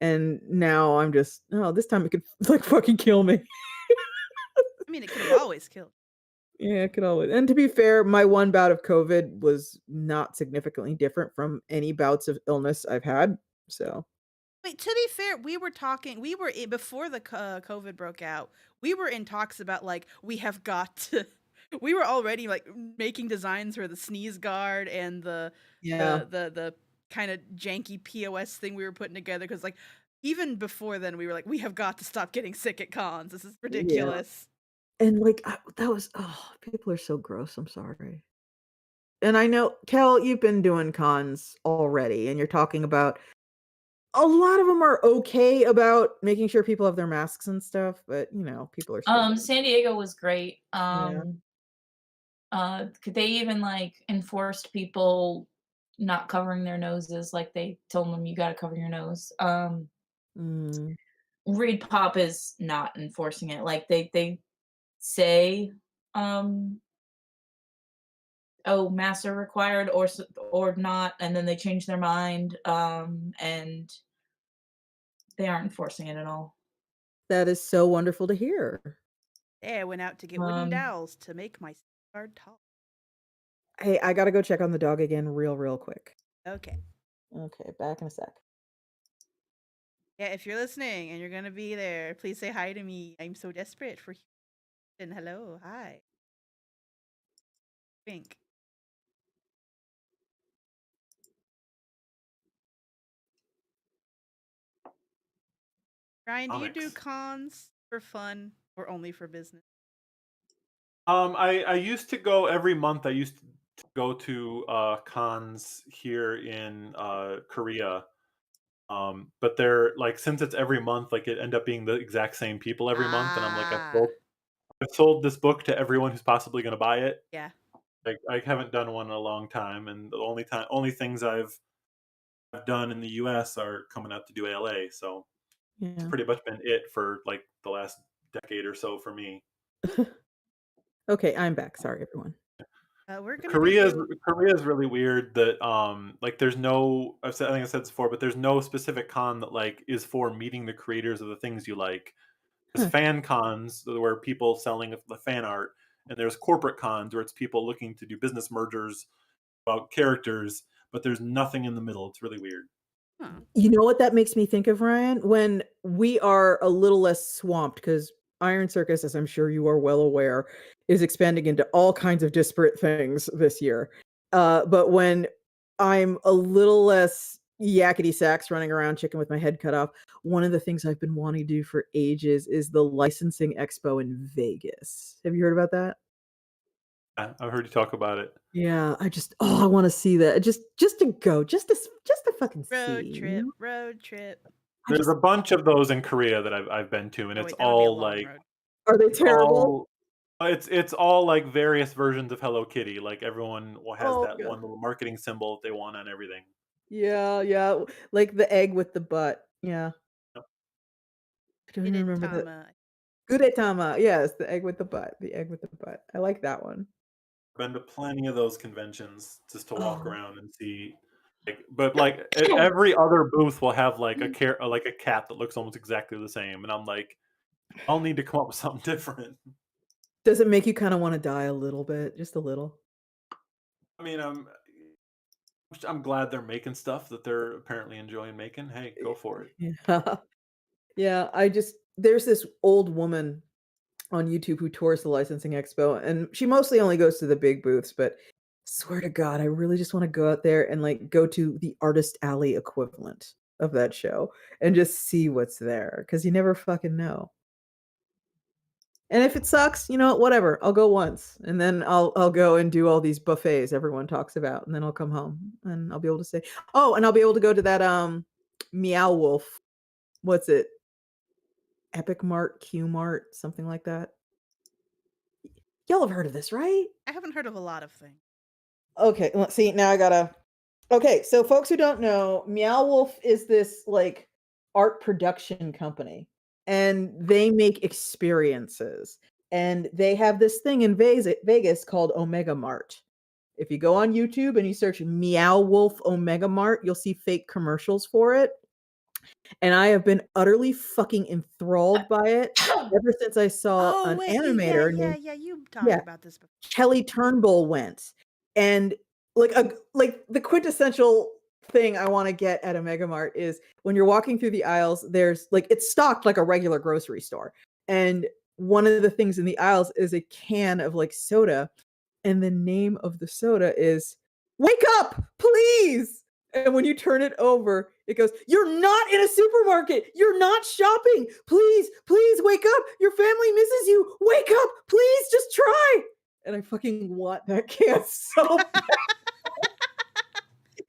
And now I'm just, oh, this time it could like fucking kill me. I mean, it could have always killed. Yeah, it could always and to be fair, my one bout of COVID was not significantly different from any bouts of illness I've had, so Wait, to be fair, we were talking. We were before the COVID broke out. We were in talks about like we have got to. We were already like making designs for the sneeze guard and yeah, the kind of janky POS thing we were putting together because like even before then we were like we have got to stop getting sick at cons. This is yeah, ridiculous. and, like, that was people are so gross, I'm sorry. And I know, Kel, you've been doing cons already, and you're talking about a lot of them are okay about making sure people have their masks and stuff, but, people are still gross. San Diego was great. Yeah. They even like enforced people not covering their noses, like they told them you gotta cover your nose. Mm, Reed Pop is not enforcing it. Like they say, oh, master required or not, and then they change their mind, and they aren't enforcing it at all. That is so wonderful to hear. Yeah, I went out to get wooden dowels to make my card tall. Hey, I gotta go check on the dog again real quick. Okay. Okay, back in a sec. Yeah, if you're listening and you're gonna be there, please say hi to me. I'm so desperate for and hello, hi. Wink. Ryan, do you do Comics. cons for fun or only for business? I used to go every month. I used to go to cons here in Korea. But they're like, since it's every month, like it end up being the exact same people every month, and I'm like, Ah, I've sold this book to everyone who's possibly going to buy it. yeah. Like I haven't done one in a long time, and the only things I've done in the U.S. are coming out to do ALA. So it's Yeah. pretty much been it for like the last decade or so for me. Okay, I'm back. Sorry, everyone. We're gonna be Korea's doing. Korea's really weird that like there's no I think I said this before, but there's no specific con that like is for meeting the creators of the things you like. There's Huh. fan cons where people selling the fan art, and there's corporate cons where it's people looking to do business mergers about characters, but there's nothing in the middle. It's really weird. Huh. You know what that makes me think of, Ryan? When we are a little less swamped, because Iron Circus, as I'm sure you are well aware, is expanding into all kinds of disparate things this year. But when I'm a little less yakety sax running around chicken with my head cut off, one of the things I've been wanting to do for ages is the licensing expo in Vegas. Have you heard about that? I've heard you talk about it. Yeah, I want to see that. Just to go, just to fucking Road see. trip, road trip. There's a bunch of those in Korea that I've been to, and Oh it's wait, that would be a all long like road. Are they terrible? all it's all like various versions of Hello Kitty. Like everyone has Oh that god. one little marketing symbol that they want on everything. Yeah, like the egg with the butt. Yeah. Yep. I don't even remember the Hidetama. Gudetama. Yes, the egg with the butt. The egg with the butt. I like that one. Been to plenty of those conventions just to walk Oh. around and see. But like every other booth will have like like a cat that looks almost exactly the same, and I'm like, I'll need to come up with something different. Does it make you kind of want to die a little bit? Just a little? I mean, I'm glad they're making stuff that they're apparently enjoying making. Hey, go for it. Yeah. Yeah, there's this old woman on YouTube who tours the licensing expo, and she mostly only goes to the big booths, but swear to God, I really just want to go out there and like go to the artist alley equivalent of that show and just see what's there because you never fucking know. And if it sucks, you know what, whatever. I'll go once and then I'll go and do all these buffets everyone talks about, and then I'll come home and I'll be able to say, oh, and I'll be able to go to that Meow Wolf. What's it? Epic Mart, Q Mart, something like that. Y'all have heard of this, right? I haven't heard of a lot of things. Okay, let's see. Now I gotta. Okay, so folks who don't know, Meow Wolf is this like art production company, and they make experiences. And they have this thing in Vegas called Omega Mart. If you go on YouTube and you search Meow Wolf Omega Mart, you'll see fake commercials for it. And I have been utterly fucking enthralled by it ever since I saw Oh an wait, animator named you talked yeah, about this before. Kelly Turnbull went. And like the quintessential thing I want to get at a Mega Mart is when you're walking through the aisles, there's like it's stocked like a regular grocery store. And one of the things in the aisles is a can of like soda, and the name of the soda is Wake Up, Please. And when you turn it over, it goes, You're not in a supermarket. You're not shopping. Please wake up. Your family misses you. Wake up. Please just try. And I fucking want that can so bad.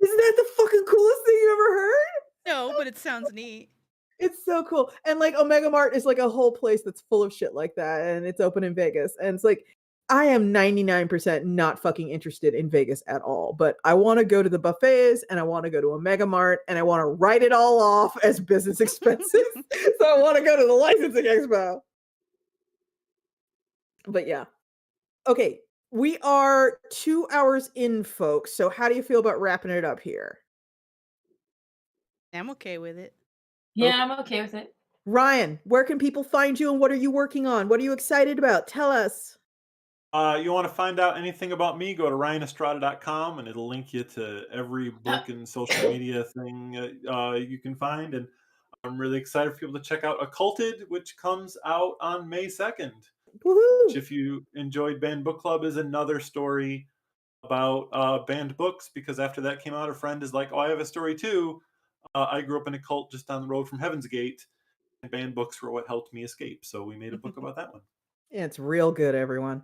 Isn't that the fucking coolest thing you ever heard? No, but it sounds neat. It's so cool. And like Omega Mart is like a whole place that's full of shit like that. And it's open in Vegas. And it's like, I am 99% not fucking interested in Vegas at all. But I want to go to the buffets and I want to go to Omega Mart and I want to write it all off as business expenses. So I want to go to the licensing expo. But yeah. Okay, we are 2 hours in, folks, so how do you feel about wrapping it up here? I'm okay with it. Yeah, I'm okay with it. Ryan, where can people find you and what are you working on? What are you excited about? Tell us. You want to find out anything about me, go to ryanestrada.com and it'll link you to every book and social media thing you can find. And I'm really excited for people to check out Occulted, which comes out on May 2nd. Which, Woohoo! if you enjoyed Banned Book Club, is another story about banned books. Because after that came out, a friend is like, "Oh, I have a story too. I grew up in a cult just down the road from Heaven's Gate, and banned books were what helped me escape." So we made a book about that one. It's real good, everyone.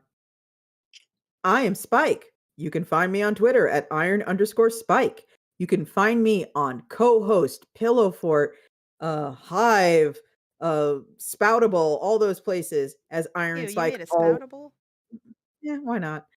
I am Spike. You can find me on Twitter at iron_spike. You can find me on co-host, Pillow Fort, Hive, Spoutable, all those places as Iron Ew, you Spike. made a All spoutable? yeah, why not?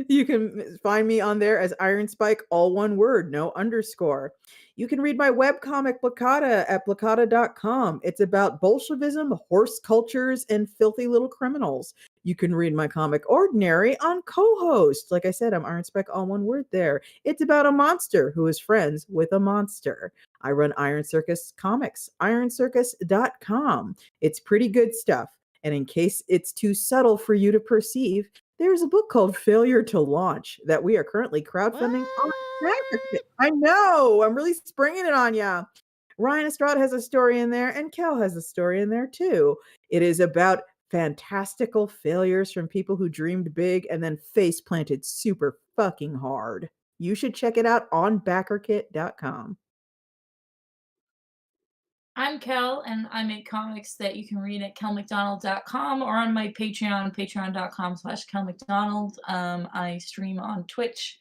You can find me on there as Iron Spike, all one word, no underscore. You can read my webcomic Placata at placata.com. It's about Bolshevism, horse cultures, and filthy little criminals. You can read my comic Ordinary on co-host. Like I said, I'm Iron Spike, all one word there. It's about a monster who is friends with a monster. I run Iron Circus Comics, ironcircus.com. It's pretty good stuff. And in case it's too subtle for you to perceive, there's a book called Failure to Launch that we are currently crowdfunding on Kickstarter. What? I know, I'm really springing it on ya. Ryan Estrada has a story in there, and Kel has a story in there too. It is about fantastical failures from people who dreamed big and then face planted super fucking hard. You should check it out on backerkit.com. I'm Kel, and I make comics that you can read at kelmcdonald.com or on my Patreon, patreon.com/kelmcdonald. I stream on Twitch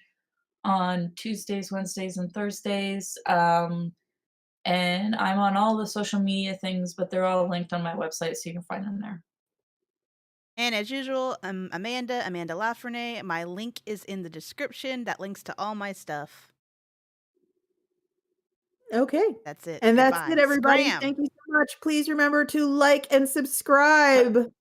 on Tuesdays, Wednesdays, and Thursdays. And I'm on all the social media things, but they're all linked on my website, so you can find them there. And as usual, I'm Amanda Lafrene. My link is in the description. That links to all my stuff. Okay. That's it. And that's Goodbye. it, everybody. Scram! Thank you so much. Please remember to like and subscribe.